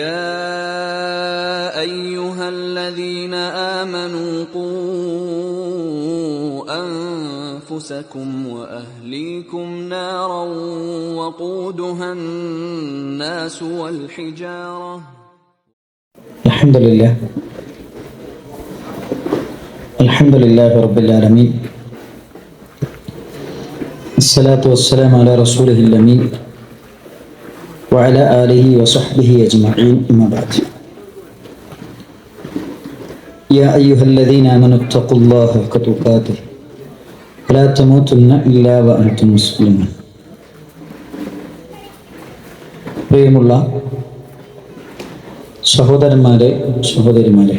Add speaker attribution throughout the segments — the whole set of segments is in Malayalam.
Speaker 1: يا أيها الذين آمنوا قوا أنفسكم وأهليكم نارا وقودها الناس والحجارة.
Speaker 2: الحمد لله رب العالمين، الصلاة والسلام على رسوله الأمين وعلى آله وصحبه أجمعين، أما بعد. يا أيها الذين آمنوا اتقوا الله حق تقاته ولا تموتن إلا وأنتم مسلمون. പ്രിയമുള്ള സഹോദരന്മാരെ, സഹോദരിമാരെ,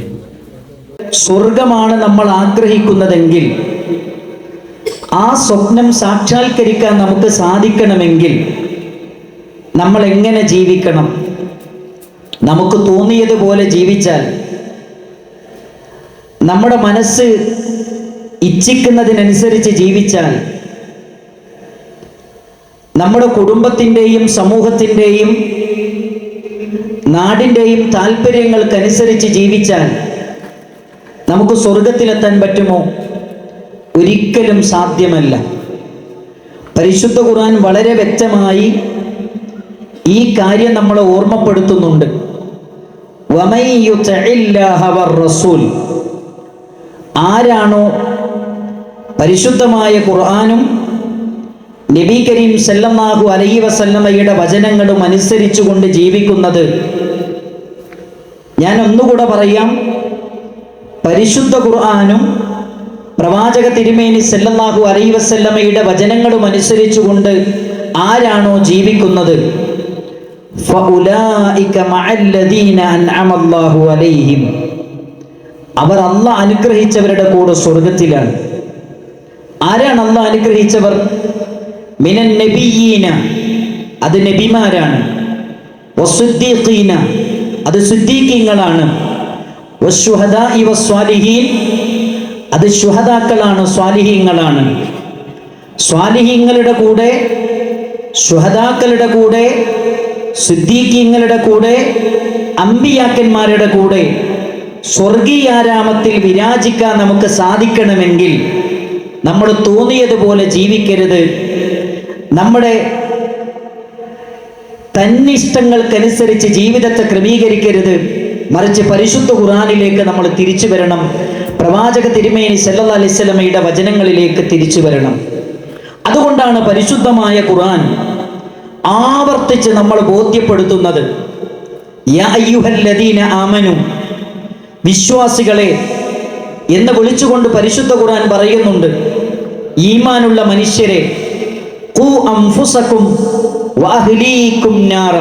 Speaker 2: സ്വർഗമാണ് നമ്മൾ ആഗ്രഹിക്കുന്നതെങ്കിൽ ആ സ്വപ്നം സാക്ഷാത്കരിക്കാൻ നമുക്ക് സാധിക്കണമെങ്കിൽ നമ്മൾ എങ്ങനെ ജീവിക്കണം? നമുക്ക് തോന്നിയതുപോലെ ജീവിച്ചാൽ, നമ്മുടെ മനസ്സ് ഇച്ഛിക്കുന്നതിനനുസരിച്ച് ജീവിച്ചാൽ, നമ്മുടെ കുടുംബത്തിൻ്റെയും സമൂഹത്തിൻ്റെയും നാടിൻ്റെയും താല്പര്യങ്ങൾക്കനുസരിച്ച് ജീവിച്ചാൽ നമുക്ക് സ്വർഗത്തിലെത്താൻ പറ്റുമോ? ഒരിക്കലും സാധ്യമല്ല. പരിശുദ്ധ ഖുർആൻ വളരെ വ്യക്തമായി ഈ കാര്യം നമ്മളെ ഓർമ്മപ്പെടുത്തുന്നുണ്ട്. വമൻ യുതിഇല്ലാഹ വർ-റസൂൽ, ആരാണോ പരിശുദ്ധമായ ഖുർആനും നബി കരീം സല്ലല്ലാഹു അലൈഹി വസല്ലമയുടെ വചനങ്ങളും അനുസരിച്ചുകൊണ്ട് ജീവിക്കുന്നത്, ഞാൻ ഒന്നുകൂടെ പറയാം, പരിശുദ്ധ ഖുർആനും പ്രവാചക തിരുമേനി സല്ലല്ലാഹു അലൈഹി വസല്ലമയുടെ വചനങ്ങളും അനുസരിച്ചുകൊണ്ട് ആരാണോ ജീവിക്കുന്നത്, ഫഉലൈക മഅല്ലദീന അൻഅമല്ലാഹു അലൈഹിം, അവർ അല്ലാഹ് അനുഗ്രഹിച്ചവരുടെ കൂടെ സ്വർഗത്തിലാണ്. ആരാണ് അല്ലാഹ് അനുഗ്രഹിച്ചവർ? മിനൻ നബിയ്യീന, അത് നബിമാരാണ്. വസ്സുദ്ദീഖീന, അത് സുദ്ദീഖീങ്ങളാണ്. വസ്സുഹദാഇ വസ്വാലിഹീൻ, അത് ശുഹദാക്കളാണ്, സ്വാലിഹീങ്ങളാണ്. സ്വാലിഹീങ്ങളുടെ കൂടെ, ശുഹദാക്കളുടെ കൂടെ, സിദ്ദീഖീങ്ങളുടെ കൂടെ, അമ്പിയാക്കന്മാരുടെ കൂടെ സ്വർഗീയാരാമത്തിൽ വിരാജിക്കാൻ നമുക്ക് സാധിക്കണമെങ്കിൽ നമ്മൾ തോന്നിയതുപോലെ ജീവിക്കരുത്. നമ്മുടെ തന്നിഷ്ടങ്ങൾക്കനുസരിച്ച് ജീവിതത്തെ ക്രമീകരിക്കരുത്. മറിച്ച് പരിശുദ്ധ ഖുർആനിലേക്ക് നമ്മൾ തിരിച്ചു വരണം. പ്രവാചക തിരുമേനി സല്ലല്ലാഹു അലൈഹി വസല്ലമയുടെ വചനങ്ങളിലേക്ക് തിരിച്ചു വരണം. അതുകൊണ്ടാണ് പരിശുദ്ധമായ ഖുർആൻ ആവർത്തിച്ച് നമ്മൾ ബോധ്യപ്പെടുത്തുന്നത്. യാ അയ്യുഹല്ലദീന ആമനു, വിശ്വാസികളെ എന്ന് വിളിച്ചുകൊണ്ട് പരിശുദ്ധ ഖുർആൻ പറയുന്നുണ്ട്. ഈമാനുള്ള മനുഷ്യരെ, ഖൂ അൻഫുസകും വഅഹ്ലീകും നാറ,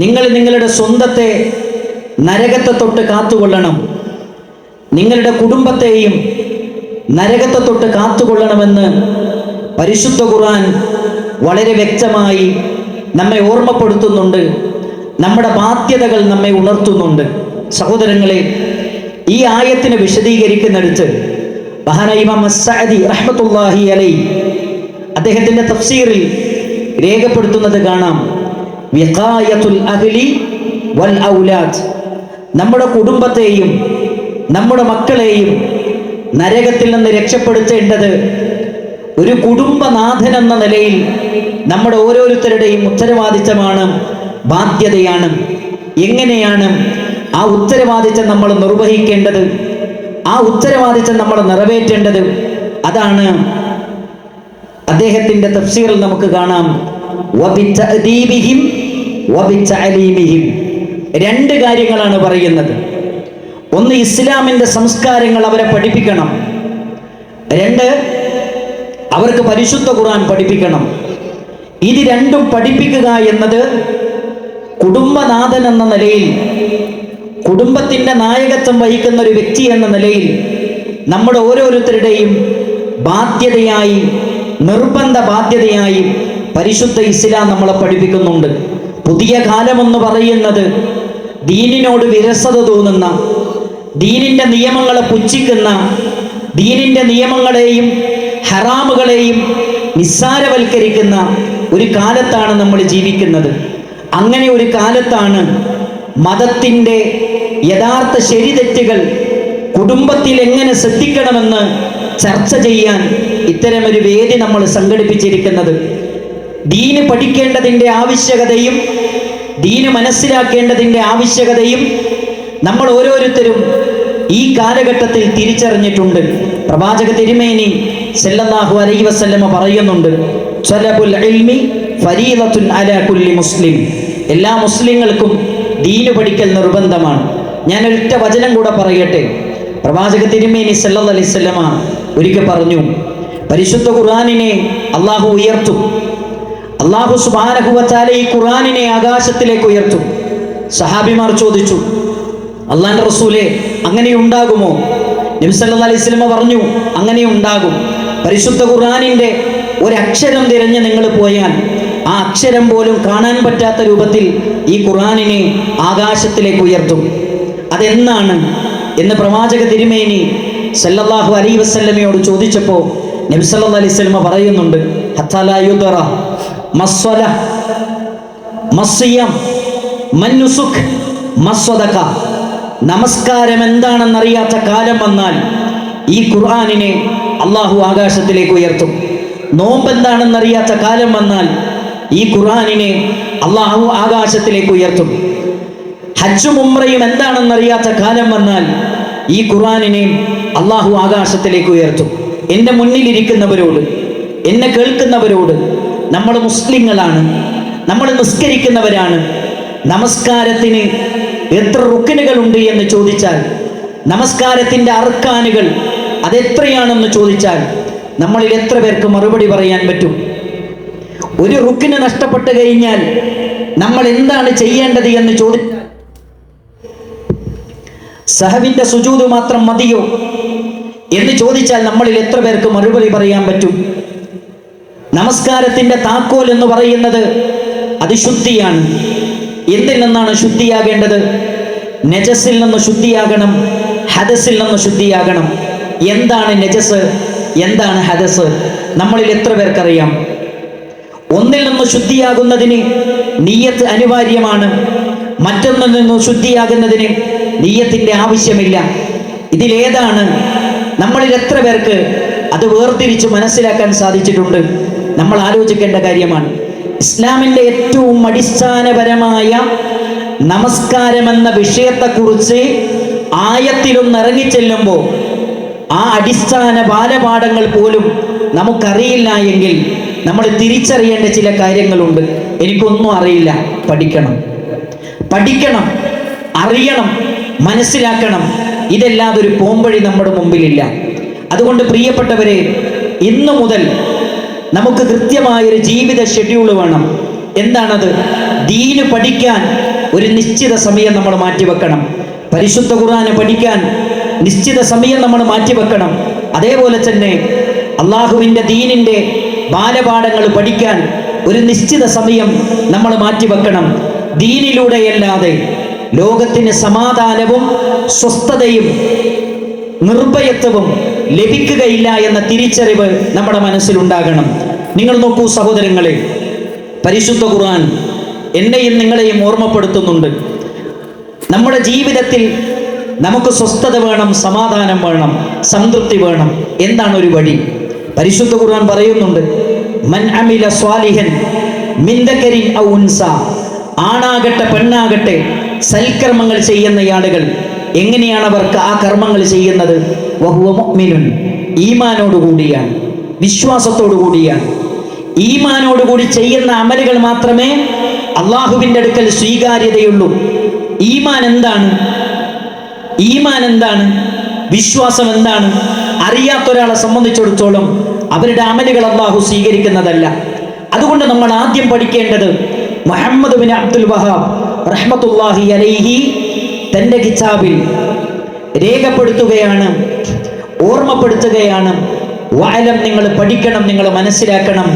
Speaker 2: നിങ്ങൾ നിങ്ങളുടെ സ്വന്തത്തെ നരകത്തെ തൊട്ട് കാത്തുകൊള്ളണം, നിങ്ങളുടെ കുടുംബത്തെയും നരകത്തെ തൊട്ട് കാത്തുകൊള്ളണമെന്ന് പരിശുദ്ധ ഖുർആൻ വളരെ വ്യക്തമായി നമ്മെ ഓർമ്മപ്പെടുത്തുന്നുണ്ട്. നമ്മുടെ ബാധ്യതകൾ നമ്മെ ഉണർത്തുന്നുണ്ട്. സഹോദരങ്ങളെ, ഈ ആയത്തിനെ വിശദീകരിക്കുന്നിടത്ത് മഹാനായ ഇമാം അസ്സഅദി റഹ്മത്തുള്ളാഹി അലൈഹി അദ്ദേഹത്തിന്റെ തഫ്സീറിൽ രേഖപ്പെടുത്തുന്നത് കാണാം. വിഖായത്തുൽ അഹ്ലി വൽ ഔലാദ്, നമ്മുടെ കുടുംബത്തെയും നമ്മുടെ മക്കളെയും നരകത്തിൽ നിന്ന് രക്ഷപ്പെടുത്തേണ്ടത് ഒരു കുടുംബനാഥൻ എന്ന നിലയിൽ നമ്മുടെ ഓരോരുത്തരുടെയും ഉത്തരവാദിത്തമാണ്, ബാധ്യതയാണ്. എങ്ങനെയാണ് ആ ഉത്തരവാദിത്തം നമ്മൾ നിർവഹിക്കേണ്ടത്, ആ ഉത്തരവാദിത്തം നമ്മൾ നിറവേറ്റേണ്ടത്? അതാണ് അദ്ദേഹത്തിന്റെ തഫ്സീറിൽ നമുക്ക് കാണാം. വബിതഅദീബിഹിം വബിതഅലീമിഹിം, രണ്ട് കാര്യങ്ങളാണ് പറയുന്നത്. ഒന്ന്, ഇസ്ലാമിന്റെ സംസ്കാരങ്ങൾ അവരെ പഠിപ്പിക്കണം. രണ്ട്, അവർക്ക് പരിശുദ്ധ ഖുർആൻ പഠിപ്പിക്കണം. ഇത് രണ്ടും പഠിപ്പിക്കുക എന്നത് കുടുംബനാഥൻ എന്ന നിലയിൽ, കുടുംബത്തിന്റെ നായകത്വം വഹിക്കുന്ന ഒരു വ്യക്തി എന്ന നിലയിൽ നമ്മുടെ ഓരോരുത്തരുടെയും ബാധ്യതയായി, നിർബന്ധ ബാധ്യതയായി പരിശുദ്ധ ഇസ്ലാം നമ്മളെ പഠിപ്പിക്കുന്നുണ്ട്. പുതിയ കാലമെന്ന് പറയുന്നത് ദീനിനോട് വിരസത തോന്നുന്ന, ദീനിന്റെ നിയമങ്ങളെ പുച്ഛിക്കുന്ന, ദീനിന്റെ നിയമങ്ങളെയും ഹറാമുകളെയും നിസ്സാരവൽക്കരിക്കുന്ന ഒരു കാലത്താണ് നമ്മൾ ജീവിക്കുന്നത്. അങ്ങനെ ഒരു കാലത്താണ് മതത്തിൻ്റെ യഥാർത്ഥ ശരിതെറ്റുകൾ കുടുംബത്തിൽ എങ്ങനെ ശ്രദ്ധിക്കണമെന്ന് ചർച്ച ചെയ്യാൻ ഇത്തരമൊരു വേദി നമ്മൾ സംഘടിപ്പിച്ചിരിക്കുന്നത്. ദീന് പഠിക്കേണ്ടതിൻ്റെ ആവശ്യകതയും ദീന് മനസ്സിലാക്കേണ്ടതിൻ്റെ ആവശ്യകതയും നമ്മൾ ഓരോരുത്തരും ഈ കാലഘട്ടത്തിൽ തിരിച്ചറിഞ്ഞിട്ടുണ്ട്. പ്രവാചക തിരുമേനി സല്ലല്ലാഹു അലൈഹി വസല്ലമ പറയുന്നുണ്ട്, ത്വലബുൽ ഇൽമി ഫരീദത്തുൻ അലാ കുല്ലി മുസ്ലിം. എല്ലാ മുസ്ലിങ്ങൾക്കും ദീന് പഠിക്കൽ നിർബന്ധമാണ്. ഞാൻ ഒരൊറ്റ വചനം കൂടെ പറയട്ടെ. പ്രവാചക തിരുമേനി സല്ലല്ലാഹു അലൈഹി വസല്ലമ ഒരിക്കൽ പറഞ്ഞു, പരിശുദ്ധ ഖുർആനിനെ അള്ളാഹു ഉയർത്തും. അള്ളാഹു സുബ്ഹാനഹു വ തആല ഈ ഖുർആനിനെ ആകാശത്തിലേക്ക് ഉയർത്തും. സഹാബിമാർ ചോദിച്ചു, അള്ളാഹുവിന്റെ റസൂലേ, അങ്ങനെ ഉണ്ടാകുമോ? നബി സല്ലല്ലാഹു അലൈഹി വസല്ലമ പറഞ്ഞു, അങ്ങനെ ഉണ്ടാകും. പരിശുദ്ധ ഖുർആനിന്റെ ഒരക്ഷരം തിരഞ്ഞ് നിങ്ങൾ പോയാൽ ആ അക്ഷരം പോലും കാണാൻ പറ്റാത്ത രൂപത്തിൽ ഈ ഖുർആനിനെ ആകാശത്തിലേക്ക് ഉയർത്തും. അതെന്നാണ് എന്ന് പ്രവാചക തിരുമേനി സല്ലല്ലാഹു അലൈഹി വസല്ലമയോട് ചോദിച്ചപ്പോൾ നബി സല്ലല്ലാഹു അലൈഹി വസല്ലമ പറയുന്നുണ്ട്, ഹത്താ ലാ യുദറ മസ്വല മസ്സിയം മന്നുസുഖ് മസ്വദക. നമസ്കാരം എന്താണെന്നറിയാത്ത കാലം വന്നാൽ ഈ ഖുർആനിനെ അള്ളാഹു ആകാശത്തിലേക്ക് ഉയർത്തും. നോമ്പ് എന്താണെന്നറിയാത്ത കാലം വന്നാൽ ഈ ഖുർആനിനെ അള്ളാഹു ആകാശത്തിലേക്ക് ഉയർത്തും. ഹജ്ജും ഉംറയും എന്താണെന്നറിയാത്ത കാലം വന്നാൽ ഈ ഖുർആനിനെ അള്ളാഹു ആകാശത്തിലേക്ക് ഉയർത്തും. എൻ്റെ മുന്നിലിരിക്കുന്നവരോട്, എന്നെ കേൾക്കുന്നവരോട്, നമ്മൾ മുസ്ലിങ്ങളാണ്, നമ്മൾ നിസ്കരിക്കുന്നവരാണ്. നമസ്കാരത്തിന് എത്ര റുക്നുകളുണ്ട് എന്ന് ചോദിച്ചാൽ, നമസ്കാരത്തിൻ്റെ അർക്കാനുകൾ അതെത്രയാണെന്ന് ചോദിച്ചാൽ നമ്മളിൽ എത്ര പേർക്ക് മറുപടി പറയാൻ പറ്റും? ഒരു റുക്ന് നഷ്ടപ്പെട്ടു കഴിഞ്ഞാൽ നമ്മൾ എന്താണ് ചെയ്യേണ്ടത് എന്ന് ചോദിച്ചാൽ, സഹവിന്റെ സുജൂദ് മാത്രം മതിയോ എന്ന് ചോദിച്ചാൽ നമ്മളിൽ എത്ര പേർക്ക് മറുപടി പറയാൻ പറ്റും? നമസ്കാരത്തിന്റെ താക്കോൽ എന്ന് പറയുന്നത് അത് ശുദ്ധിയാണ്. എന്തിൽ നിന്നാണ് ശുദ്ധിയാകേണ്ടത്? നജസിൽ നിന്ന് ശുദ്ധിയാകണം, ഹദസിൽ നിന്ന് ശുദ്ധിയാകണം. എന്താണ് നജസ്, എന്താണ് ഹദസ്? നമ്മളിൽ എത്ര പേർക്കറിയാം? ഒന്നിൽ നിന്ന് ശുദ്ധിയാകുന്നതിന് നിയ്യത്ത് അനിവാര്യമാണ്, മറ്റൊന്നിൽ നിന്ന് ശുദ്ധിയാകുന്നതിന് നിയ്യത്തിന്റെ ആവശ്യമില്ല. ഇതിലേതാണ്? നമ്മളിൽ എത്ര പേർക്ക് അത് വേർതിരിച്ച് മനസ്സിലാക്കാൻ സാധിച്ചിട്ടുണ്ട്? നമ്മൾ ആലോചിക്കേണ്ട കാര്യമാണ്. ഇസ്ലാമിൻ്റെ ഏറ്റവും അടിസ്ഥാനപരമായ നമസ്കാരമെന്ന വിഷയത്തെക്കുറിച്ച് ആയത്തിലൊന്ന് ഇറങ്ങിച്ചെല്ലുമ്പോൾ ആ അടിസ്ഥാന ബാലപാഠങ്ങൾ പോലും നമുക്കറിയില്ല എങ്കിൽ നമ്മൾ തിരിച്ചറിയേണ്ട ചില കാര്യങ്ങളുണ്ട്. എനിക്കൊന്നും അറിയില്ല, പഠിക്കണം, അറിയണം, മനസ്സിലാക്കണം. ഇതല്ലാതെ ഒരു പോംവഴി നമ്മുടെ മുമ്പിലില്ല. അതുകൊണ്ട് പ്രിയപ്പെട്ടവരെ, ഇന്നു മുതൽ നമുക്ക് കൃത്യമായൊരു ജീവിത ഷെഡ്യൂൾ വേണം. എന്താണത്? ദീന് പഠിക്കാൻ ഒരു നിശ്ചിത സമയം നമ്മൾ മാറ്റിവെക്കണം. പരിശുദ്ധ ഖുർആന് പഠിക്കാൻ നിശ്ചിത സമയം നമ്മൾ മാറ്റിവെക്കണം. അതേപോലെ തന്നെ അള്ളാഹുവിൻ്റെ ദീനിൻ്റെ ബാലപാഠങ്ങൾ പഠിക്കാൻ ഒരു നിശ്ചിത സമയം നമ്മൾ മാറ്റിവെക്കണം. ദീനിലൂടെയല്ലാതെ ലോകത്തിന് സമാധാനവും സ്വസ്ഥതയും നിർഭയത്വവും ലഭിക്കുകയില്ല എന്ന തിരിച്ചറിവ് നമ്മുടെ മനസ്സിലുണ്ടാകണം. നിങ്ങൾ നോക്കൂ സഹോദരങ്ങളെ, പരിശുദ്ധ ഖുർആൻ എന്നെയും നിങ്ങളെയും ഓർമ്മപ്പെടുത്തുന്നുണ്ട്. നമ്മുടെ ജീവിതത്തിൽ നമുക്ക് സ്വസ്ഥത വേണം, സമാധാനം വേണം, സംതൃപ്തി വേണം. എന്താണ് ഒരു വഴി? പരിശുദ്ധ ഖുർആൻ പറയുന്നുണ്ട്, മൻ അമില സ്വാലിഹൻ മിൻ ദക്കരിൻ ഔ ഉൻസ. ആണാകട്ടെ പെണ്ണാകട്ടെ സൽക്കർമ്മങ്ങൾ ചെയ്യുന്ന ആളുകൾ എങ്ങനെയാണ് അവർക്ക് ആ കർമ്മങ്ങൾ ചെയ്യുന്നത്? വഹുവ മുഅ്മിനുൻ, ഈമാനോടുകൂടിയാണ്, വിശ്വാസത്തോടുകൂടിയാണ്. ഈമാനോടുകൂടി ചെയ്യുന്ന അമലുകൾ മാത്രമേ അള്ളാഹുവിൻ്റെ അടുക്കൽ സ്വീകാര്യതയുള്ളൂ. ഈമാൻ എന്താണ്? വിശ്വാസം എന്താണ്? അറിയാത്ത ഒരാളെ സംബന്ധിച്ചിടത്തോളം അവരുടെ അമലുകൾ അള്ളാഹു സ്വീകരിക്കുന്നതല്ല. അതുകൊണ്ട് നമ്മൾ ആദ്യം പഠിക്കേണ്ടത് മുഹമ്മദ് ബിൻ അബ്ദുൽ വഹാബ് റഹ്മത്തുള്ളാഹി അലൈഹി തൻ്റെ കിതാബിൽ രേഖപ്പെടുത്തുകയാണ്, ഓർമ്മപ്പെടുത്തുകയാണ്. വഅലം, നിങ്ങൾ പഠിക്കണം, നിങ്ങൾ മനസ്സിലാക്കണം.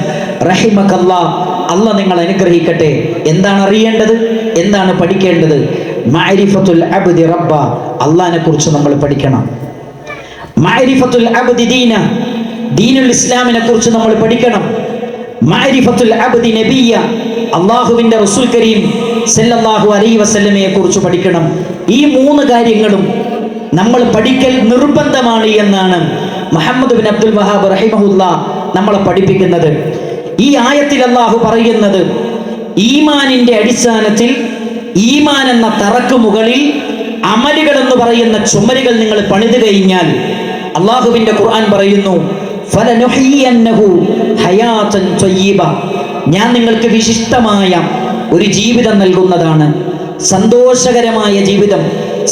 Speaker 2: റഹിമകല്ലാ, അല്ലാഹ് നിങ്ങൾ അനുഗ്രഹിക്കട്ടെ. എന്താണ് അറിയേണ്ടത്? എന്താണ് പഠിക്കേണ്ടത്? മഅരിഫത്തുൽ അബ്ദി റബ്ബ, അല്ലാഹനെ കുറിച്ച് നമ്മൾ പഠിക്കണം. മഅരിഫത്തുൽ അബ്ദി ദീന, ദീനുൽ ഇസ്ലാമിനെ കുറിച്ച് നമ്മൾ പഠിക്കണം. മഅരിഫത്തുൽ അബ്ദി നബിയ, അള്ളാഹുവിൻ്റെ റസൂൽ കരീം സല്ലല്ലാഹു അലൈഹി വസല്ലമയെ കുറിച്ച് പഠിക്കണം. ഈ 3 കാര്യങ്ങളും നമ്മൾ പഠിക്കൽ നിർബന്ധമാണ് എന്നാണ് മുഹമ്മദ് ബിൻ അബ്ദുൽ വഹാബ് റഹിമഹുല്ലാ നമ്മളെ പഠിപ്പിക്കുന്നത്. ഈ ആയത്തിൽ അള്ളാഹു പറയുന്നത്, ഈമാനിന്റെ അടിസ്ഥാനത്തിൽ ഈമാൻ എന്ന തറക്ക് മുകളിൽ അമലുകൾ എന്ന് പറയുന്ന ചുമരുകൾ നിങ്ങൾ പണിതു കഴിഞ്ഞാൽ അള്ളാഹുവിന്റെ ഖുർആൻ പറയുന്നു, ഫലനുഹിയന്നഹു ഹയാതൻ ത്വയ്യിബ, ഞാൻ നിങ്ങൾക്ക് വിശിഷ്ടമായ ഒരു ജീവിതം നൽകുന്നതാണ്. സന്തോഷകരമായ ജീവിതം,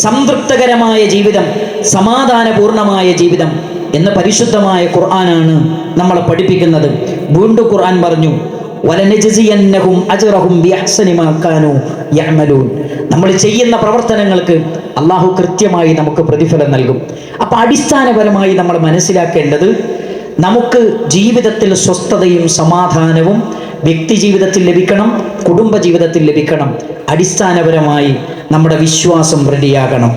Speaker 2: സംതൃപ്തകരമായ ജീവിതം, സമാധാനപൂർണമായ ജീവിതം എന്ന പരിശുദ്ധമായ ഖുർആനാണ് നമ്മളെ പഠിപ്പിക്കുന്നത്. വീണ്ടും ഖുർആൻ പറഞ്ഞു, വലനജ്സിയന്നഹും അജ്റഹും ബിഅഹ്സനി മാ കാനൂ യഅമലൂൻ, നമ്മൾ ചെയ്യുന്ന പ്രവർത്തനങ്ങൾക്ക് അള്ളാഹു കൃത്യമായി നമുക്ക് പ്രതിഫലം നൽകും. അപ്പൊ അടിസ്ഥാനപരമായി നമ്മൾ മനസ്സിലാക്കേണ്ടത്, നമുക്ക് ജീവിതത്തിൽ സ്വസ്ഥതയും സമാധാനവും വ്യക്തി ജീവിതത്തിൽ ലഭിക്കണം, കുടുംബ ജീവിതത്തിൽ ലഭിക്കണം. അടിസ്ഥാനപരമായി നമ്മുടെ വിശ്വാസം റെഡിയാകണം,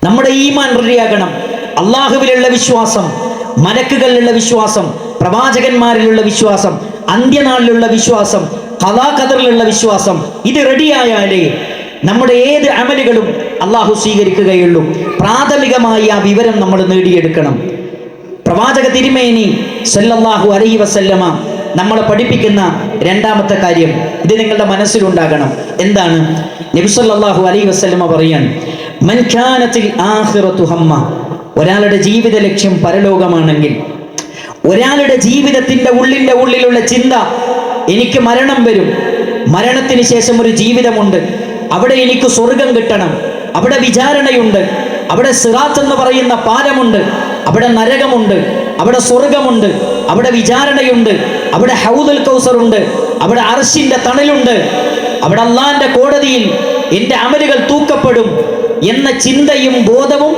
Speaker 2: നമ്മുടെ ഈമാൻ റെഡിയാകണം. അള്ളാഹുവിലുള്ള വിശ്വാസം, മലക്കുകളിലുള്ള വിശ്വാസം, പ്രവാചകന്മാരിലുള്ള വിശ്വാസം, അന്ത്യനാളിലുള്ള വിശ്വാസം, ഖദാ ഖദറിലുള്ള വിശ്വാസം, ഇത് റെഡിയായാലേ നമ്മുടെ ഏത് അമലുകളും അള്ളാഹു സ്വീകരിക്കുകയുള്ളൂ. പ്രാഥമികമായി ആ വിവരം നമ്മൾ നേടിയെടുക്കണം. പ്രവാചക തിരുമേനി സല്ലല്ലാഹു അലൈഹി വസല്ലമ നമ്മളെ പഠിപ്പിക്കുന്ന രണ്ടാമത്തെ കാര്യം, ഇത് നിങ്ങളുടെ മനസ്സിലുണ്ടാകണം. എന്താണ്? നബി സല്ലല്ലാഹു അലൈഹി വസല്ലമ പറയാൻ, മൻ കാനത്തിൽ ആഖിറതു ഹമ്മ, ഒരാളുടെ ജീവിത ലക്ഷ്യം പരലോകമാണെങ്കിൽ, ഒരാളുടെ ജീവിതത്തിന്റെ ഉള്ളിലുള്ള ചിന്ത, എനിക്ക് മരണം വരും, മരണത്തിന് ശേഷം ഒരു ജീവിതമുണ്ട്, അവിടെ എനിക്ക് സ്വർഗം കിട്ടണം, അവിടെ വിചാരണയുണ്ട്, അവിടെ സിറാത്ത് എന്ന് പറയുന്ന പാലമുണ്ട്, അവിടെ നരകമുണ്ട്, അവിടെ സ്വർഗമുണ്ട്, അവിടെ വിചാരണയുണ്ട്, അവിടെ ഹൗദുൽ കൗസർ ഉണ്ട്, അവിടെ അർശിന്റെ തണലുണ്ട്, അവിടെ അള്ളാന്റെ കോടതിയിൽ എൻ്റെ അമലുകൾ തൂക്കപ്പെടും എന്ന ചിന്തയും ബോധവും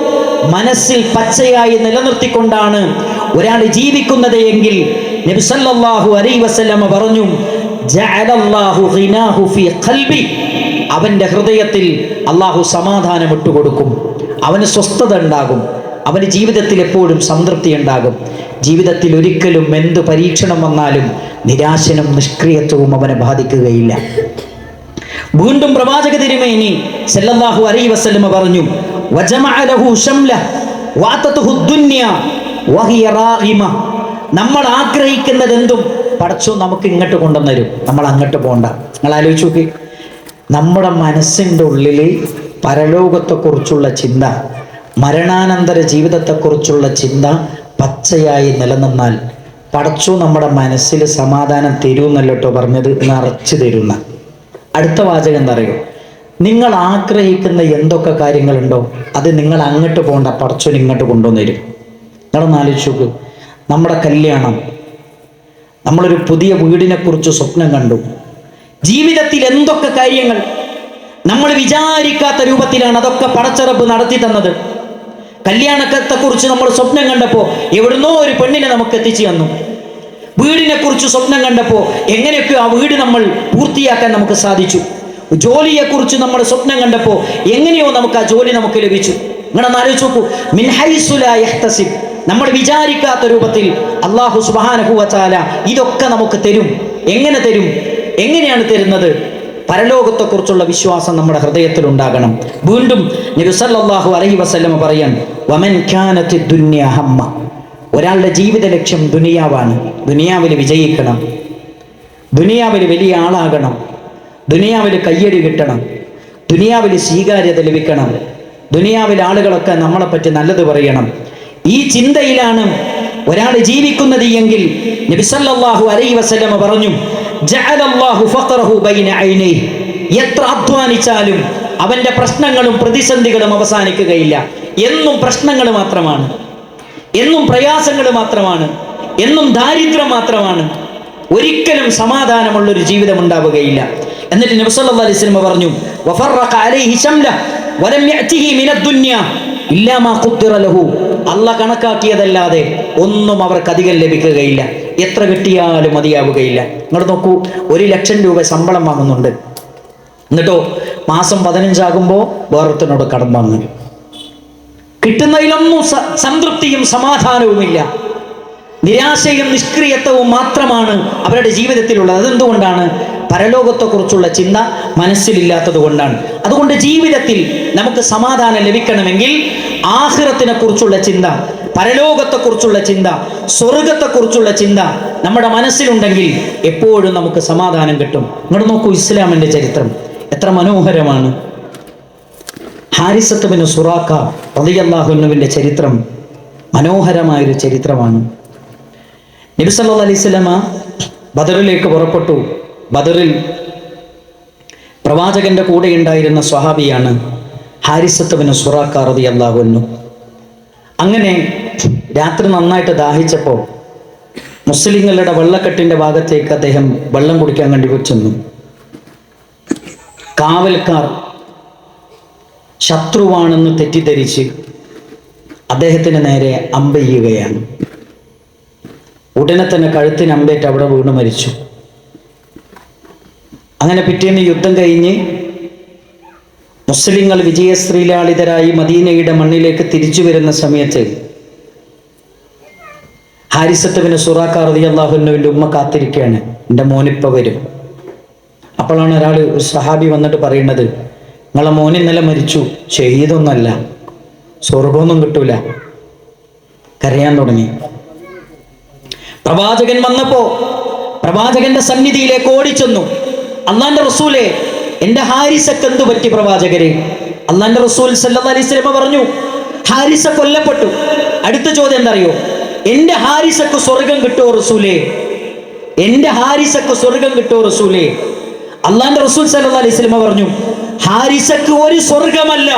Speaker 2: മനസ്സിൽ പച്ചയായി നിലനിർത്തിക്കൊണ്ടാണ് ഒരാൾ ജീവിക്കുന്നത് എങ്കിൽ നബി സല്ലല്ലാഹു അലൈഹി വസല്ലമ പറഞ്ഞു, ജഅലല്ലാഹു ഗിനാഹു ഫീ ഖൽബി, അവന്റെ ഹൃദയത്തിൽ അള്ളാഹു സമാധാനം ഇട്ടുകൊടുക്കും, അവന് സ്വസ്ഥത ഉണ്ടാകും, അവന് ജീവിതത്തിൽ എപ്പോഴും സംതൃപ്തി ഉണ്ടാകും. ജീവിതത്തിൽ ഒരിക്കലും എന്ത് പരീക്ഷണം വന്നാലും നിരാശനും നിഷ്ക്രിയത്വവും അവനെ ബാധിക്കുകയില്ല. വീണ്ടും പ്രവാചക തിരുമേനി സല്ലല്ലാഹു അലൈഹി വസല്ലമ പറഞ്ഞു, വജമഅ ലഹു ശംലഹ വഅതതുഹു ദുനിയ വഹിയ റാഗിമ, നമ്മൾ ആഗ്രഹിക്കുന്നത് എന്തും പടച്ചോൻ നമുക്ക് ഇങ്ങോട്ട് കൊണ്ടുവന്നരും, നമ്മൾ അങ്ങോട്ട് പോകണ്ട. നിങ്ങൾ ആലോചിച്ച് നോക്കി, നമ്മുടെ മനസ്സിൻ്റെ ഉള്ളിൽ പരലോകത്തെക്കുറിച്ചുള്ള ചിന്ത, മരണാനന്തര ജീവിതത്തെക്കുറിച്ചുള്ള ചിന്ത പച്ചയായി നിലനിന്നാൽ പടച്ചോ നമ്മുടെ മനസ്സിൽ സമാധാനം തരുമെന്നല്ലോ പറഞ്ഞത്, നിറച്ചു തരുന്ന. അടുത്ത വാചകം എന്താ അറിയോ? നിങ്ങൾ ആഗ്രഹിക്കുന്ന എന്തൊക്കെ കാര്യങ്ങളുണ്ടോ അത് നിങ്ങൾ അങ്ങോട്ട് പോകണ്ട, പടച്ചോൻ ഇങ്ങോട്ട് കൊണ്ടുവന്നരും. നിങ്ങളൊന്ന് ആലോചിച്ച് നോക്ക്, നമ്മുടെ കല്യാണം, നമ്മളൊരു പുതിയ വീടിനെ കുറിച്ച് സ്വപ്നം കണ്ടു, ജീവിതത്തിൽ എന്തൊക്കെ കാര്യങ്ങൾ നമ്മൾ വിചാരിക്കാത്ത രൂപത്തിലാണ് അതൊക്കെ പടച്ചറപ്പ് നടത്തി തന്നത്. കല്യാണത്തെ കുറിച്ച് നമ്മൾ സ്വപ്നം കണ്ടപ്പോൾ എവിടുന്നോ ഒരു പെണ്ണിനെ നമുക്ക് എത്തിച്ചു തന്നു. വീടിനെ കുറിച്ച് സ്വപ്നം കണ്ടപ്പോൾ എങ്ങനെയൊക്കെ ആ വീട് നമ്മൾ പൂർത്തിയാക്കാൻ നമുക്ക് സാധിച്ചു. ജോലിയെക്കുറിച്ച് നമ്മൾ സ്വപ്നം കണ്ടപ്പോൾ എങ്ങനെയോ നമുക്ക് ആ ജോലി നമുക്ക് ലഭിച്ചു. നിങ്ങളൊന്ന് ആലോചിച്ച് നോക്കൂ, മിൻ ഹൈസു ലാ യഹ്തസിബ്, നമ്മൾ വിചാരിക്കാത്ത രൂപത്തിൽ അല്ലാഹു സുബ്ഹാനഹു വ തആല ഇതൊക്കെ നമുക്ക് തരും. എങ്ങനെ തരും? എങ്ങനെയാണ് തരുന്നത്? പരലോകത്തെക്കുറിച്ചുള്ള വിശ്വാസം നമ്മുടെ ഹൃദയത്തിൽ ഉണ്ടാകണം. വീണ്ടും നബി സല്ലല്ലാഹു അലൈഹി വസല്ലമ പറയാൻ, വമൻ കാനത്തി ദുനിയ ഹമ്മ, ഒരാളുടെ ജീവിത ലക്ഷ്യം ദുനിയാവാണ്, ദുനിയാവിൽ വിജയിക്കണം, ദുനിയാവിൽ വലിയ ആളാകണം, ദുനിയാവിൽ കയ്യടി കിട്ടണം, ദുനിയാവിൽ സ്വീകാര്യത ലഭിക്കണം, ദുനിയാവിൽ ആളുകളൊക്കെ നമ്മളെപ്പറ്റി നല്ലത് പറയണം, ഈ ചിന്തയിലാണ് ഒരാൾ ജീവിക്കുന്നത് എങ്കിൽ നബി സല്ലല്ലാഹു അലൈഹി വസല്ലമ പറഞ്ഞു, ജഅലല്ലാഹു ഫഖറഹു ബൈന ഐനൈഹി, എത്ര അധ്വാനിച്ചാലും അവന്റെ പ്രശ്നങ്ങളും പ്രതിസന്ധികളും അവസാനിക്കുകയില്ല. എന്നും പ്രശ്നങ്ങൾ മാത്രമാണ്, എന്നും പ്രയാസങ്ങൾ മാത്രമാണ്, എന്നും ദാരിദ്ര്യം മാത്രമാണ്, ഒരിക്കലും സമാധാനമുള്ളൊരു ജീവിതം ഉണ്ടാവുകയില്ല. എന്നിട്ട് നബി സല്ലല്ലാഹു അലൈഹി വസല്ലം പറഞ്ഞു, വഫറഖ അലൈഹി ശംല വലം യഅതിഹി മിനദ് ദുനിയ ഇല്ലാ മാ ഖുദ്ദിറ ലഹു, അല്ലാഹ് കണക്കാക്കിയതല്ലാതെ ഒന്നും അവർക്ക് അധികം ലഭിക്കുകയില്ല, എത്ര കിട്ടിയാലും മതിയാവുകയില്ല. നിങ്ങൾ നോക്കൂ, 1,00,000 രൂപ ശമ്പളം വാങ്ങുന്നുണ്ട്, എന്നിട്ടോ മാസം 15 ആകുമ്പോൾ വേറൊരുത്തനോട് കടം വാങ്ങും, കിട്ടുന്നതിലൊന്നും സംതൃപ്തിയും സമാധാനവുമില്ല. നിരാശയും നിഷ്ക്രിയത്വവും മാത്രമാണ് അവരുടെ ജീവിതത്തിലുള്ളത്. അതെന്തുകൊണ്ടാണ്? പരലോകത്തെക്കുറിച്ചുള്ള ചിന്ത മനസ്സിലില്ലാത്തത് കൊണ്ടാണ്. അതുകൊണ്ട് ജീവിതത്തിൽ നമുക്ക് സമാധാനം ലഭിക്കണമെങ്കിൽ ആഖിറത്തിനെ കുറിച്ചുള്ള ചിന്ത, പരലോകത്തെക്കുറിച്ചുള്ള ചിന്ത, സ്വർഗത്തെക്കുറിച്ചുള്ള ചിന്ത നമ്മുടെ മനസ്സിലുണ്ടെങ്കിൽ എപ്പോഴും നമുക്ക് സമാധാനം കിട്ടും. ഇങ്ങോട്ട് നോക്കൂ, ഇസ്ലാമിന്റെ ചരിത്രം എത്ര മനോഹരമാണ്. ഹാരിസത്ത് ബിൻ സുറാഖ റളിയല്ലാഹു അൻഹുവിന്റെ ചരിത്രം മനോഹരമായൊരു ചരിത്രമാണ്. നബി സല്ലല്ലാഹു അലൈഹി വസല്ലമ ബദറിലേക്ക് പുറപ്പെട്ടു. ബദറിൽ പ്രവാചകന്റെ കൂടെ ഉണ്ടായിരുന്ന സ്വഹാബിയാണ് ഹാരിസത്ത് ബിൻ സുറാഖ റളിയല്ലാഹു അൻഹു. അങ്ങനെ രാത്രി നന്നായിട്ട് ദാഹിച്ചപ്പോൾ മുസ്ലിങ്ങളുടെ വെള്ളക്കെട്ടിന്റെ ഭാഗത്തേക്ക് അദ്ദേഹം വെള്ളം കുടിക്കാൻ വേണ്ടി ചെന്നു. കാവൽക്കാർ ശത്രുവാണെന്ന് തെറ്റിദ്ധരിച്ച് അദ്ദേഹത്തിന് നേരെ അമ്പെയ്യുകയാണ്. ഉടനെ തന്നെ കഴുത്തിന് അമ്പേറ്റ് അവിടെ വീണ് മരിച്ചു. അങ്ങനെ പിറ്റേന്ന് യുദ്ധം കഴിഞ്ഞ് മുസ്ലിങ്ങൾ വിജയശ്രീലാളിതരായി മദീനയുടെ മണ്ണിലേക്ക് തിരിച്ചു വരുന്ന സമയത്ത് ഹാരിസത്ത് ബിൻ സുറാഖ റളിയല്ലാഹു അൻഹുവിന്റെ ഉമ്മ കാത്തിരിക്കുകയാണ്, എൻ്റെ മോനിപ്പ വരും. അപ്പോഴാണ് ഒരു സഹാബി വന്നിട്ട് പറയുന്നത്, നിങ്ങളെ മോൻ ഇന്നലെ മരിച്ചു, ഷഹീദൊന്നല്ല, സ്വർഗമൊന്നും കിട്ടൂല. കരയാൻ തുടങ്ങി. പ്രവാചകൻ വന്നപ്പോ പ്രവാചകന്റെ സന്നിധിയിലേക്ക് ഓടിച്ചെന്നു. അള്ളാന്റെ റസൂലേ, എന്റെ ഹാരിസക്ക് എന്തു പറ്റി പ്രവാചകരെ? അള്ളാന്റെ റസൂൽ സല്ലല്ലാഹു അലൈഹി വസല്ലം പറഞ്ഞു, ഹാരിസ കൊല്ലപ്പെട്ടു. അടുത്ത ചോദ്യം എന്താ അറിയോ? എന്റെ ഹാരിസക്ക് സ്വർഗം കിട്ടുമോ റസൂലേ? എന്റെ ഹാരിസക്ക് സ്വർഗം കിട്ടുമോ റസൂലേ? അള്ളാന്റെ റസൂൽ സല്ലല്ലാഹു അലൈഹി വസല്ലം പറഞ്ഞു, ഹാരിസക്ക് ഒരു സ്വർഗമല്ല,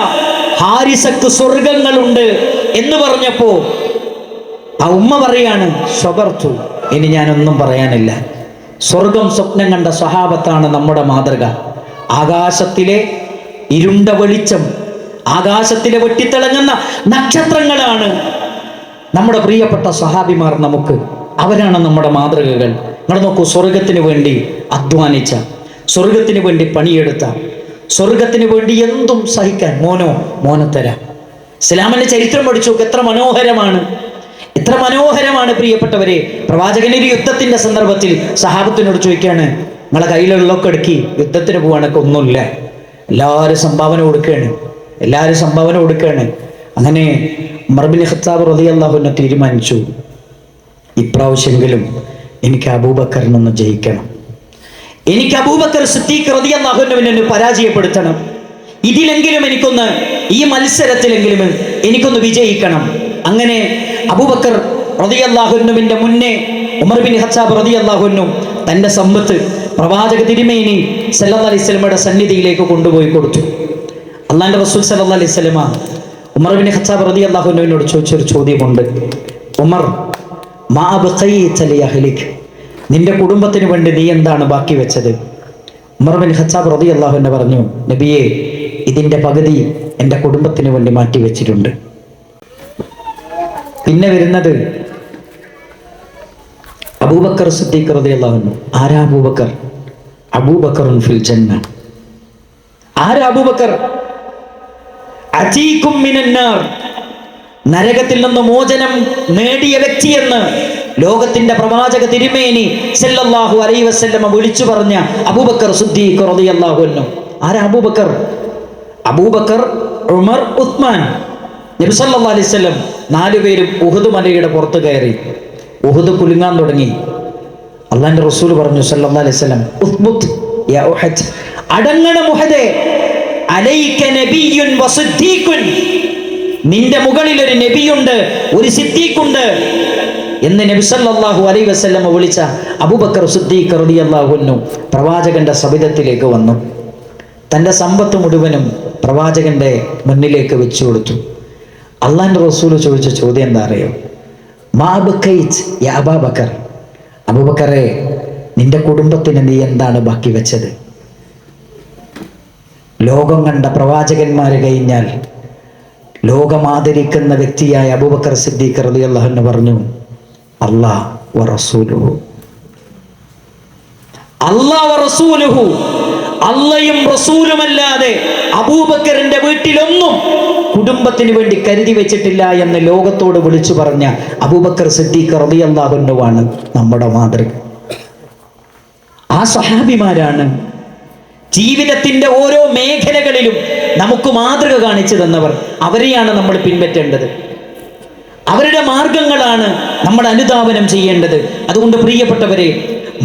Speaker 2: ഹാരിസക്ക് സ്വർഗങ്ങളുണ്ട് എന്ന് പറഞ്ഞപ്പോ ആ ഉമ്മ പറയാണ്, സ്വബർത്തു, ഇനി ഞാനൊന്നും പറയാനില്ല. സ്വർഗം സ്വപ്നം കണ്ട സ്വഹാബത്താണ് നമ്മുടെ മാതൃക. ആകാശത്തിലെ ഇരുണ്ട വെളിച്ചം, ആകാശത്തിലെ വെട്ടിത്തിളങ്ങുന്ന നക്ഷത്രങ്ങളാണ് നമ്മുടെ പ്രിയപ്പെട്ട സ്വഹാബിമാർ. നമുക്ക് അവരാണ് നമ്മുടെ മാതൃകകൾ. നിങ്ങൾ നോക്കൂ, സ്വർഗത്തിന് വേണ്ടി അധ്വാനിച്ച, സ്വർഗത്തിന് വേണ്ടി പണിയെടുത്ത, സ്വർഗത്തിന് വേണ്ടി എന്തും സഹിക്കാൻ മോനെ തരാം. ഇസ്ലാമിന്റെ ചരിത്രം പഠിച്ചു നോക്ക്, എത്ര മനോഹരമാണ്, എത്ര മനോഹരമാണ് പ്രിയപ്പെട്ടവരെ. പ്രവാചകനൊരു യുദ്ധത്തിന്റെ സന്ദർഭത്തിൽ സഹാബത്തിനോട് ചോദിക്കുകയാണ്, നിങ്ങളെ കയ്യിലുള്ളൊക്കെ എടുക്കി, യുദ്ധത്തിന് പോവാനൊക്കെ ഒന്നുമില്ല, എല്ലാവരും സംഭാവന കൊടുക്കുകയാണ്. അങ്ങനെ ഉമർ ബിൻ ഖത്താബ് റളിയല്ലാഹു അൻഹു തീരുമാനിച്ചു, ഇപ്രാവശ്യമെങ്കിലും എനിക്ക് അബൂബക്കറിനൊന്ന് ജയിക്കണം, എനിക്ക് അബൂബക്കർ സിദ്ദീഖ് റളിയല്ലാഹു അൻഹുവിനെ പരാജയപ്പെടുത്തണം, ഇതിലെങ്കിലും എനിക്കൊന്ന്, ഈ മത്സരത്തിലെങ്കിലും എനിക്കൊന്ന് വിജയിക്കണം. അങ്ങനെ അബൂബക്കർ റളിയല്ലാഹു അൻഹുവിന്റെ മുന്നേ ഉമർ ബിൻ ഖത്താബ് റളിയല്ലാഹു അൻഹു തന്റെ സമ്പത്ത് പ്രവാചക തിരുമേനി സല്ലല്ലാഹു അലൈഹി വസല്ലമയുടെ സന്നിധിയിലേക്ക് കൊണ്ടുപോയി കൊടുത്തു. അല്ലാഹുവിന്റെ റസൂൽ സല്ലല്ലാഹു അലൈഹി വസല്ലമ ഉമർ ബിൻ ഖത്താബ് റളിയല്ലാഹു അൻഹുവിനോട് ചോദിച്ചൊരു ചോദ്യമുണ്ട്. ഉമർ, മാ ബഖൈത ലി അഹ്ലിക്, നിന്റെ കുടുംബത്തിന് വേണ്ടി നീ എന്താണ് ബാക്കി വെച്ചത്? ഉമർ ബിൻ ഖത്താബ് റളിയല്ലാഹു അൻഹു പറഞ്ഞു, നബിയേ, ഇതിന്റെ പകുതി എൻ്റെ കുടുംബത്തിന് വേണ്ടി മാറ്റി വെച്ചിട്ടുണ്ട്. പിന്നെ വരുന്നത് അബൂബക്കർ സിദ്ദീഖ് റളിയല്ലാഹു അൻഹു. ആരാ അബൂബക്കർ? അബൂബക്കറുൻ ഫിൽ ജന്ന. ആരാ അബൂബക്കർ? അതീകും മിനന്നാർ, നരകത്തിൽ നിന്ന് മോചനം നേടിയ വ്യക്തിയെന്ന് ലോകത്തിന്റെ പ്രവാചക തിരുമേനി സല്ലല്ലാഹു അലൈഹി വസല്ലം വിളിച്ചു പറഞ്ഞ അബൂബക്കർ സിദ്ദീഖ് റളിയല്ലാഹു അൻഹു. ആരാ അബൂബക്കർ? അബൂബക്കർ, ഉമർ, ഉസ്മാൻ. നബി സല്ലല്ലാഹു അലൈഹി വസല്ലം 4 പേരും ഉഹദ് മലയുടെ പുറത്ത് കയറി. ഉഹദ് കുലുങ്ങാൻ തുടങ്ങി. അള്ളാന്റെ റസൂൽ പറഞ്ഞു സല്ലല്ലാഹു അലൈഹി വസല്ലം, ഉസ്ബുത് യാ ഉഹദ്, അടങ്ങണം ഉഹദേ, അലൈക നബിയ്യുൻ വസിദ്ദീഖുൻ, നിന്റെ മുകളിൽ ഒരു നബിയുണ്ട്, ഒരു സിദ്ദീഖുണ്ട് എന്ന് നബി സല്ലല്ലാഹു അലൈഹി വസല്ലം വിളിച്ച അബൂബക്കർ സിദ്ദീഖ് റളിയല്ലാഹു അൻഹു പ്രവാചകന്റെ സവിധത്തിലേക്ക് വന്നു. തൻ്റെ സമ്പത്ത് മുഴുവനും പ്രവാചകന്റെ മുന്നിലേക്ക് വെച്ചു കൊടുത്തു. അള്ളാന്റെ റസൂൽ ചോദിച്ച ചോദ്യം എന്താ അറിയോ? മാ ബഖൈത് യാ അബൂബക്കർ, അബൂബക്കറെ, നിന്റെ കുടുംബത്തിന് നീ എന്താണ് ബാക്കി വെച്ചത്? ലോകം കണ്ട പ്രവാചകന്മാരെ കഴിഞ്ഞാൽ ലോകം ആദരിക്കുന്ന വ്യക്തിയായ അബൂബക്കർ സിദ്ദീഖ് റളിയല്ലാഹു അൻഹു പറഞ്ഞു, അല്ലാഹ് വ റസൂലുഹു, അല്ലാഹ് വ റസൂലുഹു, അള്ളയും റസൂലുമല്ലാതെ അബൂബക്കറിന്റെ വീട്ടിലൊന്നും കുടുംബത്തിന് വേണ്ടി കരുതി വെച്ചിട്ടില്ല എന്ന് ലോകത്തോട് വിളിച്ചു പറഞ്ഞ അബൂബക്കർ സിദ്ദീഖ് റളിയല്ലാഹു അൻഹുവാണ് നമ്മുടെ മാതൃക. ആ സ്വഹാബിമാരാണ് ജീവിതത്തിന്റെ ഓരോ മേഖലകളിലും നമുക്ക് മാതൃക കാണിച്ചു തന്നവർ. അവരെയാണ് നമ്മൾ പിൻപറ്റേണ്ടത്. അവരുടെ മാർഗങ്ങളാണ് നമ്മൾ അനുധാവനം ചെയ്യേണ്ടത്. അതുകൊണ്ട് പ്രിയപ്പെട്ടവരെ,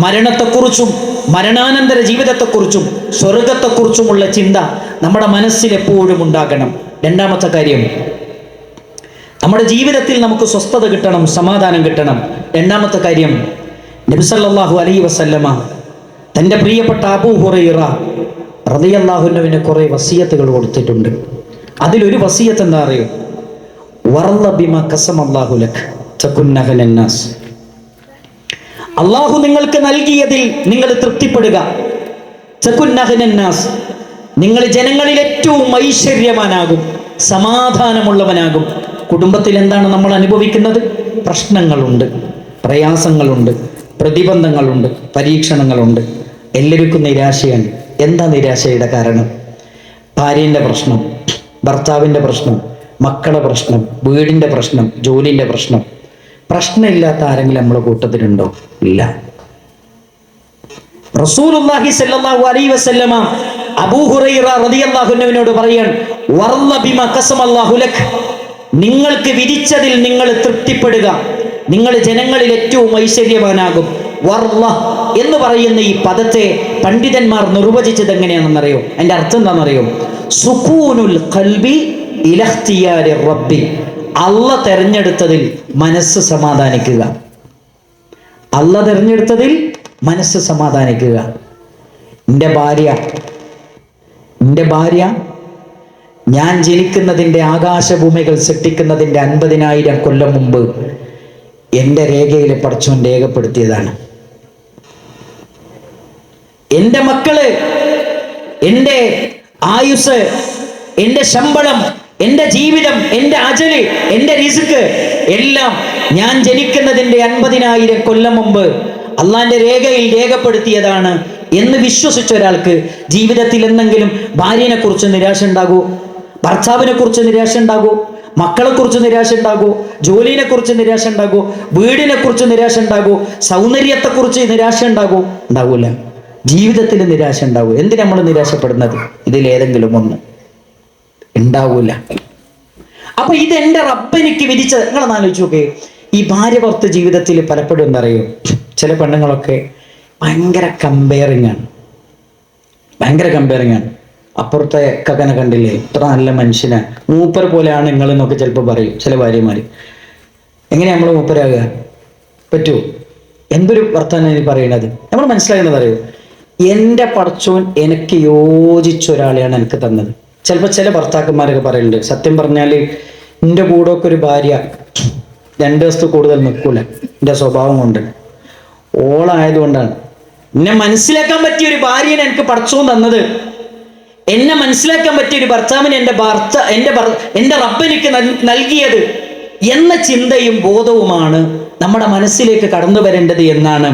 Speaker 2: മരണത്തെക്കുറിച്ചും മരണാനന്തര ജീവിതത്തെക്കുറിച്ചും സ്വർഗത്തെക്കുറിച്ചുമുള്ള ചിന്ത നമ്മുടെ മനസ്സിൽ എപ്പോഴും ഉണ്ടാകണം. രണ്ടാമത്തെ കാര്യം, നമ്മുടെ ജീവിതത്തിൽ നമുക്ക് സ്വസ്ഥത കിട്ടണം, സമാധാനം കിട്ടണം. രണ്ടാമത്തെ കാര്യം, നബി സല്ലല്ലാഹു അലൈഹി വസല്ലമ തൻ്റെ പ്രിയപ്പെട്ട അബൂ ഹുറൈറ റളിയല്ലാഹു അൻഹുവിന് കുറേ വസിയത്തുകൾ കൊടുത്തിട്ടുണ്ട്. അതിലൊരു വസിയത്ത് എന്താ അറിയോ? വറള ബിമാ ഖസമല്ലാഹു ലക തകുന്ന അഹ്ലന്നാസ്. അള്ളാഹു നിങ്ങൾക്ക് നൽകിയതിൽ നിങ്ങൾ തൃപ്തിപ്പെടുക. തകുന്ന അഹ്ലന്നാസ്, നിങ്ങൾ ജനങ്ങളിൽ ഏറ്റവും ഐശ്വര്യവാനാകും, സമാധാനമുള്ളവനാകും. കുടുംബത്തിൽ എന്താണ് നമ്മൾ അനുഭവിക്കുന്നത്? പ്രശ്നങ്ങളുണ്ട്, പ്രയാസങ്ങളുണ്ട്, പ്രതിബന്ധങ്ങളുണ്ട്, പരീക്ഷണങ്ങളുണ്ട്. എല്ലാവർക്കും നിരാശയാണ്. എന്താ നിരാശയുടെ കാരണം? ഭാര്യൻ്റെ പ്രശ്നം, ഭർത്താവിൻ്റെ പ്രശ്നം, മക്കളുടെ പ്രശ്നം, വീടിൻ്റെ പ്രശ്നം, ജോലിൻ്റെ പ്രശ്നം. പ്രശ്നമില്ലാത്ത ആരെങ്കിലും നമ്മളെ കൂട്ടത്തിലുണ്ടോ? ഇല്ല. റസൂലുള്ളാഹി സ്വല്ലല്ലാഹു അലൈഹി വസല്ലമ അബൂ ഹുറൈറ റളിയല്ലാഹു അൻഹുവിനോട് പറയാൻ, വറള ബിമാ ഖസമല്ലാഹു ലക, നിങ്ങൾക്ക് വിധിച്ചതിൽ നിങ്ങൾ തൃപ്തിപ്പെടുക, നിങ്ങൾ ജനങ്ങളിൽ ഏറ്റവും ഐശ്വര്യവാനാകും. വർള എന്ന് പറയുന്ന ഈ പദത്തെ പണ്ഡിതന്മാർ നിർവചിച്ചത് എങ്ങനെയാണെന്നറിയോ? അതിന്റെ അർത്ഥം എന്താണെന്നറിയോ? സുകൂനുൽ ഖൽബി ഇലാ ഇഖ്തിയാരി റബ്ബി. അള്ള തെരഞ്ഞെടുത്തതിൽ മനസ്സ് സമാധാനിക്കുക. അള്ള തെരഞ്ഞെടുത്തതിൽ മനസ്സ് സമാധാനിക്കുക. എൻ്റെ ഭാര്യ ഞാൻ ജനിക്കുന്നതിൻ്റെ ആകാശഭൂമികൾ സൃഷ്ടിക്കുന്നതിൻ്റെ 50,000 കൊല്ലം മുമ്പ് എൻ്റെ രേഖയിൽ പടച്ചോൻ രേഖപ്പെടുത്തിയതാണ്. എൻ്റെ മക്കള്, എൻ്റെ ആയുസ്, എൻ്റെ ശമ്പളം, എൻ്റെ ജീവിതം, എൻ്റെ അജല്, എൻ്റെ റിസ്ക് എല്ലാം ഞാൻ ജനിക്കുന്നതിൻ്റെ 50,000 കൊല്ലം മുമ്പ് അള്ളാന്റെ രേഖയിൽ രേഖപ്പെടുത്തിയതാണ് എന്ന് വിശ്വസിച്ച ഒരാൾക്ക് ജീവിതത്തിൽ എന്തെങ്കിലും ഭാര്യനെ കുറിച്ച് നിരാശ ഉണ്ടാകൂ, ഭർത്താവിനെ കുറിച്ച് നിരാശ ഉണ്ടാകൂ, മക്കളെ കുറിച്ച് നിരാശ ഉണ്ടാകൂ, ജോലിനെ കുറിച്ച് നിരാശ ഉണ്ടാകൂ, വീടിനെ കുറിച്ച് നിരാശ ഉണ്ടാകൂ, സൗന്ദര്യത്തെക്കുറിച്ച് നിരാശ ഉണ്ടാകൂ? ഉണ്ടാകൂല. ജീവിതത്തിൽ നിരാശ ഉണ്ടാകൂ. എന്തിനാ നമ്മൾ നിരാശപ്പെടുന്നത്? ഇതിലേതെങ്കിലും ഒന്ന് ഉണ്ടാവൂല. അപ്പൊ ഇത് എൻ്റെ റബ്ബെനിക്ക് വിധിച്ച. നിങ്ങളൊന്ന് ആലോചിച്ച് നോക്കേ, ഈ ഭാര്യ ഭർത്തൃ ജീവിതത്തിൽ പലപ്പോഴും എന്താ അറിയോ, ചില പെണ്ണുങ്ങളൊക്കെ ഭയങ്കര കമ്പയറിങ് ആണ്. അപ്പുറത്തെ കകനെ കണ്ടില്ലേ, ഇത്ര നല്ല മനുഷ്യനാ, മൂപ്പർ പോലെയാണ് നിങ്ങൾ എന്നൊക്കെ ചിലപ്പോൾ പറയും ചില ഭാര്യമാര്. എങ്ങനെയാ നമ്മൾ മൂപ്പരാകുക? പറ്റുമോ? എന്തൊരു വർത്തമാനം ഈ പറയണത്? നമ്മൾ മനസ്സിലാകുന്നത് അറിയോ? എൻ്റെ പടച്ചോൻ എനിക്ക് യോജിച്ച ഒരാളെയാണ് എനിക്ക് തന്നത്. ചിലപ്പോൾ ചില ഭർത്താക്കന്മാരൊക്കെ പറയുന്നുണ്ട്, സത്യം പറഞ്ഞാൽ എൻ്റെ കൂടെ ഒക്കെ ഒരു ഭാര്യ 2 ദിവസത്ത് കൂടുതൽ നിൽക്കൂല, എൻ്റെ സ്വഭാവം കൊണ്ട്. ഓളായതുകൊണ്ടാണ്. എന്നെ മനസ്സിലാക്കാൻ പറ്റിയ ഒരു ഭാര്യനെ എനിക്ക് പടച്ചോൻ തന്നത്, എന്നെ മനസ്സിലാക്കാൻ പറ്റിയ ഒരു ഭർത്താവിനെ എൻ്റെ റബ്ബ് എനിക്ക് നൽകിയത് എന്ന ചിന്തയും ബോധവുമാണ് നമ്മുടെ മനസ്സിലേക്ക് കടന്നു വരേണ്ടത് എന്നാണ്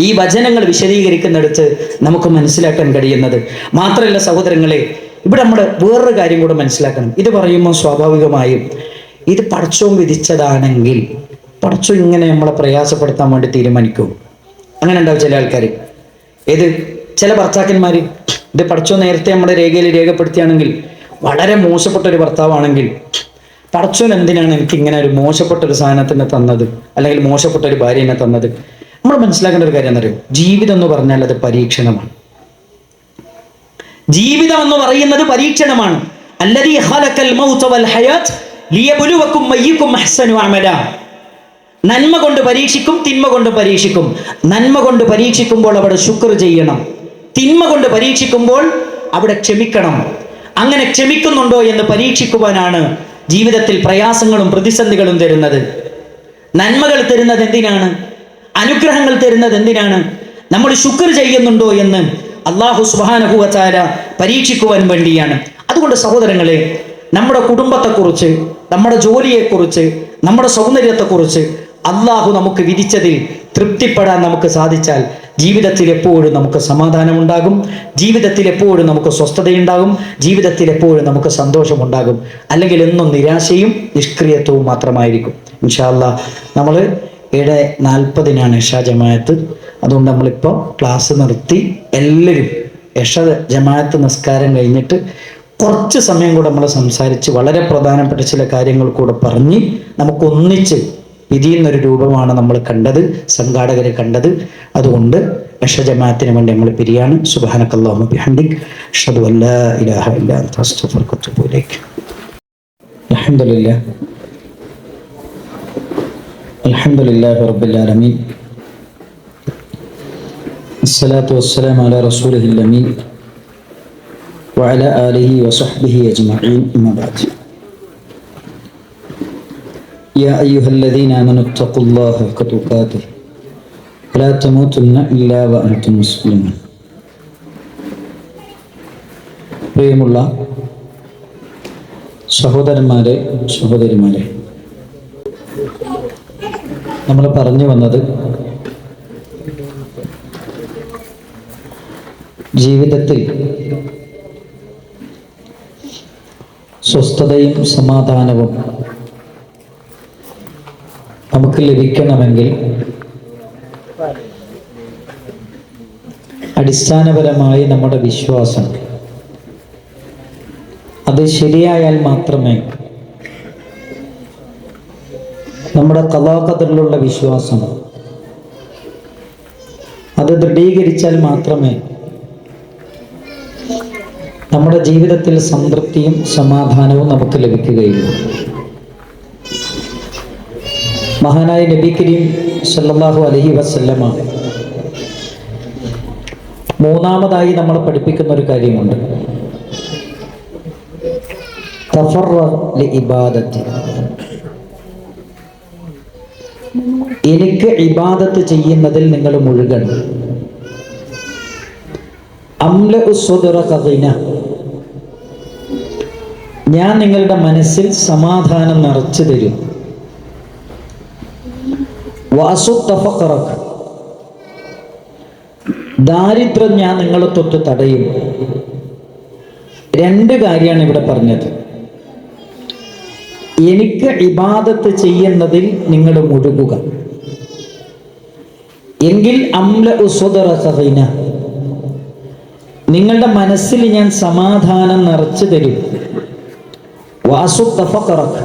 Speaker 2: ഈ വചനങ്ങൾ വിശദീകരിക്കുന്നിടത്ത് നമുക്ക് മനസ്സിലാക്കാൻ കഴിയുന്നത്. മാത്രമല്ല സഹോദരങ്ങളെ, ഇവിടെ നമ്മൾ വേറൊരു കാര്യം കൂടെ മനസ്സിലാക്കണം. ഇത് പറയുമ്പോൾ സ്വാഭാവികമായും ഇത് പടച്ചോൻ വിധിച്ചതാണെങ്കിൽ പടച്ചോൻ ഇങ്ങനെ നമ്മളെ പ്രയാസപ്പെടുത്താൻ വേണ്ടി തീരുമാനിക്കും. അങ്ങനെ ഉണ്ടാവും ചില ആൾക്കാർ. ഏത് ചില ഭർത്താക്കന്മാർ ഇത് പടച്ചോൻ നേരത്തെ നമ്മുടെ രേഖയിൽ രേഖപ്പെടുത്തിയാണെങ്കിൽ, വളരെ മോശപ്പെട്ട ഒരു ഭർത്താവാണെങ്കിൽ, പടച്ചോൻ എന്തിനാണ് എനിക്ക് ഇങ്ങനെ ഒരു മോശപ്പെട്ട ഒരു സാധനത്തിനെ തന്നത്, അല്ലെങ്കിൽ മോശപ്പെട്ട ഒരു ഭാര്യനെ തന്നത്? നമ്മൾ മനസ്സിലാക്കേണ്ട ഒരു കാര്യം എന്നറിയോ? ജീവിതം എന്ന് പറഞ്ഞാൽ അത് പരീക്ഷണമാണ്. ജീവിതം എന്ന് പറയുന്നത് പരീക്ഷണമാണ്. അല്ലദീ ഖലഖൽ മൗത വൽ ഹയാത്ത് ലിയബ്ലുവകും അയ്യുകും അഹ്സനു അമല. നന്മ കൊണ്ട് പരീക്ഷിക്കും, തിന്മ കൊണ്ട് പരീക്ഷിക്കും. നന്മ കൊണ്ട് പരീക്ഷിക്കുമ്പോൾ അവിടെ ശുക്ർ ചെയ്യണം, തിന്മ കൊണ്ട് പരീക്ഷിക്കുമ്പോൾ അവിടെ ക്ഷമിക്കണം. അങ്ങനെ ക്ഷമിക്കുന്നുണ്ടോ എന്ന് പരീക്ഷിക്കുവാനാണ് ജീവിതത്തിൽ പ്രയാസങ്ങളും പ്രതിസന്ധികളും തരുന്നത്. നന്മകൾ തരുന്നത് എന്തിനാണ്? അനുഗ്രഹങ്ങൾ തരുന്നത് എന്തിനാണ്? നമ്മൾ ശുക്ർ ചെയ്യുന്നുണ്ടോ എന്ന് അല്ലാഹു സുബ്ഹാനഹു വ തആല പരീക്ഷിക്കുവാൻ വേണ്ടിയാണ്. അതുകൊണ്ട് സഹോദരങ്ങളെ, നമ്മുടെ കുടുംബത്തെക്കുറിച്ച്, നമ്മുടെ ജോലിയെക്കുറിച്ച്, നമ്മുടെ സൗന്ദര്യത്തെക്കുറിച്ച് അല്ലാഹു നമുക്ക് വിധിച്ചതിൽ തൃപ്തിപ്പെടാൻ നമുക്ക് സാധിച്ചാൽ ജീവിതത്തിൽ എപ്പോഴും നമുക്ക് സമാധാനമുണ്ടാകും, ജീവിതത്തിൽ എപ്പോഴും നമുക്ക് സ്വസ്ഥതയുണ്ടാകും, ജീവിതത്തിൽ എപ്പോഴും നമുക്ക് സന്തോഷമുണ്ടാകും. അല്ലെങ്കിൽ എന്നും നിരാശയും നിഷ്ക്രിയത്വവും മാത്രമായിരിക്കും. ഇൻഷാ അല്ലാഹ് നമ്മൾ 7:40 ഇശാ ജമാഅത്ത്. അതുകൊണ്ട് നമ്മളിപ്പോൾ ക്ലാസ് നിർത്തി എല്ലാവരും ഇശാ ജമാഅത്ത് നിസ്കാരം കഴിഞ്ഞിട്ട് കുറച്ച് സമയം കൂടെ നമ്മൾ സംസാരിച്ച് വളരെ പ്രധാനപ്പെട്ട ചില കാര്യങ്ങൾ കൂടെ പറഞ്ഞ് നമുക്കൊന്നിച്ച് പിരിയുന്നൊരു രൂപമാണ് നമ്മൾ കണ്ടത്, സംഘാടകരെ കണ്ടത്. അതുകൊണ്ട് ഇശാ ജമാഅത്തിന് വേണ്ടി നമ്മൾ പിരിയാണ്. സുബ്ഹാനക്കല്ലാഹുമ്മ ബിഹംദിക് അഷ്ഹദു അൻ ലാ ഇലാഹ ഇല്ലാ അൻത അസ്തഗ്ഫിറുക വഅതൂബു ഇലൈക്. അൽഹംദുലില്ലാഹി റബ്ബിൽ ആലമീൻ. الصلاة والسلام على رسوله الأمين وعلى آله وصحبه أجمعين. أما بعد. يا أيها الذين آمنوا اتقوا الله حق تقاته ولا تموتن إلا وأنتم مسلمون. പ്രിയമുള്ള സഹോദരന്മാരെ, സഹോദരിമാരെ, നമ്മൾ പറഞ്ഞു വന്നത് ജീവിതത്തിൽ സ്വസ്ഥതയും സമാധാനവും നമുക്ക് ലഭിക്കണമെങ്കിൽ അടിസ്ഥാനപരമായി നമ്മുടെ വിശ്വാസം അത് ശരിയായാൽ മാത്രമേ, നമ്മുടെ ഖദാ ഖദറിലുള്ള വിശ്വാസം അത് ദൃഢീകരിച്ചാൽ മാത്രമേ നമ്മുടെ ജീവിതത്തിൽ സംതൃപ്തിയും സമാധാനവും നമുക്ക് ലഭിക്കുകയുള്ളൂ. മഹാനായ നബി കരീം സല്ലല്ലാഹു അലൈഹി വസല്ലമ മൂന്നാമതായി നമ്മളെ പഠിപ്പിക്കുന്ന ഒരു കാര്യമുണ്ട്. തഫറഗ് ലിഇബാദത്തി. എനിക്ക് ഇബാദത്ത് ചെയ്യുന്നതിൽ നിങ്ങൾ മുഴുകണം. അംലഉ സ്വദ്റക ഗിന. ഞാൻ നിങ്ങളുടെ മനസ്സിൽ സമാധാനം നിറച്ചു തരും. വഅസുദ്ദ ഫഖറക. ദാരിദ്ര്യം ഞാൻ നിങ്ങളെ തൊട്ട് തടയും. രണ്ട് കാര്യമാണ് ഇവിടെ പറഞ്ഞത്. എനിക്ക് ഇബാദത്ത് ചെയ്യുന്നതിൽ നിങ്ങൾ മുഴുകുക, എങ്കിൽ അംലഉ സ്വദ്റക ഗിന, നിങ്ങളുടെ മനസ്സിൽ ഞാൻ സമാധാനം നിറച്ചു തരും. വഅസുദ്ദ ഫഖറക,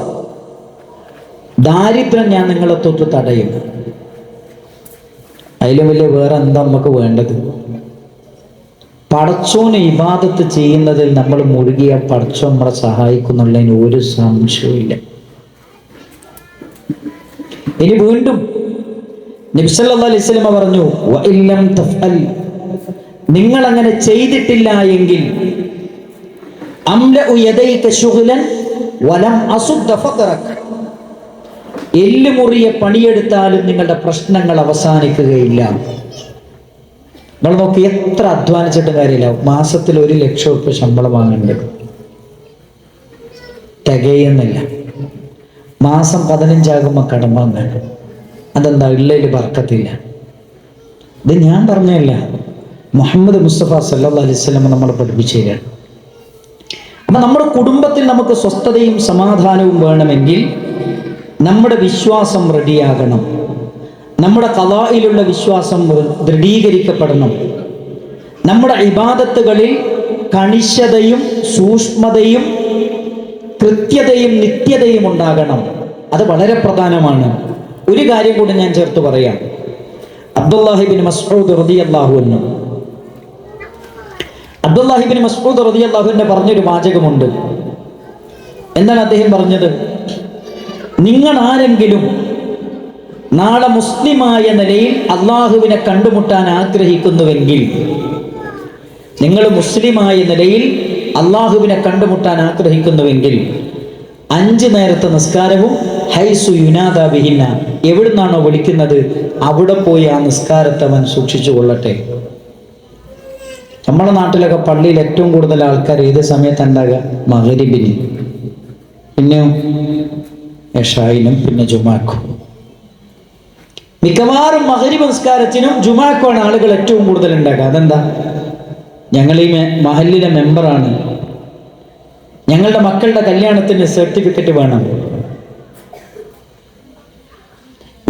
Speaker 2: ദാരിദ്ര്യം ഞാൻ നിങ്ങളെ തൊട്ട് തടയും. അതിലും വലിയ വേറെ എന്താ നമുക്ക് വേണ്ടത്? പടച്ചോന് ഇബാദത്ത് ചെയ്യുന്നതിൽ നമ്മൾ മുഴുകിയാൽ പടച്ചോൻ നമ്മളെ സഹായിക്കുന്നുള്ളതിന് ഒരു സംശയവുമില്ല. ഇനി വീണ്ടും നബി സല്ലല്ലാഹു അലൈഹി വസല്ലം പറഞ്ഞു, വഇല്ലം തഫ്അൽ, നിങ്ങൾ അങ്ങനെ ചെയ്തിട്ടില്ല എങ്കിൽ അംലഉ യദൈക ശുഗ്ലൻ വലം അസുദ്ദ ഫഖറക, എല്ലുമുറിയ പണിയെടുത്താലും നിങ്ങളുടെ പ്രശ്നങ്ങൾ അവസാനിക്കുകയില്ല. നിങ്ങൾ നോക്കി, എത്ര അധ്വാനിച്ചിട്ടും കാര്യമില്ല. മാസത്തിൽ 1 ലക്ഷം രൂപ ശമ്പളം വാങ്ങേണ്ടത് തികയുന്നില്ല. മാസം 15 ആകുമ്പോൾ കടം വാങ്ങാൻ. അതെന്താ? ഉള്ളതിൽ ബർക്കത്തില്ല. ഇത് ഞാൻ പറഞ്ഞല്ല, മുഹമ്മദ് മുസ്തഫ സല്ലല്ലാഹു അലൈഹി വസല്ലം നമ്മളെ പഠിപ്പിച്ചു തരാണ്. അപ്പൊ നമ്മുടെ കുടുംബത്തിൽ നമുക്ക് സ്വസ്ഥതയും സമാധാനവും വേണമെങ്കിൽ നമ്മുടെ വിശ്വാസം റെഡിയാകണം. നമ്മുടെ ഖദായിലുള്ള വിശ്വാസം ദൃഢീകരിക്കപ്പെടണം. നമ്മുടെ ഇബാദത്തുകളിൽ കണിശതയും സൂക്ഷ്മതയും കൃത്യതയും നിത്യതയും ഉണ്ടാകണം. അത് വളരെ പ്രധാനമാണ്. ഒരു കാര്യം കൂടി ഞാൻ ചേർത്ത് പറയാം. അബ്ദുല്ലാഹി ഇബ്നു മസ്ഊദ് റളിയല്ലാഹു അൻഹു പറഞ്ഞൊരു വാചകമുണ്ട്. എന്താണ് അദ്ദേഹം പറഞ്ഞത്? നിങ്ങൾ ആരെങ്കിലും നാളെ മുസ്ലിമായ നിലയിൽ അള്ളാഹുവിനെ കണ്ടുമുട്ടാൻ ആഗ്രഹിക്കുന്നുവെങ്കിൽ, നിങ്ങൾ മുസ്ലിമായ നിലയിൽ അള്ളാഹുവിനെ കണ്ടുമുട്ടാൻ ആഗ്രഹിക്കുന്നുവെങ്കിൽ 5 നേരത്തെ നിസ്കാരവും ഹൈസു യുനാദാ ബിഹിന്ന, എവിടുന്നാണോ വിളിക്കുന്നത് അവിടെ പോയി ആ നിസ്കാരത്തെ അവൻ സൂക്ഷിച്ചു കൊള്ളട്ടെ. നമ്മുടെ നാട്ടിലൊക്കെ പള്ളിയിൽ ഏറ്റവും കൂടുതൽ ആൾക്കാർ ഏത് സമയത്ത് ഉണ്ടാകുക? മഗ്‌രിബിന്, പിന്നെയോ ഇശായിനും, പിന്നെ ജുമാക്കും. മിക്കവാറും മഗ്‌രിബ് നിസ്കാരത്തിനും ജുമാക്കുമാണ് ആളുകൾ ഏറ്റവും കൂടുതൽ ഉണ്ടാക്കുക. അതെന്താ? ഞങ്ങൾ ഈ മഹല്ലിലെ മെമ്പറാണ്, ഞങ്ങളുടെ മക്കളുടെ കല്യാണത്തിന് സർട്ടിഫിക്കറ്റ് വേണം,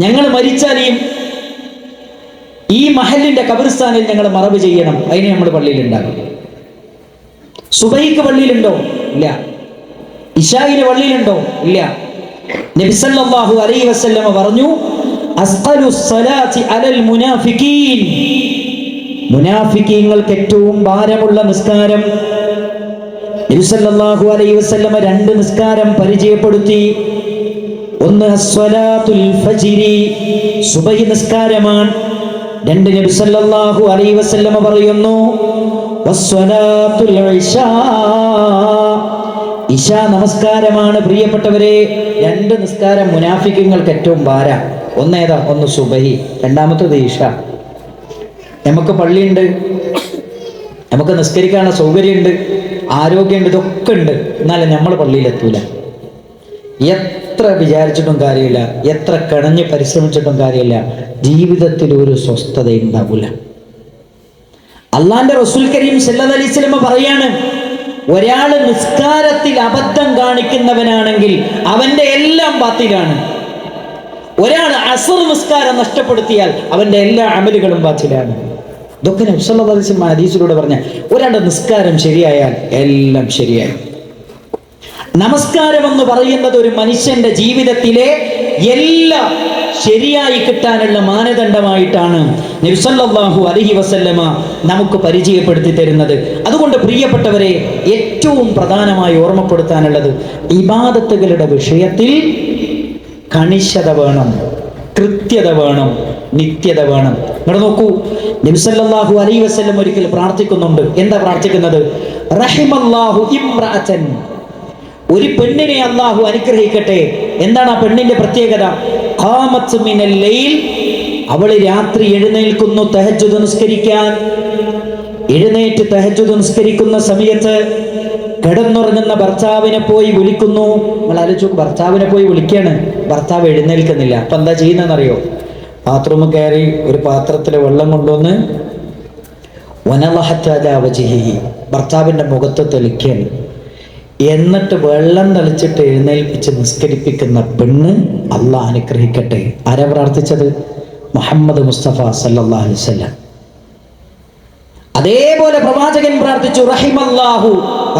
Speaker 2: ഞങ്ങൾ മരിച്ചാൽ ഈ മഹല്ലിന്റെ ഖബർസ്ഥാനിൽ ഞങ്ങൾ മറവ് ചെയ്യണം, അതിന് നമ്മൾ പള്ളിയിൽ ഉണ്ടാകും. സുബഹിക്ക് പള്ളിയിലുണ്ടോ? ഇല്ല. ഇശാഇന് പള്ളിയിലുണ്ടോ? ഇല്ല. നബി സല്ലല്ലാഹു അലൈഹി വസല്ലമ പറഞ്ഞു, അസ്ഖലുസ് സ്വലാത്തി അലൽ മുനാഫിഖീൻ, മുനാഫിഖീങ്ങൾക്ക് ഏറ്റവും ഭാരമുള്ള നിസ്കാരം. നബി സല്ലല്ലാഹു അലൈഹി വസല്ലമ രണ്ട് നിസ്കാരം പരിചയപ്പെടുത്തി. ഒന്ന് അസ്സലാത്തുൽ ഫജ്രി, സുബഹി നിസ്കാരമാണ്. രണ്ട്, നബി സല്ലല്ലാഹു അലൈഹി വസല്ലമ പറയുന്നു വസ്സലാത്തുൽ ഇശാ, ഇശാ നമസ്കാരമാണ്. പ്രിയപ്പെട്ടവരെ, രണ്ട് നിസ്കാരം മുനാഫിഖുകൾക്ക് ഏറ്റവും ഭാര. ഒന്നേതാ? ഒന്ന് സുബഹി, രണ്ടാമത്തേത് ഇശ. നമുക്ക് പള്ളിയുണ്ട്, നമുക്ക് നിസ്കരിക്കാനുള്ള സൗകര്യമുണ്ട്, ആരോഗ്യമുണ്ട്, ഇതൊക്കെ ഉണ്ട്, എന്നാലും നമ്മൾ പള്ളിയിലെത്തൂല. എത്ര വിചാരിച്ചിട്ടും കാര്യമില്ല, എത്ര കിണഞ്ഞ് പരിശ്രമിച്ചിട്ടും കാര്യമില്ല, ജീവിതത്തിൽ ഒരു സ്വസ്ഥത ഉണ്ടാവില്ല. അള്ളാന്റെ റസൂൽ കരീം സല്ലല്ലാഹു അലൈഹി വസല്ലം പറയാണ്, ഒരാൾ നിസ്കാരത്തിൽ അബദ്ധം കാണിക്കുന്നവനാണെങ്കിൽ അവന്റെ എല്ലാം ബാത്തിലാണ്. ഒരാൾ അസ്ർ നിസ്കാരം നഷ്ടപ്പെടുത്തിയാൽ അവന്റെ എല്ലാ അമലുകളും ബാത്തിലാണ്. ഇതൊക്കെ നബി സല്ലല്ലാഹു അലൈഹി വസല്ലം ഹദീസിലൂടെ പറഞ്ഞ, ഒരാളുടെ നിസ്കാരം ശരിയായാൽ എല്ലാം ശരിയായി. നമസ്കാരം എന്ന് പറയുന്നത് ഒരു മനുഷ്യന്റെ ജീവിതത്തിലെ എല്ലാം ശരിയായി കിട്ടാനുള്ള മാനദണ്ഡമായിട്ടാണ് നബി സല്ലല്ലാഹു അലൈഹി വസല്ലമ നമുക്ക് പരിചയപ്പെടുത്തി തരുന്നത്. അതുകൊണ്ട് പ്രിയപ്പെട്ടവരെ, ഏറ്റവും പ്രധാനമായി ഓർമ്മപ്പെടുത്താനുള്ളത്, ഇബാദത്തുകളുടെ വിഷയത്തിൽ കണിശത വേണം, കൃത്യത വേണം, നിത്യത വേണം. ഇവിടെ നോക്കൂ, നബി സല്ലല്ലാഹു അലൈഹി വസല്ലം ഒരിക്കൽ പ്രാർത്ഥിക്കുന്നുണ്ട്. എന്താ പ്രാർത്ഥിക്കുന്നത്? റഹിമല്ലാഹു ഇംറഅതൻ, ഒരു പെണ്ണിനെ അള്ളാഹു അനുഗ്രഹിക്കട്ടെ. എന്താണ് ആ പെണ്ണിന്റെ പ്രത്യേകത? ഖാമത്ത് മിനൽ ലൈൽ, അവൾ രാത്രി എഴുന്നേൽക്കുന്നു തഹജ്ജുദ് നിസ്കരിക്കാൻ. എഴുന്നേറ്റ് തഹജ്ജുദ് നിസ്കരിക്കുന്ന സമയത്ത് കിടന്നുറങ്ങുന്ന ഭർത്താവിനെ പോയി വിളിക്കുന്നു. നിങ്ങൾ ആലോചിച്ചു, ഭർത്താവിനെ പോയി വിളിക്കാണ്, ഭർത്താവ് എഴുന്നേൽക്കുന്നില്ല. അപ്പൊ എന്താ ചെയ്യുന്നതെന്നറിയോ? ബാത്റൂമിൽ കയറി ഒരു പാത്രത്തിൽ വെള്ളം കൊണ്ടുവന്ന് വനലഹത്ത് അലാ വജ്ഹിഹി, ഭർത്താവിന്റെ മുഖത്ത് തെളിക്കാണ്. എന്നിട്ട് വെള്ളം തളിച്ചിട്ട് എഴുന്നേൽപ്പിച്ച് നിസ്കരിപ്പിക്കുന്ന പെണ്ണ് അള്ളാഹ് അനുഗ്രഹിക്കട്ടെ. ആരാ പ്രാർത്ഥിച്ചത്? മുഹമ്മദ് മുസ്തഫ സല്ലല്ലാഹു അലൈഹി വസല്ലം. അതേപോലെ പ്രവാചകൻ പ്രാർത്ഥിച്ചു, റഹിമല്ലാഹു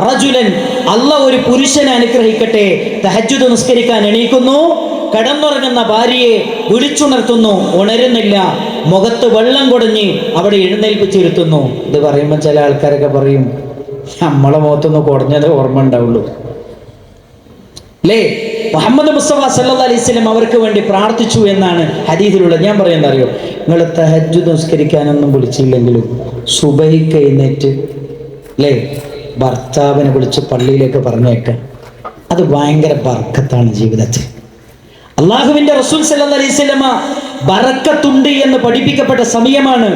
Speaker 2: റജുലൻ, അള്ളാഹ് ഒരു പുരുഷനെ അനുഗ്രഹിക്കട്ടെ. തഹജ്ജുദ് നിസ്കരിക്കാൻ എണീക്കുന്നു, കിടന്നുറങ്ങുന്ന ഭാര്യയെ വിളിച്ചുണർത്തുന്നു, ഉണരുന്നില്ല, മുഖത്ത് വെള്ളം കുടഞ്ഞ് അവിടെ എഴുന്നേൽപ്പിച്ചിരുത്തുന്നു. ഇത് പറയുമ്പോൾ ചില ആൾക്കാരൊക്കെ പറയും, നമ്മളെ മുഖത്തൊന്ന് കുറഞ്ഞത് ഓർമ്മ ഉണ്ടാവുള്ളൂ അല്ലേ? മുഹമ്മദ് മുസ്തഫ സല്ലല്ലാഹു അലൈഹി വസല്ലം അവർക്ക് വേണ്ടി പ്രാർത്ഥിച്ചു എന്നാണ് ഹദീസിലുള്ളത്. ഞാൻ പറയുന്നത് അറിയോ, നിങ്ങൾ തഹജ്ജുദ് നിസ്കരിക്കാനൊന്നും വിളിച്ചില്ലെങ്കിലും സുബഹിക്ക് എഴുന്നേറ്റ് അല്ലേ ഭർത്താവിനെ വിളിച്ച് പള്ളിയിലേക്ക് പറഞ്ഞേക്കാൻ, അത് ഭയങ്കര ബർക്കത്താണ് ജീവിതത്തിൽ. അള്ളാഹുവിന്റെ റസൂൽ സല്ലല്ലാഹു അലൈഹി വസല്ലമ ബറക്കത്തുണ്ട് എന്ന് പഠിപ്പിക്കപ്പെട്ട സമയമാണ്.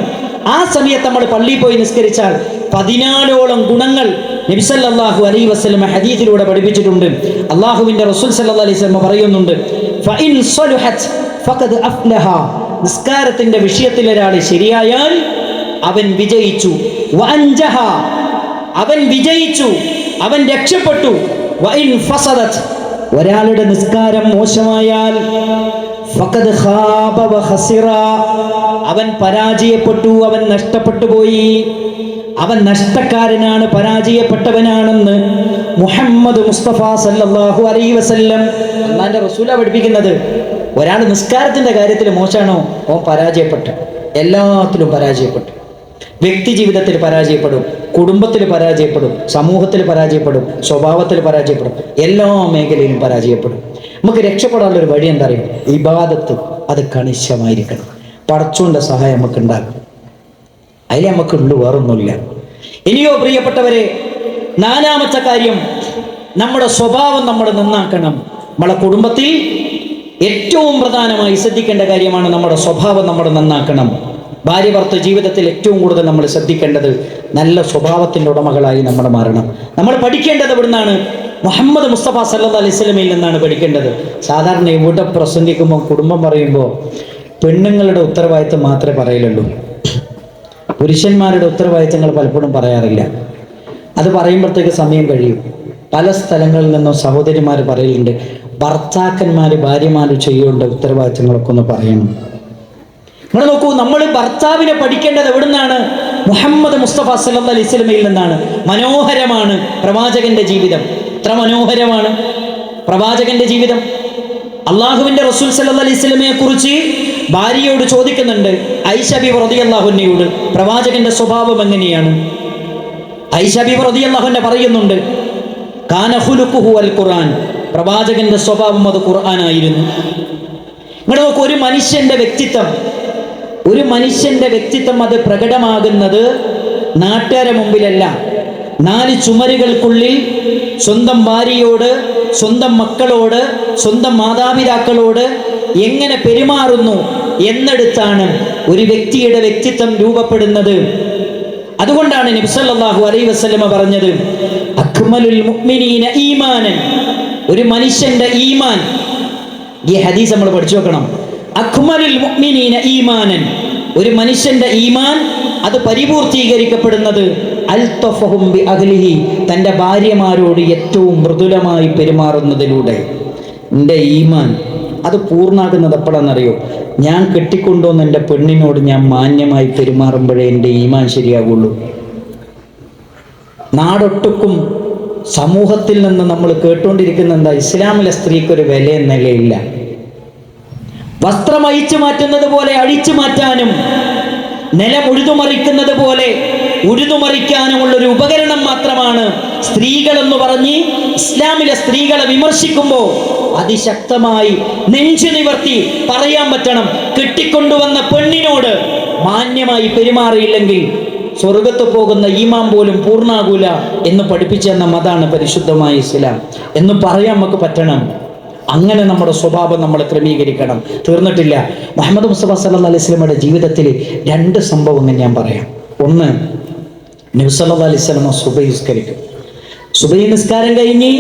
Speaker 2: ആ സമയത്ത് നമ്മൾ പള്ളിയിൽ പോയി നിസ്കരിച്ചാൽ 14ഓളം ഗുണങ്ങൾ നബി സല്ലല്ലാഹു അലൈഹി വസല്ലമ ഹദീസിലൂടെ പഠിപ്പിച്ചിട്ടുണ്ട്. അള്ളാഹുവിന്റെ റസൂൽ സല്ലല്ലാഹു അലൈഹി വസല്ലമ പറയുന്നുണ്ട്, ഫഇൻ സ്വലുഹത് ഫഖദ് അഫ്ലഹ, നിസ്കാരത്തിന്റെ വിഷയത്തിൽ ഒരാൾ ശരിയായാൽ അവൻ വിജയിച്ചു. വഅൻജഹ, അവൻ വിജയിച്ചു, അവൻ രക്ഷപ്പെട്ടു. വഇൻ ഫസദത്, ഒരാളുടെ നിസ്കാരം മോശമായാൽ ഫഖദ് ഖാബ വഖസിറ, അവൻ പരാജയപ്പെട്ടു, അവൻ നഷ്ടപ്പെട്ടു പോയി, അവൻ നഷ്ടക്കാരനാണ്, പരാജയപ്പെട്ടവനാണെന്ന് മുഹമ്മദ് മുസ്തഫ സല്ലല്ലാഹു അലൈഹി വസല്ലം അല്ലാഹുവിന്റെ റസൂല പഠിപ്പിക്കുന്നത്. ഒരാൾ നിസ്കാരത്തിന്റെ കാര്യത്തിൽ മോശമാണോ, അവൻ പരാജയപ്പെട്ടു, എല്ലാത്തിലും പരാജയപ്പെട്ടു. വ്യക്തി ജീവിതത്തിൽ പരാജയപ്പെടും, കുടുംബത്തിൽ പരാജയപ്പെടും, സമൂഹത്തിൽ പരാജയപ്പെടും, സ്വഭാവത്തിൽ പരാജയപ്പെടും, എല്ലാ മേഖലയിലും പരാജയപ്പെടും. നമുക്ക് രക്ഷപ്പെടാനുള്ള ഒരു വഴി എന്താ അറിയും? ഇബാദത്ത്, അത് കണിശമായിരിക്കണം. പടച്ചോന്റെ സഹായം നമുക്ക് ഉണ്ടാകും, അതിൽ നമുക്കുള്ളു, വേറൊന്നുമില്ല. ഇനിയോ പ്രിയപ്പെട്ടവരെ, നാലാമത്തെ കാര്യം, നമ്മുടെ സ്വഭാവം നമ്മൾ നന്നാക്കണം. നമ്മളെ കുടുംബത്തിൽ ഏറ്റവും പ്രധാനമായി ശ്രദ്ധിക്കേണ്ട കാര്യമാണ് നമ്മുടെ സ്വഭാവം നമ്മൾ നന്നാക്കണം. ഭാര്യ ഭർത്തൃ ജീവിതത്തിൽ ഏറ്റവും കൂടുതൽ നമ്മൾ ശ്രദ്ധിക്കേണ്ടത് നല്ല സ്വഭാവത്തിൻ്റെ ഉടമകളായി നമ്മൾ മാറണം. നമ്മൾ പഠിക്കേണ്ടത് ഇവിടുന്നാണ്, മുഹമ്മദ് മുസ്തഫ സല്ലല്ലാഹു അലൈഹി വസല്ലമയിൽ നിന്നാണ് പഠിക്കേണ്ടത്. സാധാരണ ഇവിടെ പ്രസംഗിക്കുമ്പോൾ കുടുംബം പറയുമ്പോൾ പെണ്ണുങ്ങളുടെ ഉത്തരവാദിത്തം മാത്രമേ പറയലുള്ളൂ. പുരുഷന്മാരുടെ ഉത്തരവാദിത്തങ്ങൾ പലപ്പോഴും പറയാറില്ല. അത് പറയുമ്പോഴത്തേക്ക് സമയം കഴിയും. പല സ്ഥലങ്ങളിൽ നിന്നും സഹോദരിമാർ പറയലുണ്ട്, ഭർത്താക്കന്മാർ ഭാര്യമാർ ചെയ്യേണ്ട ഉത്തരവാദിത്തങ്ങളൊക്കെ ഒന്ന് പറയണം. നിങ്ങൾ നോക്കൂ, നമ്മൾ ഭർത്താവിനെ പഠിക്കേണ്ടത് എവിടുന്നാണ്? മുഹമ്മദ് മുസ്തഫ സല്ലല്ലാഹു അലൈഹി വസല്ലമയിൽ നിന്നാണ്. മനോഹരമാണ് പ്രവാചകന്റെ ജീവിതം. എത്ര മനോഹരമാണ് പ്രവാചകന്റെ ജീവിതം. അള്ളാഹുവിന്റെ റസൂൽ സല്ലല്ലാഹു അലൈഹി വസല്ലമയെ കുറിച്ച് ഭാര്യയോട് ചോദിക്കുന്നുണ്ട്, ആയിഷ ബീവി റളിയല്ലാഹു അൻഹയോട്, പ്രവാചകന്റെ സ്വഭാവം എങ്ങനെയാണ്? ആയിഷ ബീവി റളിയല്ലാഹു അൻഹ പറയുന്നുണ്ട്, കാന ഖുലുഖുഹു അൽ ഖുർആൻ, പ്രവാചകന്റെ സ്വഭാവം അത് ഖുർആനായിരുന്നു. നിങ്ങൾ നോക്കൂ, ഒരു മനുഷ്യന്റെ വ്യക്തിത്വം അത് പ്രകടമാകുന്നത് നാട്ടുകാരെ മുമ്പിലല്ല, 4 ചുമരുകൾക്കുള്ളിൽ സ്വന്തം ഭാര്യയോട്, സ്വന്തം മക്കളോട്, സ്വന്തം മാതാപിതാക്കളോട് എങ്ങനെ പെരുമാറുന്നു എന്നെടുത്താണ് ഒരു വ്യക്തിയുടെ വ്യക്തിത്വം രൂപപ്പെടുന്നത്. അതുകൊണ്ടാണ് നബി സല്ലല്ലാഹു അലൈഹി വസല്ലമ പറഞ്ഞത്, അക്മലുൽ മുഅ്മിനീന ഈമാനൻ, ഒരു മനുഷ്യന്റെ ഈമാൻ, ഈ ഹദീസ് നമ്മൾ പഠിച്ചു വെക്കണം. അക്മലുൽ മുഅ്മിനീന ഈമാനൻ, ഒരു മനുഷ്യന്റെ ഈമാൻ അത് പരിപൂർത്തീകരിക്കപ്പെടുന്നത് അൽതഫഹും ബി അഹ്ലിഹി, തൻ്റെ ഭാര്യമാരോട് ഏറ്റവും മൃദുലമായി പെരുമാറുന്നതിലൂടെ. എൻ്റെ ഈമാൻ അത് പൂർണ്ണമാകുന്നത് എപ്പോഴാണെന്നറിയോ? ഞാൻ കെട്ടിക്കൊണ്ടുവന്ന് എൻ്റെ പെണ്ണിനോട് ഞാൻ മാന്യമായി പെരുമാറുമ്പോഴേ എൻ്റെ ഈമാൻ ശരിയാകുള്ളൂ. നാടൊട്ടുക്കും സമൂഹത്തിൽ നിന്ന് നമ്മൾ കേട്ടുകൊണ്ടിരിക്കുന്ന എന്താ? ഇസ്ലാമിലെ സ്ത്രീക്കൊരു വില നിലയില്ല. വസ്ത്രം അഴിച്ചു മാറ്റുന്നത് പോലെ അഴിച്ചു മാറ്റാനും നിലം ഉഴുതുമറിക്കുന്നത് പോലെ ഉഴുതുമറിക്കാനുമുള്ളൊരു ഉപകരണം മാത്രമാണ് സ്ത്രീകളെന്ന് പറഞ്ഞ് ഇസ്ലാമിലെ സ്ത്രീകളെ വിമർശിക്കുമ്പോൾ അതിശക്തമായി നെഞ്ചു നിവർത്തി പറയാൻ പറ്റണം, കെട്ടിക്കൊണ്ടുവന്ന പെണ്ണിനോട് മാന്യമായി പെരുമാറിയില്ലെങ്കിൽ സ്വർഗത്ത് പോകുന്ന ഈമാൻ പോലും പൂർണ്ണാകൂല എന്ന് പഠിപ്പിച്ചു തന്ന മതാണ് പരിശുദ്ധമായ ഇസ്ലാം എന്ന് പറയാൻ നമുക്ക് പറ്റണം. അങ്ങനെ നമ്മുടെ സ്വഭാവം നമ്മൾ ക്രമീകരിക്കണം. തീർന്നിട്ടില്ല. മുഹമ്മദ് മുസ്തഫ സല്ലല്ലാഹു അലൈഹി വസല്ലമയുടെ ജീവിതത്തിൽ 2 സംഭവങ്ങൾ ഞാൻ പറയാം. ഒന്ന്, നബി സല്ലല്ലാഹു അലൈഹി വസല്ലമ സുബഹി നിസ്കരിക്കും. സുബഹി നിസ്കാരം കഴിഞ്ഞ്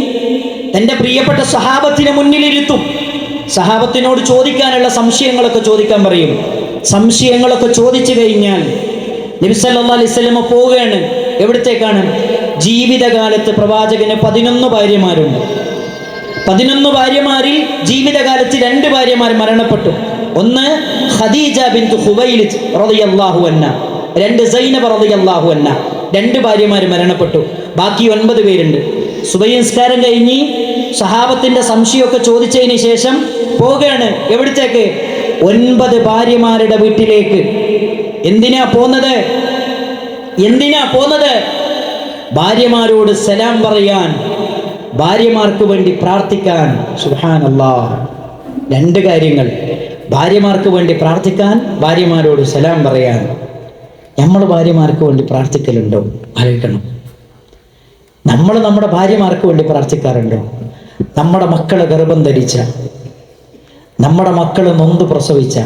Speaker 2: തൻ്റെ പ്രിയപ്പെട്ട സഹാബത്തിനെ മുന്നിലിരുത്തും. സഹാബത്തിനോട് ചോദിക്കാനുള്ള സംശയങ്ങളൊക്കെ ചോദിക്കാൻ പറയും. സംശയങ്ങളൊക്കെ ചോദിച്ചു കഴിഞ്ഞാൽ നബി സല്ലല്ലാഹു അലൈഹി വസല്ലമ പോവുകയാണ്. എവിടത്തേക്കാണ്? ജീവിതകാലത്ത് പ്രവാചകന് 11 ഭാര്യമാരുണ്ട്. 11 ഭാര്യമാരിൽ ജീവിതകാലത്ത് 2 ഭാര്യമാർ മരണപ്പെട്ടു. ഒന്ന് ഖദീജ ബിൻത് ഖുവൈലിദ് റളിയല്ലാഹു അൻഹ, 2 സൈനബ റളിയല്ലാഹു അൻഹ. 2 ഭാര്യമാർ മരണപ്പെട്ടു. ബാക്കി 9 പേരുണ്ട്. സുബഹി നിസ്കാരം കഴിഞ്ഞ് സഹാബത്തിന്റെ സംശയമൊക്കെ ചോദിച്ചതിന് ശേഷം പോവുകയാണ്. എവിടത്തേക്ക്? 9 ഭാര്യമാരുടെ വീട്ടിലേക്ക്. എന്തിനാ പോന്നത്? ഭാര്യമാരോട് സലാം പറയാൻ, ഭാര്യമാർക്ക് വേണ്ടി പ്രാർത്ഥിക്കാൻ. സുബ്ഹാനല്ലാഹ്, 2 കാര്യങ്ങൾ: ഭാര്യമാർക്ക് വേണ്ടി പ്രാർത്ഥിക്കാൻ, ഭാര്യമാരോട് സലാം പറയാൻ. നമ്മൾ ഭാര്യമാർക്ക് വേണ്ടി പ്രാർത്ഥിക്കലുണ്ടോ? ആലോചിക്കണം. നമ്മൾ നമ്മുടെ ഭാര്യമാർക്ക് വേണ്ടി പ്രാർത്ഥിക്കാറുണ്ടോ? നമ്മുടെ മക്കളെ ഗർഭം ധരിച്ച, നമ്മുടെ മക്കളെ നൊന്ത് പ്രസവിച്ച,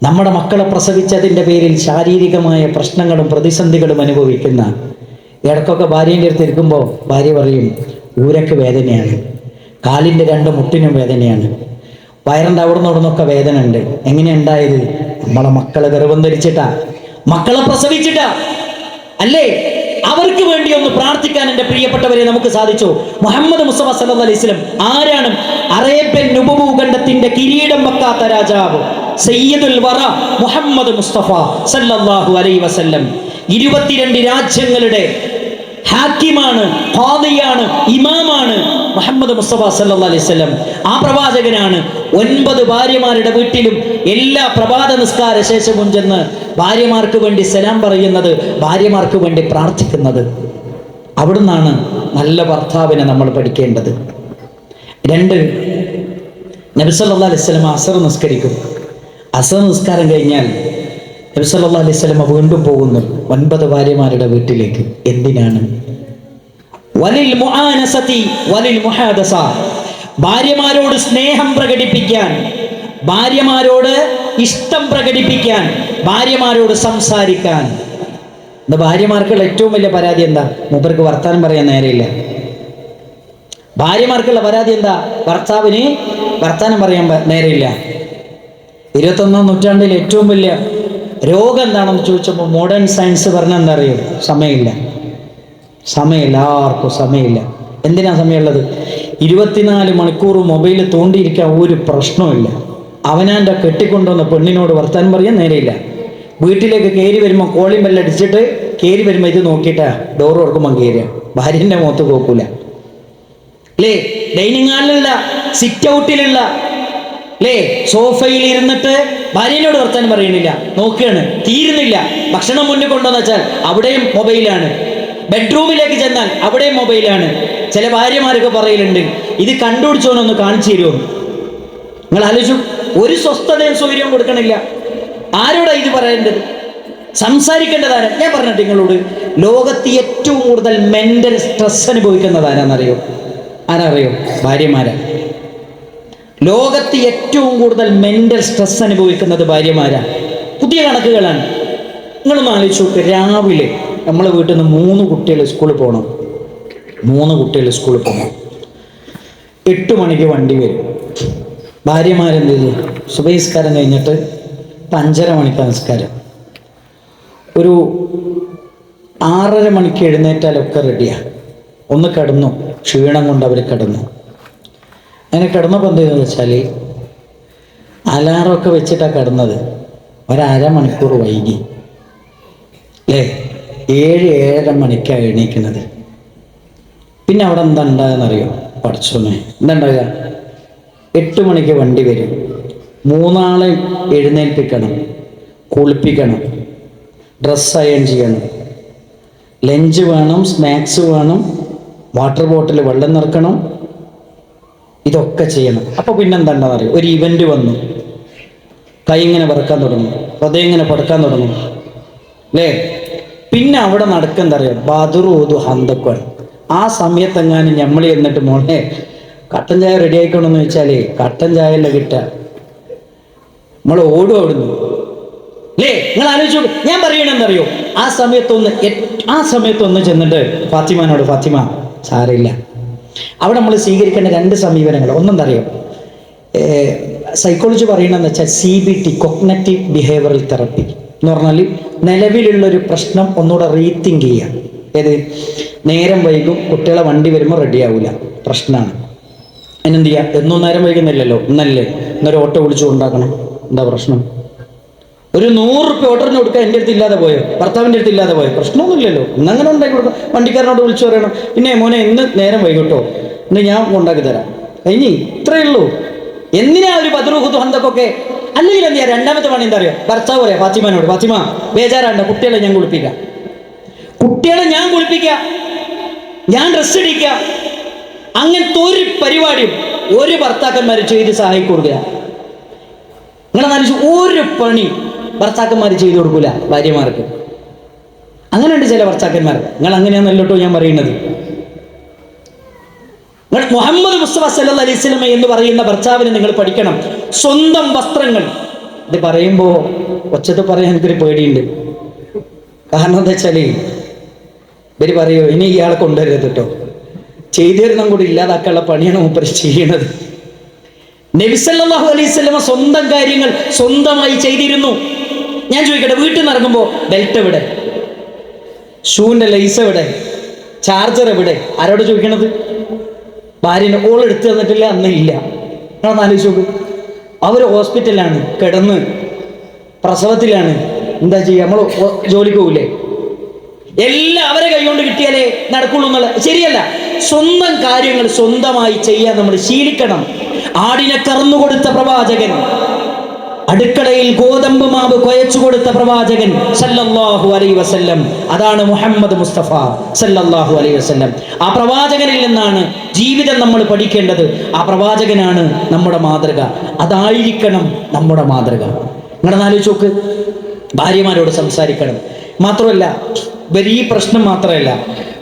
Speaker 2: നമ്മുടെ മക്കളെ പ്രസവിച്ചതിൻ്റെ പേരിൽ ശാരീരികമായ പ്രശ്നങ്ങളും പ്രതിസന്ധികളും അനുഭവിക്കുന്ന, ഇടയ്ക്കൊക്കെ ഭാര്യേൻ്റെ അടുത്ത് ഇരിക്കുമ്പോൾ ഭാര്യ പറയും, ഊരക്ക് വേദനയാണ്, കാലിൻ്റെ 2 മുട്ടിനും വേദനയാണ്, വയറിൻ്റെ അവിടെ നിന്നൊക്കെ വേദന ഉണ്ട്. എങ്ങനെയാ ഉണ്ടായത്? നമ്മളെ മക്കളെ ഗർഭം ധരിച്ചിട്ടാ, മക്കളെ പ്രസവിച്ചിട്ടാ അല്ലേ? അവർക്ക് വേണ്ടി ഒന്ന് പ്രാർത്ഥിക്കാൻ എൻ്റെ പ്രിയപ്പെട്ടവരെ നമുക്ക് സാധിച്ചു. മുഹമ്മദ് മുസ്തഫ സല്ലല്ലാഹു അലൈഹി വസല്ലം ആരാണ്? അറേബ്യൻ നുബുവൂഖണ്ഡത്തിന്റെ കിരീടം വെക്കാത്ത രാജാവ് സയ്യിദുൽ വറ മുഹമ്മദ് മുസ്തഫ സല്ലല്ലാഹു അലൈഹി വസല്ലം. 22 രാജ്യങ്ങളുടെ ഹാക്കിമാണ്, ഖാദിയാണ്, ഇമാമാണ് മുഹമ്മദ് മുസ്തഫ സല്ലല്ലാഹു അലൈഹി വസല്ലം. ആ പ്രവാചകനാണ് 9 ഭാര്യമാരുടെ വീട്ടിലും എല്ലാ പ്രഭാത നിസ്കാര ശേഷവും ചെന്ന് ഭാര്യമാർക്ക് വേണ്ടി സലാം പറയുന്നത്, ഭാര്യമാർക്ക് വേണ്ടി പ്രാർത്ഥിക്കുന്നത്. അവിടുന്നാണ് നല്ല ഭർത്താവിനെ നമ്മൾ പഠിക്കേണ്ടത്. 2, നബി സല്ലല്ലാഹു അലൈഹി വസല്ലം അസർ നിസ്കരിക്കും. അസർ നിസ്കാരം കഴിഞ്ഞാൽ നബി സല്ലല്ലാഹു അലൈഹി വസല്ലം വീണ്ടും പോകുന്നു 9 ഭാര്യമാരുടെ വീട്ടിലേക്ക്. എന്തിനാണ്? വലിൽ മുആനസതി വലിൽ മുഹാദസ, ഭാര്യമാരോട് സ്നേഹം പ്രകടിപ്പിക്കാൻ, ഭാര്യമാരോട് ഇഷ്ടം പ്രകടിപ്പിക്കാൻ, ഭാര്യമാരോട് സംസാരിക്കാൻ. ഇന്ന് ഭാര്യമാർക്കുള്ള ഏറ്റവും വലിയ പരാതി എന്താ? മൂപ്പർക്ക് വർത്താനം പറയാൻ നേരെയില്ല. ഭാര്യമാർക്കുള്ള പരാതി എന്താ? ഭർത്താവിന് വർത്താനം പറയാൻ നേരെയില്ല. 21-ാം നൂറ്റാണ്ടിൽ ഏറ്റവും വലിയ രോഗം എന്താണെന്ന് ചോദിച്ചപ്പോൾ മോഡേൺ സയൻസ് പറഞ്ഞാൽ എന്താ അറിയോ? സമയമില്ല, ആർക്കും സമയമില്ല. എന്തിനാ സമയമുള്ളത്? 24 മണിക്കൂർ മൊബൈൽ തോണ്ടിയിരിക്കാൻ ഒരു പ്രശ്നമില്ല. അവനാൻ്റെ കെട്ടിക്കൊണ്ടുവന്ന പെണ്ണിനോട് വർത്താനം പറയാൻ നേരെയില്ല. വീട്ടിലേക്ക് കയറി വരുമ്പോൾ കോളിംഗ് ബെല്ലടിച്ചിട്ട് കയറി വരുമ്പോൾ ഇത് നോക്കിയിട്ടാ ഡോർ തുറക്കുമ്പോൾ കയറുക. ഭാര്യൻ്റെ മുഖത്ത് നോക്കൂല അല്ലേ? ഡൈനിങ് ഹാളിലുള്ള സിറ്റ് ഔട്ടിലുള്ള അല്ലേ സോഫയിൽ ഇരുന്നിട്ട് ഭാര്യനോട് വർത്താനം പറയണില്ല, നോക്കുകയാണ്, തീരുന്നില്ല. ഭക്ഷണം മുന്നിൽ കൊണ്ടുവന്ന് വെച്ചാൽ അവിടെയും മൊബൈലാണ്. ബെഡ്റൂമിലേക്ക് ചെന്നാൽ അവിടെയും മൊബൈലാണ്. ചില ഭാര്യമാരൊക്കെ പറയലുണ്ട്, ഇത് കണ്ടുപിടിച്ചോനൊന്ന് കാണിച്ചു തരുമോ? നിങ്ങൾ ആലോചിച്ചു, ഒരു സ്വസ്ഥതയും സൗകര്യവും കൊടുക്കണില്ല. ആരോടാ ഇത് പറയേണ്ടത്? സംസാരിക്കേണ്ടതാണ്. ഞാൻ പറഞ്ഞിട്ട് നിങ്ങളോട്, ലോകത്ത് ഏറ്റവും കൂടുതൽ മെന്റൽ സ്ട്രെസ് അനുഭവിക്കുന്നത് ആരാന്നറിയോ? ഭാര്യമാരാ. ലോകത്ത് ഏറ്റവും കൂടുതൽ മെന്റൽ സ്ട്രെസ് അനുഭവിക്കുന്നത് ഭാര്യമാരാ. പുതിയ കണക്കുകളാണ്. നിങ്ങളൊന്ന് ആലോചിച്ച് നോക്ക്. രാവിലെ നമ്മളെ വീട്ടിൽ നിന്ന് 3 കുട്ടികൾ സ്കൂളിൽ പോകണം. 8 മണിക്ക് വണ്ടി വരും. ഭാര്യമാരെന്ത് ചെയ്തു? സുബഹിസ്കാരം കഴിഞ്ഞിട്ട് 5:30 മണിക്ക് നമസ്കാരം. ഒരു 6:30 മണിക്ക് എഴുന്നേറ്റാലൊക്കെ റെഡിയാണ്. ഒന്ന് കിടന്നു, ക്ഷീണം കൊണ്ട് അവർ കിടന്നു. അങ്ങനെ കിടന്നപ്പോൾ എന്ത് ചെയ്തെന്ന് വെച്ചാൽ അലാറമൊക്കെ വെച്ചിട്ടാണ് കിടന്നത്. 1/2 മണിക്കൂർ വൈകി അല്ലേ? 7-7:30 മണിക്കാണ് എണീക്കുന്നത്. പിന്നെ അവിടെ എന്താ ഉണ്ടാകുന്നറിയോ? പഠിച്ചോനെ എന്താ ഉണ്ടാകുക? 8 മണിക്ക് വണ്ടി വരും. 3 ആളെ എഴുന്നേൽപ്പിക്കണം, കുളിപ്പിക്കണം, ഡ്രസ്സ് അയൺ ചെയ്യണം, ലഞ്ച് വേണം, സ്നാക്സ് വേണം, വാട്ടർ ബോട്ടിൽ വെള്ളം നിറക്കണം, ഇതൊക്കെ ചെയ്യണം. അപ്പോൾ പിന്നെന്താ അറിയോ? ഒരു ഇവൻ്റ് വന്നു, കൈ ഇങ്ങനെ പറക്കാൻ തുടങ്ങും, ഹൃദയം ഇങ്ങനെ പടക്കാൻ തുടങ്ങും അല്ലേ? പിന്നെ അവിടെ നടക്കെന്താ അറിയോ? ബദറൂദു ഹന്തക്കാണ്. ആ സമയത്തെങ്ങാനും നമ്മൾ എന്നിട്ട് മോളെ കട്ടൻ ചായ റെഡി ആയിക്കണമെന്ന് വെച്ചാലേ കട്ടൻ ചായ അല്ല കിട്ടുക, നമ്മൾ ഓടും അവിടുന്ന് അല്ലേ? നിങ്ങൾ ആലോചിച്ചു. ഞാൻ പറയണെന്തറിയോ? ആ സമയത്തൊന്ന് ചെന്നിട്ട് ഫാത്തിമാനോട്, ഫാത്തിമ സാരമില്ല. അവിടെ നമ്മൾ സ്വീകരിക്കേണ്ട 2 സമീപനങ്ങൾ. ഒന്നെന്തറിയോ? സൈക്കോളജി പറയണമെന്ന് വെച്ചാൽ CBT, കോഗ്നിറ്റീവ് ബിഹേവിയറൽ തെറപ്പി എന്ന് പറഞ്ഞാൽ നിലവിലുള്ളൊരു പ്രശ്നം ഒന്നുകൂടെ റീതിങ്ക് ചെയ്യുക. ഏത്? നേരം വൈകും, കുട്ടികളെ വണ്ടി വരുമ്പോൾ റെഡിയാവില്ല, പ്രശ്നമാണ്. അതിനെന്ത് ചെയ്യുക? എന്നും നേരം വൈകുന്നില്ലല്ലോ, ഇന്നല്ലേ, ഇന്നൊരു ഓട്ടോ വിളിച്ചു കൊണ്ടാക്കണം. എന്താ പ്രശ്നം? ഒരു 100 റുപ്യ ഓട്ടറിന് കൊടുക്കുക, എൻ്റെ അടുത്ത് ഇല്ലാതെ പോയോ, ഭർത്താവിൻ്റെ അടുത്ത് ഇല്ലാതെ പോയോ, പ്രശ്നമൊന്നുമില്ലല്ലോ. ഇന്നങ്ങനെ ഉണ്ടാക്കി കൊടുക്കാം. വണ്ടിക്കാരനോട് വിളിച്ചു പറയണം, പിന്നെ മോനെ ഇന്ന് നേരം വൈകിട്ടോ, ഇന്ന് ഞാൻ ഉണ്ടാക്കി തരാം, കഴിഞ്ഞ് ഇത്രയേ ഉള്ളൂ. എന്തിനാ ഒരു ബദറുഹുദു ഹന്തക്കൊക്കെ? അല്ലെങ്കിൽ എന്ത് ചെയ്യാം? 2ാമത്തെ പണി എന്താ അറിയോ? ഭർത്താവ് പറയാം ഫാത്തിമാനോട്, ഫാത്തിമ ബേജാറാണ്ട, കുട്ടികളെ ഞാൻ കുളിപ്പിക്കാം, ഞാൻ ഡ്രസ്സ് ഇടിക്കുക. അങ്ങനത്തെ ഒരു പരിപാടിയും ഒരു ഭർത്താക്കന്മാർ ചെയ്ത് സഹായിക്കൊടുക്കുക. നിങ്ങളെന്നാലും ഒരു പണി ഭർത്താക്കന്മാർ ചെയ്തു കൊടുക്കൂല ഭാര്യമാർക്ക്. അങ്ങനെയുണ്ട് ചില ഭർത്താക്കന്മാർ. നിങ്ങൾ അങ്ങനെയാണെന്നല്ലോ ഞാൻ പറയുന്നത്. മുഹമ്മദ് മുസ്തഫ സല്ലല്ലാഹു അലൈഹി വസല്ലം എന്ന് പറയുന്ന ഭർത്താവിനെ നിങ്ങൾ പഠിക്കണം. സ്വന്തം വസ്ത്രങ്ങൾ, ഇത് പറയുമ്പോൾ ഒച്ചത്ത് പറയാൻ എനിക്കൊരു പേടിയുണ്ട്. കാരണം എന്താ വെച്ചാൽ ഇവര് പറയോ ഇനി ഇയാളെ കൊണ്ടുവരരുത് കേട്ടോ, ചെയ്തു തരണം കൂടി ഇല്ലാതാക്കാനുള്ള പണിയാണ് മൂപ്പര് ചെയ്യണത്. നബി സല്ലല്ലാഹു അലൈഹി വസല്ലം സ്വന്തം കാര്യങ്ങൾ സ്വന്തമായി ചെയ്തിരുന്നു. ഞാൻ ചോദിക്കട്ടെ, വീട്ടിൽ നിന്ന് ഇറങ്ങുമ്പോൾ ബെൽറ്റ് എവിടെ? ഷൂവിൻ്റെ ലൈസ് എവിടെ? ചാർജർ എവിടെ? ആരോട് ചോദിക്കണത്? ഭാര്യനെ. ഓൾ എടുത്തു തന്നിട്ടില്ല, അന്ന് ഇല്ല. നിങ്ങളൊന്ന് ആലോചിച്ച് നോക്ക്. അവർ ഹോസ്പിറ്റലാണ്, കിടന്ന് പ്രസവത്തിലാണ്, എന്താ ചെയ്യുക? നമ്മൾ ജോലിക്ക് പോകില്ലേ? എല്ലാം അവരെ കൈകൊണ്ട് കിട്ടിയാലേ നടക്കുള്ളൂ എന്നുള്ള ശരിയല്ല. സ്വന്തം കാര്യങ്ങൾ സ്വന്തമായി ചെയ്യാൻ നമ്മൾ ശീലിക്കണം. ആടിനെ കറന്നുകൊടുത്ത പ്രവാചകൻ, അടുക്കളയിൽ ഗോതമ്പ് മാവ് കുഴച്ചു കൊടുത്ത പ്രവാചകൻ സല്ലല്ലാഹു അലൈഹി വസല്ലം, അതാണ് മുഹമ്മദ് മുസ്തഫ സല്ലല്ലാഹു അലൈഹി വസല്ലം. ആ പ്രവാചകനിൽ നിന്നാണ് ജീവിതം നമ്മൾ പഠിക്കേണ്ടത്. ആ പ്രവാചകനാണ് നമ്മുടെ മാതൃക. അതായിരിക്കണം നമ്മുടെ മാതൃക. നിങ്ങളെ ആലോചിച്ച് നോക്ക്. ഭാര്യമാരോട് സംസാരിക്കണം. മാത്രമല്ല, ഈ പ്രശ്നം മാത്രമല്ല,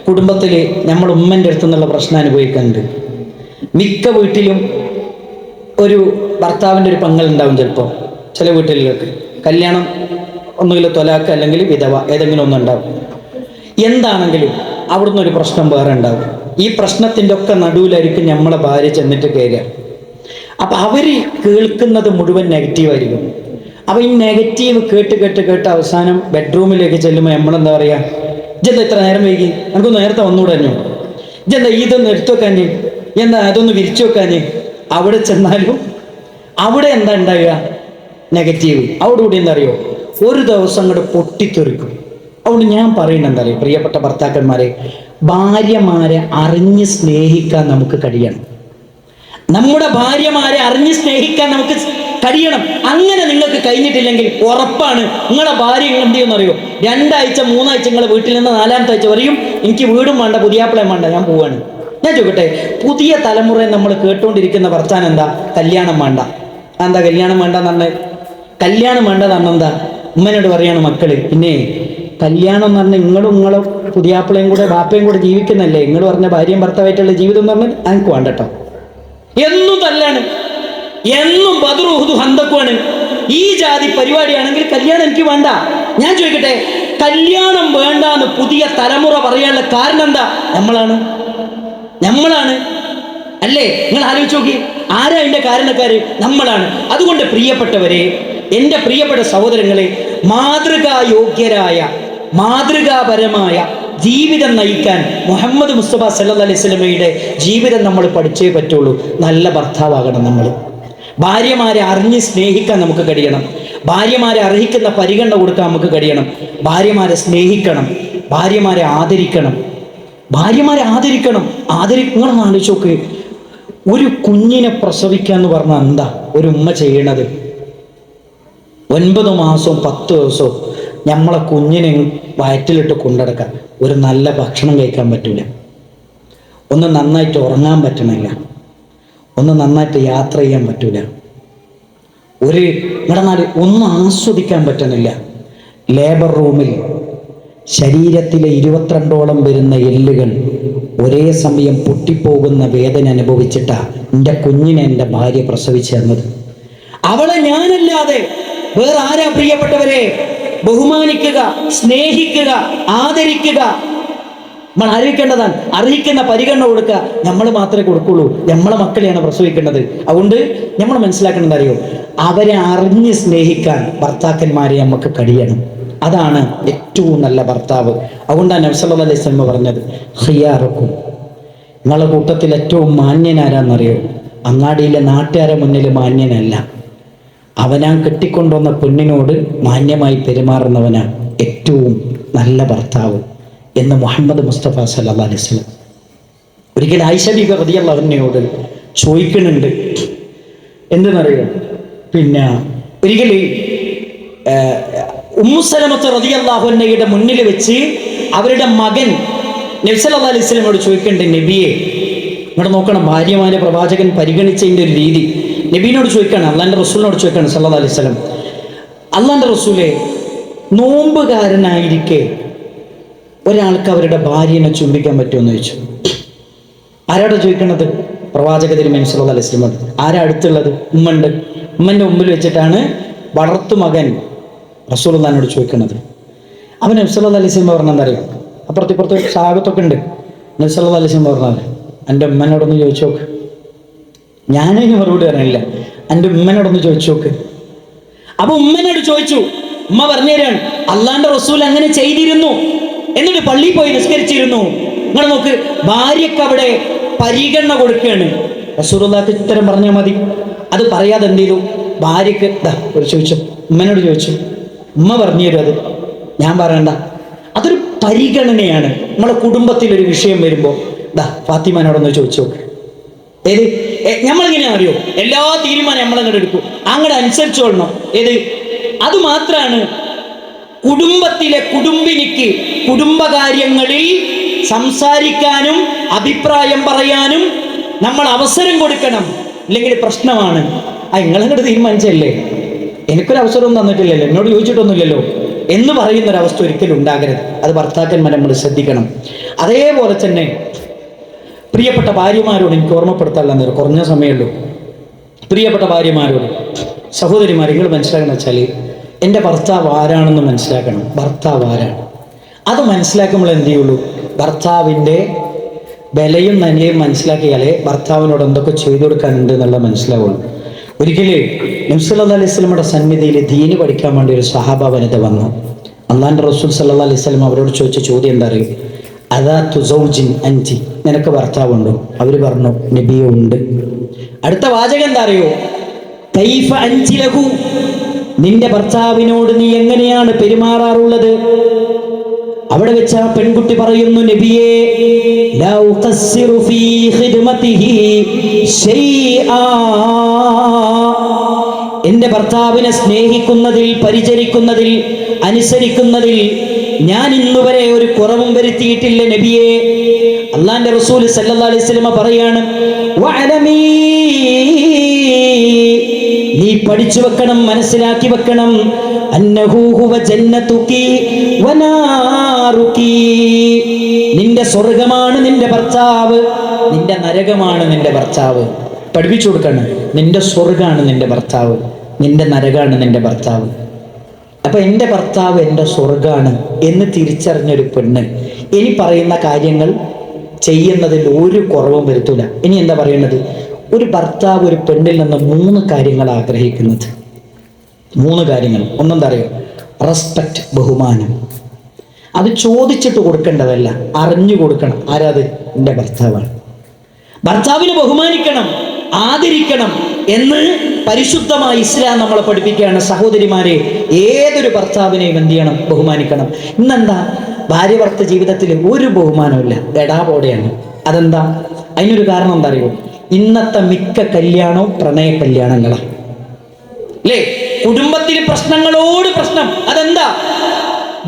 Speaker 2: കുടുംബത്തിൽ നമ്മൾ ഉമ്മൻ്റെ അടുത്തു നിന്നുള്ള പ്രശ്നം അനുഭവിക്കുന്നുണ്ട്. മിക്ക വീട്ടിലും ഒരു ഭർത്താവിൻ്റെ ഒരു പങ്ങളുണ്ടാവും. ചിലപ്പോൾ ചില വീട്ടിലൊക്കെ കല്യാണം ഒന്നുകിൽ തൊലാക്ക് അല്ലെങ്കിൽ വിധവ, ഏതെങ്കിലും ഒന്നുണ്ടാവും. എന്താണെങ്കിലും അവിടുന്ന് ഒരു പ്രശ്നം വേറെ ഉണ്ടാവും. ഈ പ്രശ്നത്തിൻ്റെ ഒക്കെ നടുവിലായിരിക്കും നമ്മളെ ഭാര്യ ചെന്നിട്ട് കയറുക. അപ്പം അവർ കേൾക്കുന്നത് മുഴുവൻ നെഗറ്റീവായിരിക്കും. അപ്പം ഈ നെഗറ്റീവ് കേട്ട് കേട്ട് കേട്ട് അവസാനം ബെഡ്റൂമിലേക്ക് ചെല്ലുമ്പോൾ നമ്മളെന്താ പറയുക, ഇതെന്താ ഇത്ര നേരം വൈകി, നമുക്കൊന്ന് നേരത്തെ വന്നുകൂടെ തന്നെ, ഇതെന്താ ഇതൊന്ന് എടുത്തു വെക്കാഞ്ഞ്, എന്താ അതൊന്ന് വിരിച്ചു വെക്കാഞ്ഞ്. അവിടെ ചെന്നാലും അവിടെ എന്താ ഉണ്ടാവുക, നെഗറ്റീവ്. അവിടെ കൂടി എന്താ അറിയോ, ഒരു ദിവസം അങ്ങോട്ട് പൊട്ടിത്തെറിക്കും. അതുകൊണ്ട് ഞാൻ പറയുന്നത് എന്താ അറിയോ, പ്രിയപ്പെട്ട ഭർത്താക്കന്മാരെ, ഭാര്യമാരെ അറിഞ്ഞ് സ്നേഹിക്കാൻ നമുക്ക് കഴിയണം. നമ്മുടെ ഭാര്യമാരെ അറിഞ്ഞ് സ്നേഹിക്കാൻ നമുക്ക് കഴിയണം. അങ്ങനെ നിങ്ങൾക്ക് കഴിഞ്ഞിട്ടില്ലെങ്കിൽ ഉറപ്പാണ് നിങ്ങളെ ഭാര്യ എന്ത് ചെയ്യുമെന്നറിയോ, 2 ആഴ്ച 3 ആഴ്ച നിങ്ങളെ വീട്ടിൽ നിന്ന് 4ാമത്തെ ആഴ്ച പറയും എനിക്ക് വീടും വേണ്ട പുതിയാപ്പിളയും വേണ്ട, ഞാൻ പോവാണ്. ഞാൻ ചോദിക്കട്ടെ, പുതിയ തലമുറയെ നമ്മൾ കേട്ടുകൊണ്ടിരിക്കുന്ന വർത്താനം എന്താ, കല്യാണം വേണ്ട. എന്താ കല്യാണം വേണ്ടെന്ന് പറഞ്ഞാൽ, കല്യാണം വേണ്ടെന്ന് പറഞ്ഞാൽ എന്താ, ഉമ്മനോട് പറയാണ് മക്കള്, പിന്നെ കല്യാണം എന്ന് പറഞ്ഞാൽ നിങ്ങളും പുതിയാപ്പിളയും കൂടെ ബാപ്പയും കൂടെ ജീവിക്കുന്നല്ലേ, നിങ്ങൾ പറഞ്ഞ ഭാര്യയും ഭർത്താവായിട്ടുള്ള ജീവിതം എന്ന് പറഞ്ഞാൽ എനിക്ക് വേണ്ട കേട്ടോ. എന്നും തല്ലാണ്, എന്നും ബദറുഹുദു ഹന്തക്കുമാണ്. ഈ ജാതി പരിപാടിയാണെങ്കിൽ കല്യാണം എനിക്ക് വേണ്ട. ഞാൻ ചോദിക്കട്ടെ, കല്യാണം വേണ്ടാന്ന് പുതിയ തലമുറ പറയാനുള്ള കാരണം എന്താ? നമ്മളാണ് അല്ലേ? നിങ്ങൾ ആലോചിച്ച് നോക്കി, ആരാ അതിന്റെ കാരണക്കാര്? നമ്മളാണ്. അതുകൊണ്ട് പ്രിയപ്പെട്ടവരെ, എൻ്റെ പ്രിയപ്പെട്ട സഹോദരങ്ങളെ, മാതൃകായോഗ്യരായ മാതൃകാപരമായ ജീവിതം നയിക്കാൻ മുഹമ്മദ് മുസ്തഫ സല്ലല്ലാഹു അലൈഹി വസല്ലമയുടെ ജീവിതം നമ്മൾ പഠിച്ചേ പറ്റുള്ളൂ. നല്ല ഭർത്താവാകണം നമ്മൾ. ഭാര്യമാരെ അറിഞ്ഞ് സ്നേഹിക്കാൻ നമുക്ക് കഴിയണം. ഭാര്യമാരെ അർഹിക്കുന്ന പരിഗണന കൊടുക്കാൻ നമുക്ക് കഴിയണം. ഭാര്യമാരെ സ്നേഹിക്കണം, ഭാര്യമാരെ ആദരിക്കണം. നിങ്ങളൊന്ന് ആലോചിച്ച് നോക്ക്, ഒരു കുഞ്ഞിനെ പ്രസവിക്കുക എന്ന് പറഞ്ഞാൽ എന്താ ഒരു ഉമ്മ ചെയ്യണത്? 9 മാസവും 10 ദിവസവും നമ്മളെ കുഞ്ഞിനെ വയറ്റിലിട്ട് കൊണ്ടെടുക്കാൻ, ഒരു നല്ല ഭക്ഷണം കഴിക്കാൻ പറ്റൂല, ഒന്ന് നന്നായിട്ട് ഉറങ്ങാൻ പറ്റണില്ല, ഒന്ന് നന്നായിട്ട് യാത്ര ചെയ്യാൻ പറ്റൂല, നിങ്ങളുടെ നാട് ഒന്നും ആസ്വദിക്കാൻ പറ്റുന്നില്ല. ലേബർ റൂമിൽ ശരീരത്തിലെ 22ഓളം വരുന്ന എല്ലുകൾ ഒരേ സമയം പൊട്ടിപ്പോകുന്ന വേദന അനുഭവിച്ചിട്ടാ എൻ്റെ കുഞ്ഞിനെ എൻ്റെ ഭാര്യ പ്രസവിച്ചു തന്നത്. അവളെ ഞാനല്ലാതെ വേറെ ആരാ? പ്രിയപ്പെട്ടവരെ, ബഹുമാനിക്കുക, സ്നേഹിക്കുക, ആദരിക്കുക. നമ്മൾ ആദരിക്കേണ്ടതാണ്. അർഹിക്കുന്ന പരിഗണന കൊടുക്കുക. നമ്മൾ മാത്രമേ കൊടുക്കുള്ളൂ. നമ്മളെ മക്കളെയാണ് പ്രസവിക്കേണ്ടത്. അതുകൊണ്ട് നമ്മൾ മനസ്സിലാക്കേണ്ടത് അറിയോ, അവരെ അറിഞ്ഞ് സ്നേഹിക്കാൻ ഭർത്താക്കന്മാരെ നമുക്ക് കഴിയണം. അതാണ് ഏറ്റവും നല്ല ഭർത്താവ്. അതുകൊണ്ടാണ് നബി സല്ലല്ലാഹു അലൈഹി വസല്ലം പറഞ്ഞത്, ഖിയാറുക്കും, നിങ്ങളുടെ കൂട്ടത്തിൽ ഏറ്റവും മാന്യനാരാന്നറിയോ? അങ്ങാടിയിലെ നാട്ടുകാരെ മുന്നിൽ മാന്യനല്ല, അവനാൻ കെട്ടിക്കൊണ്ടുവന്ന പെണ്ണിനോട് മാന്യമായി പെരുമാറുന്നവനാ ഏറ്റവും നല്ല ഭർത്താവ് എന്ന് മുഹമ്മദ് മുസ്തഫ സല്ലല്ലാഹു അലൈഹി വസല്ലം. ഒരിക്കൽ ആയിഷ ബീബി റളിയല്ലാഹു അൻഹയോട് ചോദിക്കുന്നുണ്ട്, എന്തെന്നറിയോ, പിന്നെ ഒരിക്കൽ ഉമ്മു സലമത്ത് റളിയല്ലാഹു അൻഹയുടെ മുന്നിൽ വെച്ച് അവരുടെ മകൻ നബി സല്ലല്ലാഹു അലൈഹി വസല്ലമയോട് ചോദിക്കുന്നുണ്ട്, നബിയെ ഇവിടെ നോക്കണം, ഭാര്യമാരെ പ്രവാചകൻ പരിഗണിച്ചതിൻ്റെ ഒരു രീതി. നബീനോട് ചോദിക്കാണ്, അള്ളാന്റെ റസൂലിനോട് ചോദിക്കാണ് സല്ലല്ലാഹു അലൈഹി വസല്ലം, അള്ളാന്റെ റസൂലെ, നോമ്പുകാരനായിരിക്കെ ഒരാൾക്ക് അവരുടെ ഭാര്യനെ ചുംബിക്കാൻ പറ്റുമെന്ന് ചോദിച്ചു. ആരാണ് ചോദിക്കണത്? പ്രവാചക തിരുമേനി സല്ലല്ലാഹു അലൈഹി വസല്ലം. ആരാ അടുത്തുള്ളത്? ഉമ്മണ്ട്. ഉമ്മന്റെ മുമ്പിൽ വെച്ചിട്ടാണ് വളർത്തു മകൻ റസൂലുള്ളാഹിനോട് ചോദിക്കുന്നത്. അവൻ നബി സല്ലല്ലാഹു അലൈഹി വസല്ലം പറഞ്ഞാൽ അറിയാം, അപ്പുറത്തിപ്പുറത്ത് സാഹബത്തൊക്കെ ഉണ്ട്. നബി സല്ലല്ലാഹു അലൈഹി വസല്ലം പറഞ്ഞാൽ, എൻ്റെ ഉമ്മനോടൊന്ന് ചോദിച്ചു നോക്ക്. ഞാനതിന് മറുപടി പറയാനില്ല, എൻ്റെ ഉമ്മനോടൊന്ന് ചോദിച്ചു നോക്ക്. അപ്പൊ ഉമ്മനോട് ചോദിച്ചു, ഉമ്മ പറഞ്ഞു തരാണ്, അള്ളാന്റെ റസൂൽ അങ്ങനെ ചെയ്തിരുന്നു, എന്നിട്ട് പള്ളിയിൽ പോയി നിസ്കരിച്ചിരുന്നു. നിങ്ങൾ നോക്ക്, ഭാര്യക്ക് അവിടെ പരിഗണന കൊടുക്കുകയാണ്. റസൂലുള്ളാഹിക്ക് ഉത്തരം പറഞ്ഞാൽ മതി. അത് പറയാതെ എന്ത് ചെയ്തു? ഭാര്യക്ക് ഒരു ചോദിച്ചു, ഉമ്മനോട് ചോദിച്ചു, ഉമ്മ പറഞ്ഞു തരും. അത് ഞാൻ പറയണ്ട. അതൊരു പരിഗണനയാണ്. നമ്മളെ കുടുംബത്തിലൊരു വിഷയം വരുമ്പോൾ ഫാത്തിമാനോടൊന്ന് ചോദിച്ചു നോക്ക്. ഏത് നമ്മളിങ്ങനെയാ അറിയോ, എല്ലാ തീരുമാനം നമ്മളങ്ങോട്ട് എടുക്കും, അങ്ങോട്ട് അനുസരിച്ചോളണം. ഏത് അത് മാത്രമാണ് കുടുംബത്തിലെ കുടുംബിനിക്ക് കുടുംബകാര്യങ്ങളിൽ സംസാരിക്കാനും അഭിപ്രായം പറയാനും നമ്മൾ അവസരം കൊടുക്കണം. ഇല്ലെങ്കിൽ പ്രശ്നമാണ്. നിങ്ങളങ്ങോട്ട് തീരുമാനിച്ചല്ലേ, എനിക്കൊരു അവസരവും തന്നിട്ടില്ലല്ലോ, എന്നോട് ചോദിച്ചിട്ടൊന്നുമില്ലല്ലോ എന്ന് പറയുന്നൊരവസ്ഥ ഒരിക്കലും ഉണ്ടാകരുത്. അത് ഭർത്താക്കന്മാരെ നമ്മൾ ശ്രദ്ധിക്കണം. അതേപോലെ തന്നെ പ്രിയപ്പെട്ട ഭാര്യമാരോട് എനിക്ക് ഓർമ്മപ്പെടുത്താനുള്ള കുറഞ്ഞ സമയമുള്ളൂ. പ്രിയപ്പെട്ട ഭാര്യമാരോട്, സഹോദരിമാർ, നിങ്ങൾ മനസ്സിലാക്കണം വെച്ചാൽ എൻ്റെ ഭർത്താവ് ആരാണെന്ന് മനസ്സിലാക്കണം. ഭർത്താവ് ആരാണ് അത് മനസ്സിലാക്കുമ്പോൾ എന്ത് ചെയ്യുള്ളൂ? ഭർത്താവിൻ്റെ വിലയും നന്മയും മനസ്സിലാക്കിയാലേ ഭർത്താവിനോട് എന്തൊക്കെ ചെയ്തു കൊടുക്കാനുണ്ട് എന്നുള്ളത് മനസ്സിലാവുള്ളൂ. ഒരിക്കല് നബി സല്ലല്ലാഹു അലൈഹി വസല്ലമയുടെ സന്നിധിയിൽ ദീന് പഠിക്കാൻ വേണ്ടി ഒരു സഹാബ വനിത വന്നു. അള്ളാഹുവിന്റെ റസൂൽ സല്ലല്ലാഹു അലൈഹി വസല്ലം അവരോട് ചോദിച്ച ചോദ്യം എന്താ അറിയും? അദാതു സൗജിൻ അൻതി, നിനക്ക് ഭർത്താവുണ്ടോ? അവര് പറഞ്ഞു നബിയെ ഉണ്ട്. അടുത്ത വാചകം എന്താ അറിയോ? കൈഫ അൻതി ലഹു, നിന്റെ ഭർത്താവിനോട് നീ എങ്ങനെയാണ് പെരുമാറാറുള്ളത്? അവിടെ വെച്ച് ആ പെൺകുട്ടി പറയുന്നു, നബിയേ ലാ ഉഖസ്സിറു ഫീ ഖിദ്മതിഹി ശൈആ, എന്റെ ഭർത്താവിനെ സ്നേഹിക്കുന്നതിൽ, പരിചരിക്കുന്നതിൽ, അനുസരിക്കുന്നതിൽ ഞാൻ ഇന്നുവരെ ഒരു കുറവും വരുത്തിയിട്ടില്ല നബിയേ. അള്ളാന്റെ റസൂൽ സല്ലല്ലാഹു അലൈഹി വസല്ലം പറയാണ്, വഅലമീ, നീ പഠിച്ചു വെക്കണം, മനസ്സിലാക്കി വെക്കണം, അന്നഹു ഹുവ ജന്നതുകി വനാറുകി, നിന്റെ സ്വർഗമാണ് നിന്റെ ഭർത്താവ്, നിന്റെ നരകമാണ് നിന്റെ ഭർത്താവ്. പഠിപ്പിച്ചു കൊടുക്കണം, നിന്റെ സ്വർഗമാണ് നിന്റെ ഭർത്താവ്, നിന്റെ നരകമാണ് നിന്റെ ഭർത്താവ്. അപ്പൊ എൻ്റെ ഭർത്താവ് എൻ്റെ സ്വർഗാണ് എന്ന് തിരിച്ചറിഞ്ഞൊരു പെണ്ണ് ഇനി പറയുന്ന കാര്യങ്ങൾ ചെയ്യുന്നതിൽ ഒരു കുറവും വരുത്തൂല. ഇനി എന്താ പറയുന്നത്? ഒരു ഭർത്താവ് ഒരു പെണ്ണിൽ നിന്ന് 3 കാര്യങ്ങൾ ആഗ്രഹിക്കുന്നത്. 3 കാര്യങ്ങൾ. ഒന്നെന്താ അറിയോ? റെസ്പെക്റ്റ്, ബഹുമാനം. അത് ചോദിച്ചിട്ട് കൊടുക്കേണ്ടതല്ല, അറിഞ്ഞു കൊടുക്കണം. ആരാത്? എൻ്റെ ഭർത്താവാണ്. ഭർത്താവിനെ ബഹുമാനിക്കണം, ആദരിക്കണം എന്ന് പരിശുദ്ധമായ ഇസ്ലാം നമ്മളെ പഠിപ്പിക്കുകയാണ്. സഹോദരിമാരെ, ഏതൊരു ഭർത്താവിനെയും എന്ത് ചെയ്യണം? ബഹുമാനിക്കണം. ഇന്നെന്താ ഭാര്യ ഭർത്ത ജീവിതത്തിൽ ഒരു ബഹുമാനമില്ല, എടാപോടെയാണ്. അതെന്താ? അതിനൊരു കാരണം എന്താ അറിയോ? ഇന്നത്തെ മിക്ക കല്യാണവും പ്രണയ കല്യാണങ്ങളാണ് അല്ലേ? കുടുംബത്തിൽ പ്രശ്നങ്ങളോട് പ്രശ്നം. അതെന്താ?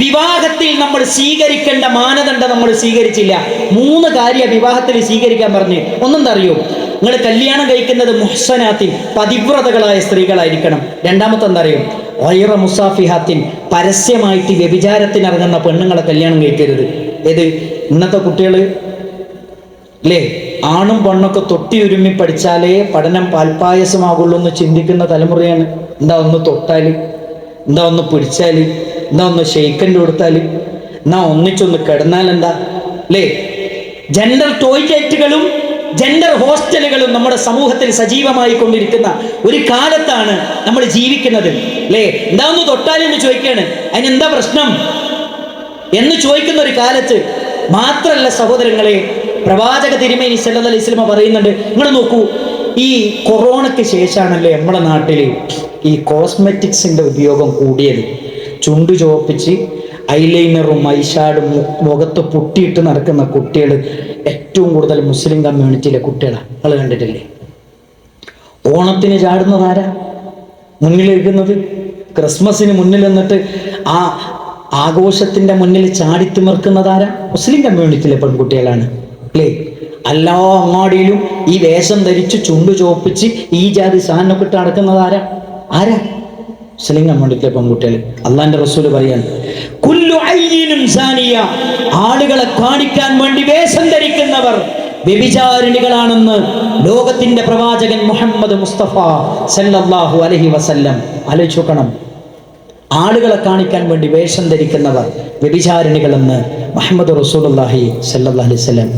Speaker 2: വിവാഹത്തിൽ നമ്മൾ സ്വീകരിക്കേണ്ട മാനദണ്ഡം നമ്മൾ സ്വീകരിച്ചില്ല. 3 കാര്യം വിവാഹത്തിൽ സ്വീകരിക്കാൻ പറഞ്ഞ്. ഒന്നെന്താ അറിയോ? നിങ്ങൾ കല്യാണം കഴിക്കുന്നത് മുഹ്സനാത്തിൻ, പതിവ്രതകളായ സ്ത്രീകളായിരിക്കണം. രണ്ടാമത്തെ എന്താ അറിയോ? ഗൈറ മുസാഫിഹാത്തിൻ, പരസ്യമായിട്ട് വ്യഭിചാരത്തിന് ഇറങ്ങുന്ന പെണ്ണുങ്ങളെ കല്യാണം കഴിക്കരുത്. ഏത്? ഇന്നത്തെ കുട്ടികൾ അല്ലേ, ആണും പെണ്ണൊക്കെ തൊട്ടി ഉരുമ്മി പഠിച്ചാലേ പഠനം പാൽപ്പായസമാകുള്ളൂ എന്ന് ചിന്തിക്കുന്ന തലമുറയാണ്. എന്താ ഒന്ന് തൊട്ടാല്, എന്താ ഒന്ന് പിടിച്ചാല്, എന്താ ഒന്ന് ഷെയ്ക്കൻ്റെ കൊടുത്താല്, എന്നാ ഒന്നിച്ചൊന്ന് കിടന്നാൽ എന്താ അല്ലേ? ജെൻഡർ ടോയ്ലറ്റുകളും ജെൻഡർ ഹോസ്റ്റലുകളും നമ്മുടെ സമൂഹത്തിൽ സജീവമായി കൊണ്ടിരിക്കുന്ന ഒരു കാലത്താണ് നമ്മൾ ജീവിക്കുന്നത് അല്ലേ? എന്താ ഒന്ന് തൊട്ടാലെന്ന് ചോദിക്കുകയാണ്, അതിനെന്താ പ്രശ്നം എന്ന് ചോദിക്കുന്ന ഒരു കാലത്ത്. മാത്രല്ല സഹോദരങ്ങളെ, പ്രവാചക തിരുമേനി സല്ലല്ലാഹു അലൈഹി വസല്ലം പറയുന്നുണ്ട്, നിങ്ങൾ നോക്കൂ, ഈ കൊറോണയ്ക്ക് ശേഷമാണല്ലേ നമ്മുടെ നാട്ടിൽ ഈ കോസ്മെറ്റിക്സിന്റെ ഉപയോഗം കൂടിയത്. ചുണ്ടു ചോപ്പിച്ച് ഐലൈനറും ഐഷാഡും മുഖത്ത് പൊട്ടിയിട്ട് നടക്കുന്ന കുട്ടികൾ ഏറ്റവും കൂടുതൽ മുസ്ലിം കമ്മ്യൂണിറ്റിയിലെ കുട്ടികളാണ്. നിങ്ങൾ കണ്ടിട്ടില്ലേ? ഓണത്തിന് ചാടുന്നതാരാ മുന്നിലിരിക്കുന്നത്? ക്രിസ്മസിന് മുന്നിൽ നിന്നിട്ട് ആ ആഘോഷത്തിന്റെ മുന്നിൽ ചാടിത്തിമിർക്കുന്നതാരാ? മുസ്ലിം കമ്മ്യൂണിറ്റിയിലെ പെൺകുട്ടികളാണ് അല്ലേ? എല്ലാ അങ്ങാടിയിലും ഈ വേഷം ധരിച്ച് ചുണ്ടു ചോപ്പിച്ച് ഈ ജാതി സാധനമൊക്കെ ഇട്ട് നടക്കുന്നതാരാ? ആരാ? മുസ്ലിം കമ്മ്യൂണിറ്റിയിലെ പെൺകുട്ടികൾ. അള്ളാന്റെ റസൂല് പറയാണ്, കുല്ലു ഐനിൻ സാനിയ, ആളുകളെ കാണിക്കാൻ വേണ്ടി വേഷം ധരിക്കുന്നവർ വ്യഭിചാരിണികളാണെന്ന് ലോകത്തിന്റെ പ്രവാചകൻ മുഹമ്മദ് മുസ്തഫ സല്ലല്ലാഹു അലൈഹി വസല്ലം. ആലോചിച്ച് നോക്കണം, ആളുകളെ കാണിക്കാൻ വേണ്ടി വേഷം ധരിക്കുന്നവർ വ്യഭിചാരിണികളെന്ന് മുഹമ്മദ് റസൂലുള്ളാഹി സല്ലല്ലാഹു അലൈഹി വസല്ലം.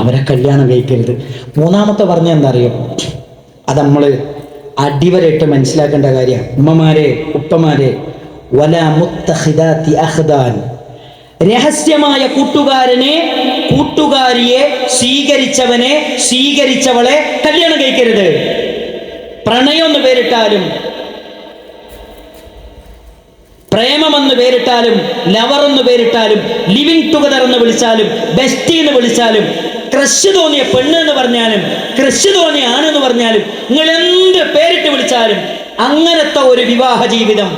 Speaker 2: അവരെ കല്യാണം കഴിക്കരുത്. മൂന്നാമത്തെ പറഞ്ഞ എന്താ അറിയോ? അത് നമ്മൾ അടിവരായിട്ട് മനസ്സിലാക്കേണ്ട കാര്യം. ഉമ്മമാരെ, ഉപ്പമാരെ, വലാ മുത്തഖിദാതി അഖ്ദാൻ, രഹസ്യമായ കൂട്ടുകാരിയെ സ്വീകരിച്ചവനെ, സ്വീകരിച്ചവളെ കല്യാണം കഴിക്കരുത്. പ്രണയം എന്ന് പേരിട്ടാലും, പ്രേമമെന്ന് പേരിട്ടാലും, ലവർ എന്ന് പേരിട്ടാലും, ലിവിങ് ടുഗദർ എന്ന് വിളിച്ചാലും, ബെസ്റ്റി എന്ന് വിളിച്ചാലും, ക്രഷ് തോന്നിയ പെണ്ണ് എന്ന് പറഞ്ഞാലും, ക്രഷ് തോന്നിയ ആണെന്ന് പറഞ്ഞാലും, നിങ്ങൾ എന്ത് പേരിട്ട് വിളിച്ചാലും അങ്ങനത്തെ ഒരു വിവാഹ ജീവിതം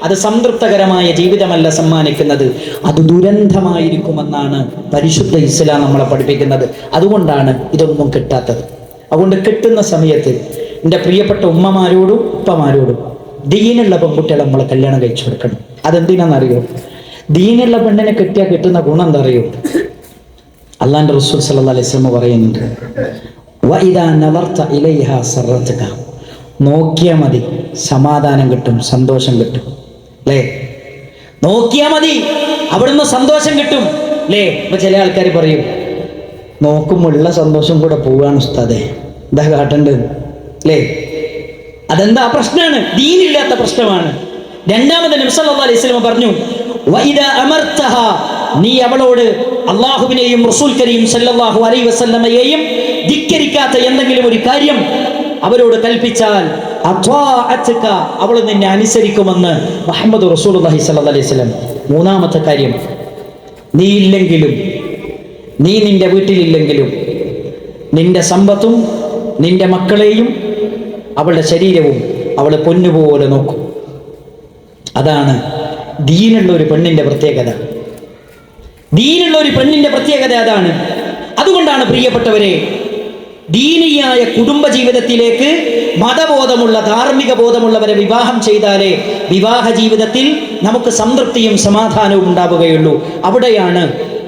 Speaker 2: അത് സംതൃപ്തകരമായ ജീവിതമല്ല സമ്മാനിക്കുന്നത്, അത് ദുരന്തമായിരിക്കുമെന്നാണ് പരിശുദ്ധ ഇസ്ലാം നമ്മളെ പഠിപ്പിക്കുന്നത്. അതുകൊണ്ടാണ് ഇതൊന്നും കിട്ടാത്തത്. അതുകൊണ്ട് കിട്ടുന്ന സമയത്ത് എൻ്റെ പ്രിയപ്പെട്ട ഉമ്മമാരോടും ഉപ്പമാരോടും ദീനുള്ള പെൺകുട്ടികളെ നമ്മളെ കല്യാണം കഴിച്ചു കൊടുക്കണം. അതെന്തിനാണെന്നറിയോ? ദീനുള്ള പെണ്ണിനെ കിട്ടിയാൽ കിട്ടുന്ന ഗുണം എന്താ അറിയോ? അള്ളാന്റെ റസൂൽ സല്ലല്ലാഹു അലൈഹി വസല്ലം പറയുന്നുണ്ട്, വഇദാ നദർത ഇലൈഹാ സറതക, നോക്കിയാൽ മതി സമാധാനം കിട്ടും, സന്തോഷം കിട്ടും അല്ലേ? നോക്കിയാൽ മതി അവിടുന്ന് സന്തോഷം കിട്ടും അല്ലേ? ഇപ്പൊ ചില ആൾക്കാർ പറയും, നോക്കുമ്പോൾ ഉള്ള സന്തോഷം കൂടെ പോവാണ് ഉസ്താദെ, എന്താ കാട്ടേണ്ടത് അല്ലേ? അതെന്താ പ്രശ്നമാണ്, ദീനില്ലാത്ത പ്രശ്നമാണ്. രണ്ടാമത് നബി സല്ലല്ലാഹു അലൈഹി വസല്ലം പറഞ്ഞു, വഇദാ അമർതഹ, നീ അവളോട് അല്ലാഹുവിനെയും റസൂൽ കരീം സല്ലല്ലാഹു അലൈഹി വസല്ലമയെയും ധിക്കരിക്കാത്ത എന്തെങ്കിലും ഒരു കാര്യം അവരോട് കൽപ്പിച്ചാൽ അത്വാഅത്ക, അവൾ നിന്നെ അനുസരിക്കുമെന്ന് മുഹമ്മദ് റസൂലുള്ളാഹി സ്വല്ലല്ലാഹി അലൈഹി വസല്ലം. മൂന്നാമത്തെ കാര്യം, നീ ഇല്ലെങ്കിലും, നീ നിന്റെ വീട്ടിലില്ലെങ്കിലും നിന്റെ സമ്പത്തും നിന്റെ മക്കളെയും അവളുടെ ശരീരവും അവൾ പൊന്നുപോലെ നോക്കും. അതാണ് ദീനുള്ള ഒരു പെണ്ണിന്റെ പ്രത്യേകത. ദീനുള്ള ഒരു പെണ്ണിന്റെ പ്രത്യേകത അതാണ്. അതുകൊണ്ടാണ് പ്രിയപ്പെട്ടവരെ, ദീനിയായ കുടുംബ ജീവിതത്തിലേക്ക് മതബോധമുള്ള ധാർമ്മിക ബോധമുള്ളവരെ വിവാഹം ചെയ്താലേ വിവാഹ ജീവിതത്തിൽ നമുക്ക് സംതൃപ്തിയും സമാധാനവും ഉണ്ടാവുകയുള്ളൂ. അവിടെയാണ്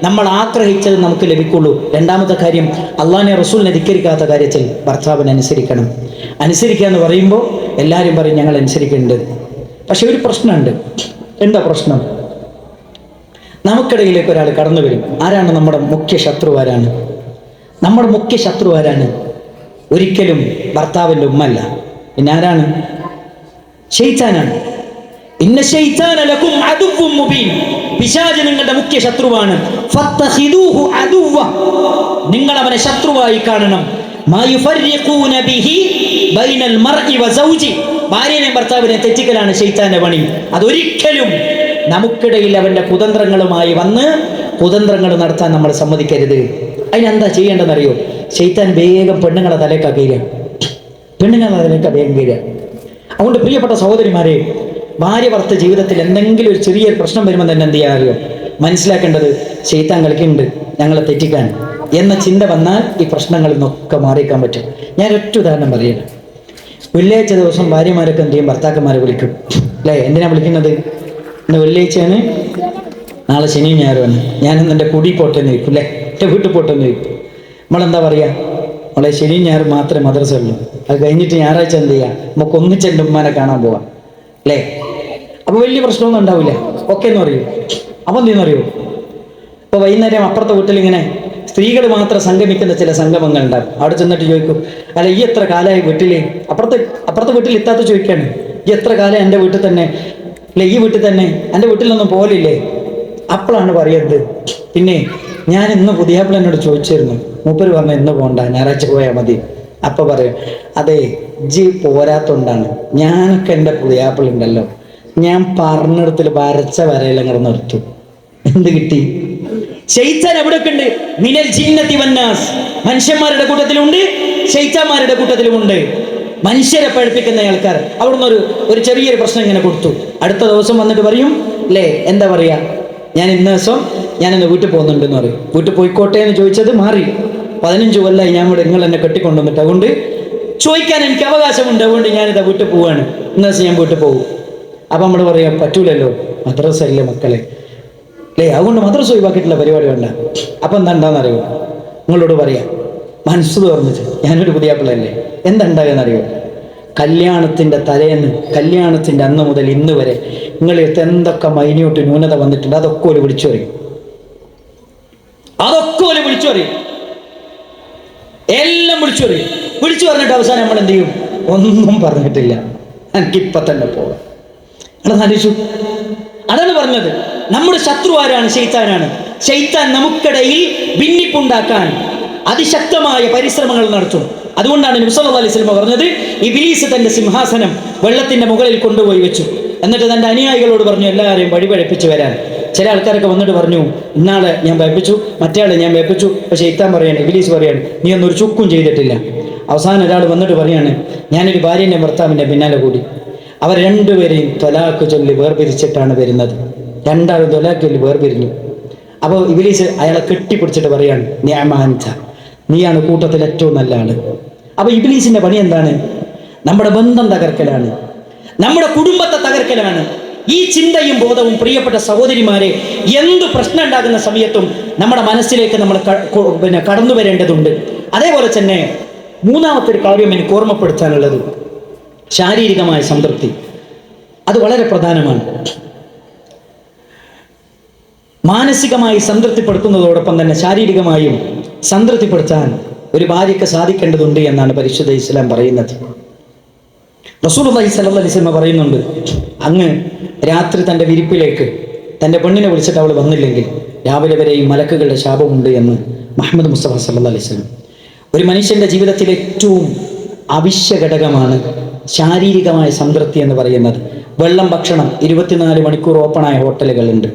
Speaker 2: നമ്മൾ ആഗ്രഹിച്ചത് നമുക്ക് ലഭിക്കുള്ളൂ. രണ്ടാമത്തെ കാര്യം, അള്ളാഹിനെ റസൂലിനെ ധിക്കരിക്കാത്ത കാര്യത്തിൽ ഭർത്താവിനെ അനുസരിക്കണം. അനുസരിക്കുക എന്ന് പറയുമ്പോൾ എല്ലാവരും പറയും ഞങ്ങൾ അനുസരിക്കുന്നുണ്ട്. പക്ഷെ ഒരു പ്രശ്നമുണ്ട്. എന്താ പ്രശ്നം? നമുക്കിടയിലേക്ക് ഒരാൾ കടന്നു വരും. ആരാണ് നമ്മുടെ മുഖ്യ ശത്രു? ആരാണ് നമ്മുടെ മുഖ്യ ശത്രു? ആരാണ്? ഒരിക്കലും ഭർത്താവിൻ്റെ ഉമ്മല്ല. പിന്നെ ആരാണ്? ശൈത്താനാണ്. ഇന്ന ശൈത്താന ലക്കും അദുവ്വുൻ മുബീൻ, പിശാച് നിങ്ങളുടെ മുഖ്യ ശത്രുവാണ്. ഫത്തഖിദൂഹു അദുവ്വ, നിങ്ങൾ അവനെ ശത്രുവായി കാണണം. മാ യുഫർരിഖൂന ബിഹി ബൈനൽ മർഇ വസൗജി, ഭാര്യനെ ഭർത്താവിനെ തെറ്റിക്കലാണ് ശൈത്താന്റെ പണി. അതൊരിക്കലും നമുക്കിടയിൽ അവന്റെ കുതന്ത്രങ്ങളുമായി വന്ന് കുതന്ത്രങ്ങൾ നടത്താൻ നമ്മൾ സമ്മതിക്കരുത്. അതിനെന്താ ചെയ്യേണ്ടതെന്നറിയോ? ശൈത്താൻ വേഗം പെണ്ണുങ്ങളെ തലേക്കാ കയറുക, പെണ്ണുങ്ങളെ തലേക്കാ വേഗം കയറുക. അതുകൊണ്ട് പ്രിയപ്പെട്ട സഹോദരിമാരെ, ഭാര്യ ഭർത്ത ജീവിതത്തിൽ എന്തെങ്കിലും ഒരു ചെറിയൊരു പ്രശ്നം വരുമ്പോൾ തന്നെ എന്ത് ചെയ്യാറിയോ? മനസ്സിലാക്കേണ്ടത് ശൈത്താൻ കളിക്കുന്നുണ്ട് ഞങ്ങളെ തെറ്റിക്കാൻ എന്ന ചിന്ത വന്നാൽ ഈ പ്രശ്നങ്ങളിൽ നിന്നൊക്കെ മാറിക്കാൻ പറ്റും. ഞാൻ ഒറ്റ ഉദാഹരണം പറയണം. വെള്ളിയാഴ്ച ദിവസം ഭാര്യമാരൊക്കെ എന്ത് ചെയ്യും? ഭർത്താക്കന്മാരെ വിളിക്കും അല്ലേ? എന്തിനാ വിളിക്കുന്നത്? ഇന്ന് വെള്ളിയാഴ്ചയാണ്, നാളെ ശനിയും ഞായറുമാണ്, ഞാനിന്ന് എൻ്റെ കുടി പോട്ടെന്ന് ചോദിക്കും അല്ലേ, എൻ്റെ വീട്ടിൽ പോട്ടെന്ന് ചോദിക്കും. നമ്മളെന്താ പറയുക? നമ്മളെ ശനിയും ഞായറും മാത്രമേ മദ്രസ ഉള്ളൂ, അത് കഴിഞ്ഞിട്ട് ഞായറാഴ്ച എന്ത് ചെയ്യുക? നമുക്ക് ഒന്നിച്ച് എൻ്റെ ഉമ്മാനെ കാണാൻ പോവാം അല്ലേ? അപ്പോൾ വലിയ പ്രശ്നമൊന്നും ഉണ്ടാവില്ല, ഓക്കെ എന്ന് പറയും. അപ്പം എന്തെന്ന് അറിയോ? ഇപ്പോൾ വൈകുന്നേരം അപ്പുറത്തെ വീട്ടിൽ ഇങ്ങനെ സ്ത്രീകൾ മാത്രം സംഗമിക്കുന്ന ചില സംഗമങ്ങൾ ഉണ്ടാകും. അവിടെ ചെന്നിട്ട് ചോദിക്കും, അല്ല ഈ എത്ര കാലമായി വീട്ടിൽ? അപ്പുറത്തെ വീട്ടിൽ എത്താത്ത ചോദിക്കാണ്, ഈ എത്ര കാലം എൻ്റെ വീട്ടിൽ തന്നെ അല്ലെ, ഈ വീട്ടിൽ തന്നെ, എൻ്റെ വീട്ടിലൊന്നും പോലില്ലേ? അപ്പോഴാണ് പറയുന്നത്, പിന്നെ ഞാൻ ഇന്ന് പുതിയാപ്പിള എന്നോട് ചോദിച്ചിരുന്നു, മൂപ്പര് പറഞ്ഞ ഇന്ന് പോകണ്ട, ഞായറാഴ്ച പോയാൽ മതി. അപ്പൊ പറയും, അതെ ജി പോരാത്തോണ്ടാണ്, ഞാനൊക്കെ എൻ്റെ പുതിയാപ്പിള ഉണ്ടല്ലോ, ഞാൻ പറഞ്ഞിടത്തിൽ വരച്ച വരയിലും കിടന്ന് നിർത്തും. എന്ത് കിട്ടി? ശൈത്താൻ എവിടെയൊക്കെ ഉണ്ട്? മിനൽ ജിന്നതി വന്നാസ്, മനുഷ്യന്മാരുടെ കൂട്ടത്തിലുണ്ട്, ശൈത്താന്മാരുടെ കൂട്ടത്തിലുമുണ്ട്. മനുഷ്യരെ പഴിപ്പിക്കുന്ന ആൾക്കാർ. അവിടുന്ന് ഒരു ചെറിയൊരു പ്രശ്നം ഇങ്ങനെ കൊടുത്തു. അടുത്ത ദിവസം വന്നിട്ട് പറയും അല്ലേ, എന്താ പറയാ, ഞാൻ ഇന്ന ദിവസം ഞാനിന്ന് വീട്ടിൽ പോകുന്നുണ്ടെന്ന് പറയും. വീട്ടിൽ പോയിക്കോട്ടെ എന്ന് ചോദിച്ചത് മാറി. 15 കൊല്ലമായി ഞാൻ ഇവിടെ, നിങ്ങൾ എന്നെ കെട്ടിക്കൊണ്ടുവന്നിട്ട്, അതുകൊണ്ട് ചോദിക്കാൻ എനിക്ക് അവകാശമുണ്ട്, അതുകൊണ്ട് ഞാനിതാ വീട്ടിൽ പോവാണ്, ഇന്ന ദിവസം ഞാൻ വീട്ടിൽ പോകും. അപ്പം നമ്മൾ പറയാം പറ്റൂലല്ലോ, മദ്രസ അല്ലേ മക്കളെ അല്ലേ, അതുകൊണ്ട് മദ്രസ ഒഴിവാക്കിയിട്ടുള്ള പരിപാടി വേണ്ട. അപ്പം എന്താണെന്നറിയോ? നിങ്ങളോട് പറയാം, മനസ്സ് തുറന്നിട്ട്, ഞാനൊരു പുതിയാപ്പിളല്ലേ, എന്തുണ്ടായെന്നറിയോ? കല്യാണത്തിൻ്റെ തലേന്ന്, കല്യാണത്തിൻ്റെ അന്ന് മുതൽ ഇന്ന് വരെ നിങ്ങളെടുത്ത് എന്തൊക്കെ മൈന്യൂട്ട് ന്യൂനത വന്നിട്ടുണ്ട്, അതൊക്കെ ഒരു വിളിച്ചു പറയും, അതൊക്കെ ഒരു വിളിച്ചു പറയും, എല്ലാം വിളിച്ചു പറയും. വിളിച്ചു പറഞ്ഞിട്ട് അവസാനം നമ്മൾ എന്ത് ചെയ്യും? ഒന്നും പറഞ്ഞിട്ടില്ല, എനിക്കിപ്പം തന്നെ പോകാം. അതാണ് പറഞ്ഞത്. നമ്മുടെ ശത്രു ആരാണ്? ശൈത്താനാണ്. ശൈത്താൻ നമുക്കിടയിൽ ഭിന്നിപ്പുണ്ടാക്കാൻ അതിശക്തമായ പരിശ്രമങ്ങൾ നടത്തും. അതുകൊണ്ടാണ് നബി സല്ലല്ലാഹു അലൈഹി വസല്ലം പറഞ്ഞത്, ഇബ്ലീസ് തന്റെ സിംഹാസനം വെള്ളത്തിന്റെ മുകളിൽ കൊണ്ടുപോയി വെച്ചു. എന്നിട്ട് തന്റെ അനുയായികളോട് പറഞ്ഞു, എല്ലാവരെയും വഴിപഴപ്പിച്ചു വരാൻ. ചില ആൾക്കാരൊക്കെ വന്നിട്ട് പറഞ്ഞു, ഇന്നാളെ ഞാൻ പഴപ്പിച്ചു, മറ്റേയാളെ ഞാൻ പഴപ്പിച്ചു. പക്ഷെ ശൈത്താൻ പറയാണ്, ഇബ്ലീസ് പറയാണ്, നീ ഒന്നൊരു ചുക്കും ചെയ്തിട്ടില്ല. അവസാനം ഒരാൾ വന്നിട്ട് പറയാണ്, ഞാനൊരു ഭാര്യൻ്റെ ഭർത്താവിൻ്റെ പിന്നാലെ കൂടി, അവർ രണ്ടുപേരെയും ത്വലാഖ് ചൊല്ലി വേർപിരിച്ചിട്ടാണ് വരുന്നത്. രണ്ടാളും ത്വലാഖ് ചൊല്ലി വേർപിരിഞ്ഞു. അപ്പോൾ ഇബ്ലീസ് അയാളെ കെട്ടിപ്പിടിച്ചിട്ട് പറയാണ്, നിഅമാൻത, നീയാണ് കൂട്ടത്തിൽ ഏറ്റവും നല്ല ആള്. അപ്പൊ ഇബ്ലീസിന്റെ പണി എന്താണ്? നമ്മുടെ ബന്ധം തകർക്കലാണ്, നമ്മുടെ കുടുംബത്തെ തകർക്കലാണ്. ഈ ചിന്തയും ബോധവും പ്രിയപ്പെട്ട സഹോദരിമാരെ, എന്ത് പ്രശ്നം ഉണ്ടാകുന്ന സമയത്തും നമ്മുടെ മനസ്സിലേക്ക് നമ്മൾ കടന്നു വരേണ്ടതുണ്ട്. അതേപോലെ തന്നെ മൂന്നാമത്തെ ഒരു കാര്യം എനിക്ക് ഓർമ്മപ്പെടുത്താനുള്ളത്, ശാരീരികമായ സംതൃപ്തി. അത് വളരെ പ്രധാനമാണ്. മാനസികമായി സംതൃപ്തിപ്പെടുത്തുന്നതോടൊപ്പം തന്നെ ശാരീരികമായും സംതൃപ്തിപ്പെടുത്താൻ ഒരു ഭാര്യയ്ക്ക് സാധിക്കേണ്ടതുണ്ട് എന്നാണ് പരിശുദ്ധ ഇസ്ലാം പറയുന്നത്. റസൂലുള്ളാഹി സ്വല്ലല്ലാഹു അലൈഹി വസല്ലം പറയുന്നുണ്ട്, അങ്ങ് രാത്രി തൻ്റെ വിരിപ്പിലേക്ക് തൻ്റെ പെണ്ണിനെ വിളിച്ചിട്ട് അവൾ വന്നില്ലെങ്കിൽ രാവിലെ വരെ ഈ മലക്കുകളുടെ ശാപമുണ്ട് എന്ന് മുഹമ്മദ് മുസ്തഫ സല്ലല്ലാഹു അലൈഹി വസല്ലം. ഒരു മനുഷ്യൻ്റെ ജീവിതത്തിൽ ഏറ്റവും അവശ്യ ഘടകമാണ് ശാരീരികമായ സംതൃപ്തി എന്ന് പറയുന്നത്. വെള്ളം, ഭക്ഷണം 24 മണിക്കൂർ ഓപ്പണായ ഹോട്ടലുകളുണ്ട്.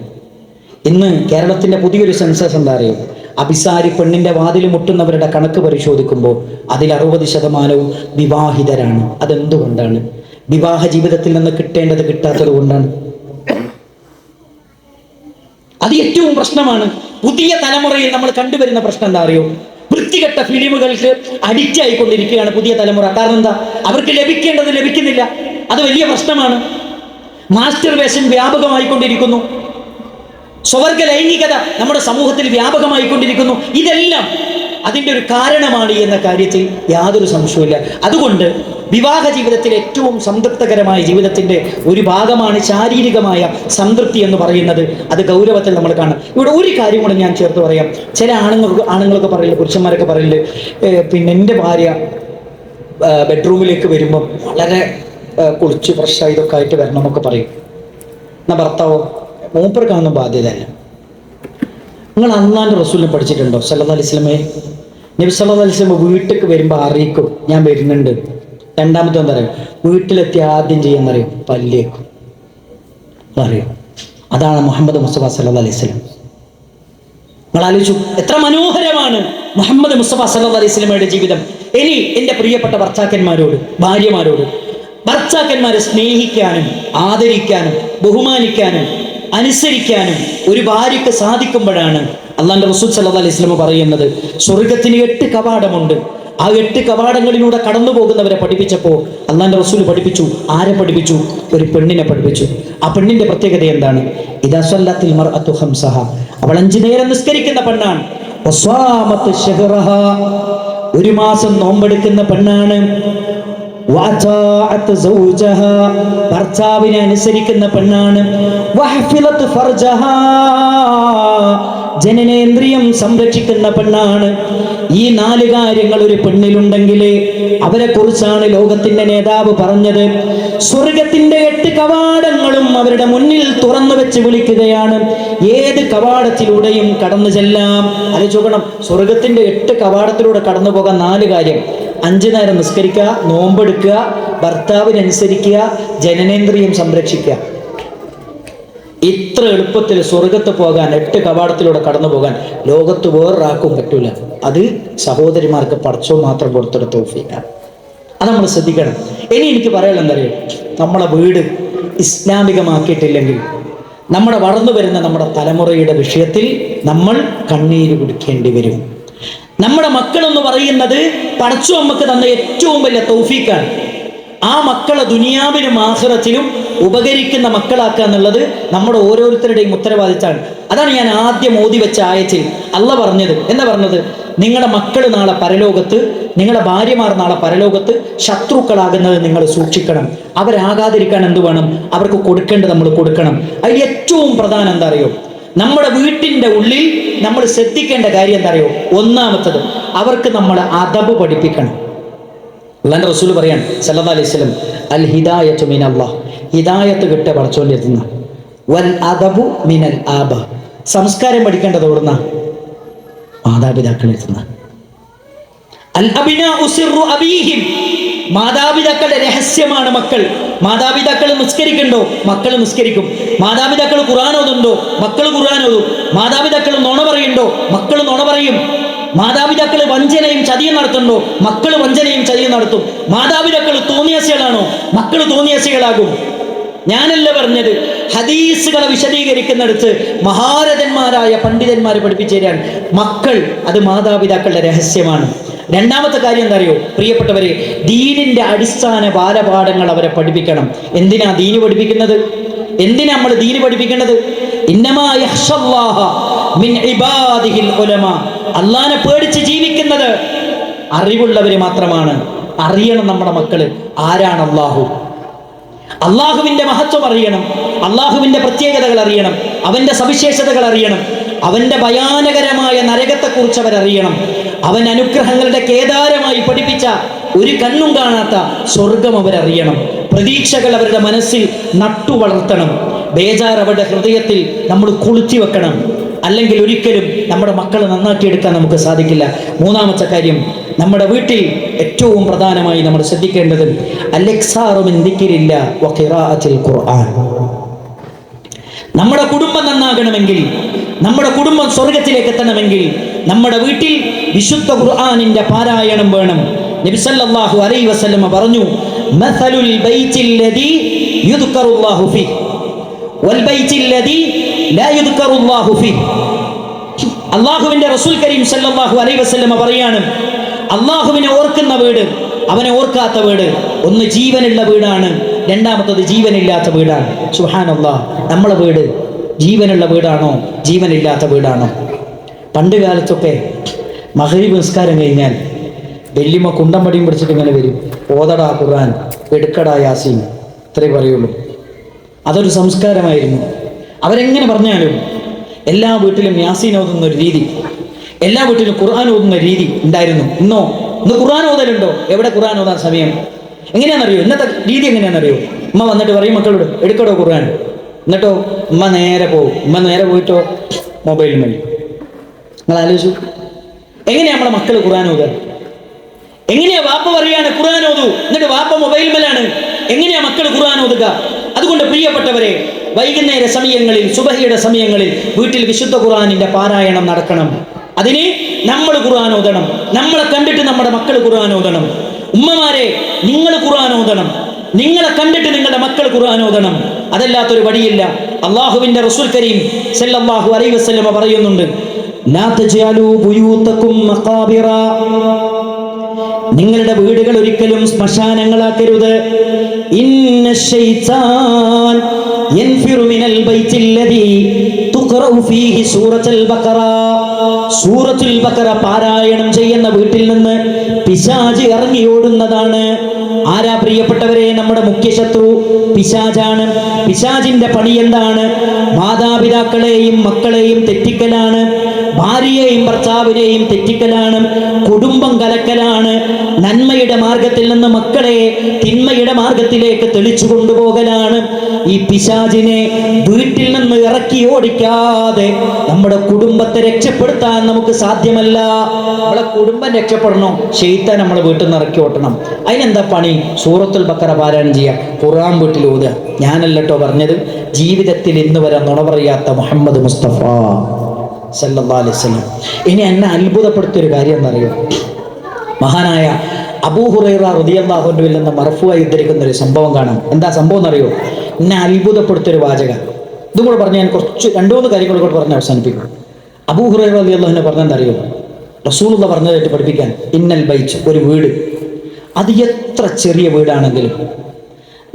Speaker 2: ഇന്ന് കേരളത്തിൻ്റെ പുതിയൊരു സെൻസസ് എന്താ അറിയോ? അഭിസാരി പെണ്ണിൻ്റെ വാതിൽ മുട്ടുന്നവരുടെ കണക്ക് പരിശോധിക്കുമ്പോൾ അതിൽ 60% വിവാഹിതരാണ്. അതെന്തുകൊണ്ടാണ്? വിവാഹ ജീവിതത്തിൽ നിന്ന് കിട്ടേണ്ടത് കിട്ടാത്തത് കൊണ്ടാണ്. അത് ഏറ്റവും പ്രശ്നമാണ്. പുതിയ തലമുറയിൽ നമ്മൾ കണ്ടുവരുന്ന പ്രശ്നം എന്താ അറിയോ? വൃത്തികെട്ട ഫിലിമുകൾക്ക് അഡിക്റ്റ് ആയിക്കൊണ്ടിരിക്കുകയാണ് പുതിയ തലമുറ. കാരണം എന്താ? അവർക്ക് ലഭിക്കേണ്ടത് ലഭിക്കുന്നില്ല. അത് വലിയ പ്രശ്നമാണ്. മാസ്റ്റർബേഷൻ വ്യാപകമായിക്കൊണ്ടിരിക്കുന്നു. സ്വവർഗ ലൈംഗികത നമ്മുടെ സമൂഹത്തിൽ വ്യാപകമായിക്കൊണ്ടിരിക്കുന്നു. ഇതെല്ലാം അതിൻ്റെ ഒരു കാരണമാണ് എന്ന കാര്യത്തിൽ യാതൊരു സംശയവുമില്ല. അതുകൊണ്ട് വിവാഹ ജീവിതത്തിലെ ഏറ്റവും സംതൃപ്തകരമായ ജീവിതത്തിൻ്റെ ഒരു ഭാഗമാണ് ശാരീരികമായ സംതൃപ്തി എന്ന് പറയുന്നത്. അത് ഗൗരവത്തിൽ നമ്മൾ കാണാം. ഇവിടെ ഒരു കാര്യം കൂടെ ഞാൻ ചേർത്ത് പറയാം. ചില ആണുങ്ങളൊക്കെ പറയില്ല, പുരുഷന്മാരൊക്കെ പറയില്ല, പിന്നെ എൻ്റെ ഭാര്യ ബെഡ്റൂമിലേക്ക് വരുമ്പം വളരെ കുളിച്ച് ഫ്രഷായി ഇതൊക്കെ ആയിട്ട് വരണം എന്നൊക്കെ പറയും. എന്നാൽ ഭർത്താവോ? മൂപ്പർക്കാണെന്നും ബാധ്യതയല്ല. നിങ്ങൾ അള്ളാന്റെ റസൂലിനെ പഠിച്ചിട്ടുണ്ടോ? സല്ലല്ലാഹു അലൈഹി വസല്ലമയെ നബി സല്ലല്ലാഹു അലൈഹി വസല്ലം വീട്ടിലേക്ക് വരുമ്പോൾ അറിയിക്കും, ഞാൻ വരുന്നുണ്ട്. രണ്ടാമത്തെ എന്താ അറിയും? വീട്ടിലെത്തി ആദ്യം ചെയ്യുന്നറിയും, പല്ലേക്കും അറിയും. അതാണ് മുഹമ്മദ് മുസ്തഫ സല്ലല്ലാഹു അലൈഹി വസല്ലം. നിങ്ങൾ ആലോചിച്ചു, എത്ര മനോഹരമാണ് മുഹമ്മദ് മുസ്തഫ സല്ലല്ലാഹു അലൈഹി വസല്ലമയുടെ ജീവിതം. ഇനി എൻ്റെ പ്രിയപ്പെട്ട ഭർത്താക്കന്മാരോട്, ഭാര്യമാരോട്, ഭർത്താക്കന്മാരെ സ്നേഹിക്കാനും ആദരിക്കാനും ബഹുമാനിക്കാനും അനുസരിക്കാനും ഒരു ഭാര്യയ്ക്ക് സാധിക്കുമ്പോഴാണ് അള്ളാന്റെ റസൂൽ സല്ലല്ലാഹു അലൈഹി വസല്ലം പറയുന്നത്, സ്വർഗത്തിന് 8 കവാടമുണ്ട്. ആ 8 കവാടങ്ങളിലൂടെ കടന്നു പോകുന്നവരെ പഠിപ്പിച്ചപ്പോൾ അള്ളാന്റെ റസൂൽ പഠിപ്പിച്ചു. ആരെ പഠിപ്പിച്ചു? ഒരു പെണ്ണിനെ പഠിപ്പിച്ചു. ആ പെണ്ണിന്റെ പ്രത്യേകത എന്താണ്? ഇദാ സല്ലത്തിൽ മർഅതു ഖംസഹ, അവൾ 5 നേരം നിസ്കരിക്കുന്ന പെണ്ണാണ്. വസാമത്ത് ശഹ്റഹാ, 1 മാസം നോമ്പെടുക്കുന്ന പെണ്ണാണ്. ഭർത്താവിനെ അനുസരിക്കുന്ന പെണ്ണാണ്. ജനനേന്ദ്രിയം സംരക്ഷിക്കുന്ന പെണ്ണാണ്. ഈ 4 കാര്യങ്ങൾ ഒരു പെണ്ണിലുണ്ടെങ്കിൽ അവരെ കുറിച്ചാണ് ലോകത്തിന്റെ നേതാവ് പറഞ്ഞത്, സ്വർഗത്തിന്റെ 8 കവാടങ്ങളും അവരുടെ മുന്നിൽ തുറന്നു വെച്ച് വിളിക്കുകയാണ്. ഏത് കവാടത്തിലൂടെയും കടന്നു ചെല്ലാം. ആലോചിക്കണം, സ്വർഗത്തിന്റെ 8 കവാടത്തിലൂടെ കടന്നു പോകാൻ 4 കാര്യം: 5 നേരം നിസ്കരിക്കുക, നോമ്പെടുക്കുക, ഭർത്താവിനനുസരിക്കുക, ജനനേന്ദ്രിയം സംരക്ഷിക്കുക. ഇത്ര എളുപ്പത്തിൽ സ്വർഗത്ത് പോകാൻ, 8 കവാടത്തിലൂടെ കടന്നു പോകാൻ ലോകത്ത് വേറൊരാൾക്കും പറ്റൂല. അത് സഹോദരിമാർക്ക് പടച്ചോ മാത്രം കൊടുത്തെടുത്ത തൗഫീഖാണ്. അത് നമ്മൾ ശ്രദ്ധിക്കണം. ഇനി എനിക്ക് പറയാനുള്ള എന്തറിയോ? നമ്മളെ വീട് ഇസ്ലാമികമാക്കിയിട്ടില്ലെങ്കിൽ നമ്മുടെ വളർന്നു വരുന്ന നമ്മുടെ തലമുറയുടെ വിഷയത്തിൽ നമ്മൾ കണ്ണീര് കുടിക്കേണ്ടി വരും. നമ്മുടെ മക്കളെന്ന് പറയുന്നത് പടച്ചോ നമുക്ക് തന്ന ഏറ്റവും വലിയ തൗഫീഖാണ്. ആ മക്കളെ ദുനിയാവിലും ആഖിറത്തിലും ഉപകരിക്കുന്ന മക്കളാക്കുക എന്നുള്ളത് നമ്മുടെ ഓരോരുത്തരുടെയും ഉത്തരവാദിത്തമാണ്. അതാണ് ഞാൻ ആദ്യം ഓതി വെച്ച ആയത്തിൽ അള്ളാഹ് പറഞ്ഞത്. എന്താ പറഞ്ഞത്? നിങ്ങളുടെ മക്കൾ നാളെ പരലോകത്ത്, നിങ്ങളുടെ ഭാര്യമാർ നാളെ പരലോകത്ത് ശത്രുക്കളാകുന്നത് നിങ്ങൾ സൂക്ഷിക്കണം. അവരാകാതിരിക്കാൻ എന്ത് വേണം? അവർക്ക് കൊടുക്കേണ്ടത് നമ്മൾ കൊടുക്കണം. അതിൽ ഏറ്റവും പ്രധാനം എന്താ അറിയോ? നമ്മുടെ വീട്ടിൻ്റെ ഉള്ളിൽ നമ്മൾ ശ്രദ്ധിക്കേണ്ട കാര്യം എന്താ അറിയോ? ഒന്നാമത്തത്, അവർക്ക് നമ്മൾ അദബ് പഠിപ്പിക്കണം. അല്ലാഹുവിന്റെ റസൂൽ പറയാണ് സല്ലല്ലാഹു അലൈഹി വസല്ലം, അൽ ഹിദായത്തു മിനല്ലാഹ്, ഹിദായത്ത് കിട്ടിയ പടച്ചോന്റെ അടുത്തുന്ന, വൽ അദബു മിനൽ ആബ, സംസ്കാരം പഠിക്കേണ്ടത് എവിടുന്ന? മാതാപിതാക്കളിൽ നിന്ന്. അൽ അബ്നാഉ സിർറു അബീഹിം, മാതാപിതാക്കളുടെ രഹസ്യമാണ് മക്കൾ. മാതാപിതാക്കൾ നിസ്കരിക്കണ്ടോ? മക്കൾ നിസ്കരിക്കും. മാതാപിതാക്കൾ ഖുർആൻ ഓതുണ്ടോ? മക്കൾ ഖുർആൻ ഓതും. മാതാപിതാക്കൾ നുണ പറയുണ്ടോ? മക്കൾ നുണ പറയും. മാതാപിതാക്കൾ വഞ്ചനയും ചതിയും നടത്തുന്നുണ്ടോ? മക്കൾ വഞ്ചനയും ചതിയും നടത്തും. മാതാപിതാക്കൾ തോന്നിയാസികളാണോ? മക്കൾ തോന്നിയാസികളാകും. ഞാനല്ല പറഞ്ഞത്, ഹദീസുകളെ വിശദീകരിക്കുന്നിടത്ത് മഹാരഥന്മാരായ പണ്ഡിതന്മാർ പഠിപ്പിച്ചു തരാൻ. മക്കൾ അത് മാതാപിതാക്കളുടെ രഹസ്യമാണ്. രണ്ടാമത്തെ കാര്യം എന്താ അറിയോ പ്രിയപ്പെട്ടവരെ? ദീനിന്റെ അടിസ്ഥാന ബാലപാഠങ്ങൾ അവരെ പഠിപ്പിക്കണം. എന്തിനാ ദീന് പഠിപ്പിക്കുന്നത്? എന്തിനാ നമ്മൾ ദീന് പഠിപ്പിക്കേണ്ടത്? ഇന്നമാ യഖ്ഷല്ലാഹ മിൻ ഇബാദിഹിൽ ഉലമാ, അല്ലാഹനെ പേടിച്ച് ജീവിക്കുന്നത് അറിവുള്ളവര് മാത്രമാണ്. അറിയണം നമ്മുടെ മക്കള് ആരാണ് അല്ലാഹു. അള്ളാഹുവിന്റെ മഹത്വം അറിയണം, അള്ളാഹുവിന്റെ പ്രത്യേകതകൾ അറിയണം, അവന്റെ സവിശേഷതകൾ അറിയണം. അവന്റെ ഭയാനകരമായ നരകത്തെക്കുറിച്ച് അവരറിയണം. അവൻ അനുഗ്രഹങ്ങളുടെ കേദാരമായി പഠിപ്പിച്ച ഒരു കണ്ണും കാണാത്ത സ്വർഗം അവരറിയണം. പ്രതീക്ഷകൾ അവരുടെ മനസ്സിൽ നട്ടു വളർത്തണം. ബേജാർ അവരുടെ ഹൃദയത്തിൽ നമ്മൾ കൊളുത്തി വെക്കണം. അല്ലെങ്കിൽ ഒരിക്കലും നമ്മുടെ മക്കളെ നന്നാക്കിയെടുക്കാൻ നമുക്ക് സാധിക്കില്ല. മൂന്നാമത്തെ കാര്യം, നമ്മുടെ വീട്ടിൽ ഏറ്റവും പ്രധാനമായി നമ്മൾ ശ്രദ്ധിക്കേണ്ടത് ഖുർആൻ. നമ്മുടെ കുടുംബം നന്നാകണമെങ്കിൽ, നമ്മുടെ കുടുംബം സ്വർഗത്തിലേക്ക് എത്തണമെങ്കിൽ നമ്മുടെ വീട്ടിൽ വിശുദ്ധ ഖുർആനിന്റെ പാരായണം വേണം. നബി സല്ലല്ലാഹു അലൈഹി വസല്ലം പറഞ്ഞു, മസലുൽ ബൈത്തില്ലദീ യുദ്കറുല്ലാഹു ഫീഹി വൽ ബൈത്തില്ലദീ ലാ യുദ്കറുല്ലാഹു ഫീഹി. അല്ലാഹുവിന്റെ റസൂൽ കരീം സല്ലല്ലാഹു അലൈഹി വസല്ലം പറയാണ്, അല്ലാഹുവിനെ ഓർക്കുന്ന വീട്, അവനെ ഓർക്കാത്ത വീട്, ഒന്ന് ജീവനുള്ള വീടാണ്, രണ്ടാമത്തത് ജീവനില്ലാത്ത വീടാണ്. സുബ്ഹാനല്ലാഹ്, നമ്മളെ വീട് ജീവനുള്ള വീടാണോ ജീവനില്ലാത്ത വീടാണോ? പണ്ട് കാലത്തൊക്കെ മഗ്‌രിബ് നിസ്കാരം കഴിഞ്ഞാൽ വെല്ലിമ കുണ്ടം പടിയും പിടിച്ചിട്ട് ഇങ്ങനെ വരും, ഓതടാ ഖുർആൻ, എടുക്കടാ യാസീൻ, ഇത്രേ പറയുള്ളൂ. അതൊരു സംസ്കാരമായിരുന്നു. അവരെങ്ങനെ പറഞ്ഞാലും എല്ലാ വീട്ടിലും യാസീൻ ഓതുന്ന ഒരു രീതി, എല്ലാ വീട്ടിലും ഖുർആൻ ഓതുന്ന രീതി ഉണ്ടായിരുന്നു. ഇന്ന് ഖുർആൻ ഓതലുണ്ടോ? എവിടെ ഖുർആൻ ഓതാൻ സമയം? എങ്ങനെയാണെന്നറിയോ? ഇന്നത്തെ രീതി എങ്ങനെയാണെന്നറിയോ? ഉമ്മ വന്നിട്ട് പറയും മക്കളോട്, എടുക്കടോ ഖുർആൻ. എന്നിട്ടോ ഉമ്മ നേരെ പോകും. ഉമ്മ നേരെ പോയിട്ടോ മൊബൈലിൽ മേൽ. നിങ്ങൾ ആലോചിച്ചു, എങ്ങനെയാ നമ്മുടെ മക്കൾ ഖുർആൻ ഓതുക? എങ്ങനെയാ വാപ്പ പറയാണ് ഖുർആൻ ഓതു, എന്നിട്ട് വാപ്പ മൊബൈൽ മേലാണ്? എങ്ങനെയാ മക്കൾ ഖുർആൻ ഓതുക? അതുകൊണ്ട് പ്രിയപ്പെട്ടവരെ, വൈകുന്നേര സമയങ്ങളിൽ, സുബഹിയുടെ സമയങ്ങളിൽ വീട്ടിൽ വിശുദ്ധ ഖുർആനിന്റെ പാരായണം നടക്കണം. അതിന് നമ്മൾ ഖുർആൻ ഓതണം. നമ്മളെ കണ്ടിട്ട് നമ്മുടെ മക്കൾ ഖുർആൻ ഓതണം. ഉമ്മമാരെ, നിങ്ങൾ ഖുർആൻ ഓതണം. നിങ്ങളെ കണ്ടിട്ട് നിങ്ങളുടെ മക്കൾ ഖുർആൻ ഓതണം. അതല്ലാത്തൊരു വഴിയില്ല. അല്ലാഹുവിന്റെ റസൂൽ കരീം സല്ലല്ലാഹു അലൈഹി വസല്ലം പറയുന്നുണ്ട്, ലാ തജഅലൂ ബുയൂതകും മഖാബിറ. നിങ്ങളുടെ വീടുകൾ ഒരിക്കലും ശ്മശാനങ്ങളാക്കരുത്. ഇന്ന ശൈത്താൻ യൻഫിറു മിനൽ ബൈത്തില്ലദീ തുഖറഉ ഫീഹി സൂറത്തുൽ ബഖറ. സൂറത്തുൽ ബഖറ പാരായണം ചെയ്യുന്ന വീട്ടിൽ നിന്ന് പിശാച് ഇറങ്ങി ഓടുന്നതാണ്. ആരാ പ്രിയപ്പെട്ടവരെ? നമ്മുടെ മുഖ്യ ശത്രു പിശാചാണ്. പിശാചിന്റെ പണി എന്താണ്? മാതാപിതാക്കളെയും മക്കളെയും തെറ്റിക്കലാണ്, ഭാര്യയെയും ഭർത്താവിനെയും തെറ്റിക്കലാണ്, കുടുംബം കലക്കലാണ്, നന്മയുടെ മാർഗത്തിൽ നിന്ന് മക്കളെ തിന്മയുടെ മാർഗത്തിലേക്ക് തെളിച്ചു കൊണ്ടുപോകലാണ്. ഈ പിശാചിനെ വീട്ടിൽ നിന്ന് ഇറക്കി ഓടിക്കാതെ നമ്മുടെ കുടുംബത്തെ രക്ഷപ്പെടുത്താൻ നമുക്ക് സാധ്യമല്ല. നമ്മളെ കുടുംബം രക്ഷപ്പെടണം, ശൈത്താൻ നമ്മളെ വീട്ടിൽ നിന്ന് ഇറക്കി ഓട്ടണം. അതിനെന്താ പണി? സൂറത്തുൽ ബഖറ പാരായണം ചെയ്യുക, ഖുർആൻ വീട്ടിൽ ഓതുക. ഞാനല്ലട്ടോ പറഞ്ഞത്, ജീവിതത്തിൽ ഇന്ന് വരെ നുണ പറയാത്ത മുഹമ്മദ് മുസ്തഫ സല്ലല്ലാഹു അലൈഹി വസല്ലം. ഇനി എന്നെ അത്ഭുതപ്പെടുത്തിയൊരു കാര്യം എന്നറിയോ? മഹാനായ അബൂ ഹുറൈറ റളിയല്ലാഹു അൻഹുവിൽ നിന്ന് മർഫൂആയി ഉദ്ധരിക്കുന്ന ഒരു സംഭവം കാണാം. എന്താ സംഭവം എന്നറിയോ? എന്നെ അത്ഭുതപ്പെടുത്തിയൊരു വാചകം. ഇതും കൂടെ പറഞ്ഞ് ഞാൻ കുറച്ച് 2-3 കാര്യങ്ങൾ കൂടെ പറഞ്ഞ് അവസാനിപ്പിക്കും. അബൂ ഹുറൈറ റളിയല്ലാഹു അൻഹു പറഞ്ഞെന്തറിയോ? റസൂലുള്ള പറഞ്ഞതായിട്ട് പഠിപ്പിക്കാൻ, ഇന്നൽ ബൈത്ത്, ഒരു വീട്, അത് എത്ര ചെറിയ വീടാണെങ്കിലും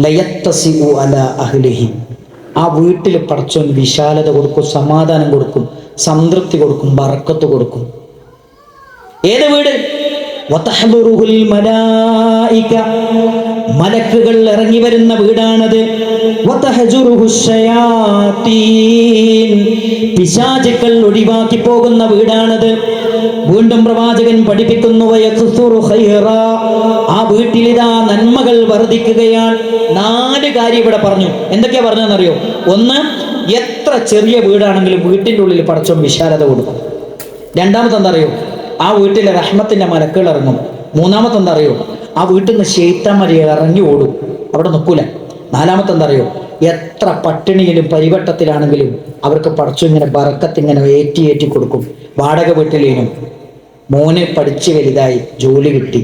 Speaker 2: ലയത്തസിഉ അലാ അഹ്ലിഹി, ആ വീട്ടിൽ പടച്ചോൻ വിശാലത കൊടുക്കും, സമാധാനം കൊടുക്കും, സംതൃപ്തി കൊടുക്കും, ബർക്കത്ത് കൊടുക്കും. ഏത് വീട്? വതഹ്ദുറുൽ മലായിക, മലക്കുകൾ ഇറങ്ങി വരുന്ന വീടാണത്. വതഹജുറുഹുശ് ശയാതീൻ, പിശാചുക്കൾ ഒഴിവാക്കി പോകുന്ന വീടാണത്. വീണ്ടും പ്രവാചകൻ പഠിപ്പിക്കുന്നു, വയക്സുറു ഖൈറാ, ആ വീട്ടിലിതാ നന്മകൾ വർദ്ധിക്കുകയാണ്. 4 കാര്യം ഇവിടെ പറഞ്ഞു. എന്തൊക്കെയാ പറഞ്ഞതെന്നറിയോ? ഒന്ന്, എത്ര ചെറിയ വീടാണെങ്കിലും വീട്ടിൻ്റെ ഉള്ളിൽ പടച്ചോൻ വിശാലത കൊടുക്കും. രണ്ടാമത്തെ എന്താ അറിയോ? ആ വീട്ടിലെ റഹ്മത്തിന്റെ മലക്കുകൾ ഇറങ്ങും. മൂന്നാമത്തെ എന്താ അറിയോ? ആ വീട്ടിൽ നിന്ന് ശൈത്താന്മാർ ഇറങ്ങി ഓടും, അവിടെ നിൽക്കൂല. നാലാമത്തെ എന്താ അറിയോ? എത്ര പട്ടിണിയിലും പരിവട്ടത്തിലാണെങ്കിലും അവർക്ക് പടച്ചോൻ ഇങ്ങനെ ബറക്കത്ത് ഇങ്ങനെ ഏറ്റി കൊടുക്കും. വാടക വീട്ടിലേനും മോനെ പഠിച്ച് വലുതായി ജോലി കിട്ടി,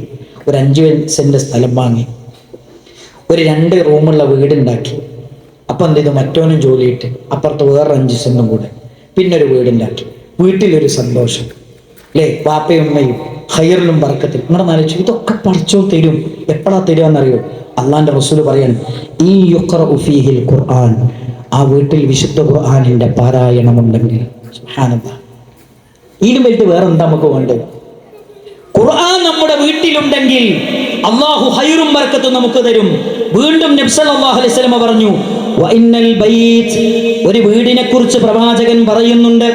Speaker 2: ഒരു 5 സെന്റ് സ്ഥലം വാങ്ങി, ഒരു 2 റൂമുള്ള വീടുണ്ടാക്കി. അപ്പം എന്ത് ചെയ്തു? മറ്റോനും ജോലി കിട്ടി, അപ്പുറത്ത് വേറെ 5 സെന്റും കൂടെ, പിന്നെ ഒരു വീടുണ്ടാക്കി. വീട്ടിലൊരു സന്തോഷം അല്ലേ? വാപ്പയും ഉമ്മയും ഖൈറിലും ബർക്കത്തിലും. നിങ്ങളുടെ നാലിച്ചു ഇതൊക്കെ പടച്ചോൻ തരും. എപ്പോഴാ തരുമെന്നറിയോ? അള്ളാന്റെ റസൂല് പറയാണ്, ഈ യുഖറഉ ഫീഹിൽ ഖുർആൻ, ആ വീട്ടിൽ വിശുദ്ധ ഖുർആനിന്റെ പാരായണം ഉണ്ടെങ്കിൽ. സുബ്ഹാനല്ലാഹ്, ഇതിനും വലുത് വേറെ എന്താ നമുക്ക് വേണ്ടത്? ഖുർആൻ നമ്മുടെ വീട്ടിലുണ്ടെങ്കിൽ അള്ളാഹു ഖൈറും ബർക്കത്തും നമുക്ക് തരും. വീണ്ടും നബി സല്ലല്ലാഹു അലൈഹി വസല്ലം പറഞ്ഞു, വഇന്നൽ ബൈത്ത്, ഒരു വീടിനെ കുറിച്ച് പ്രവാചകൻ പറയുന്നുണ്ട്,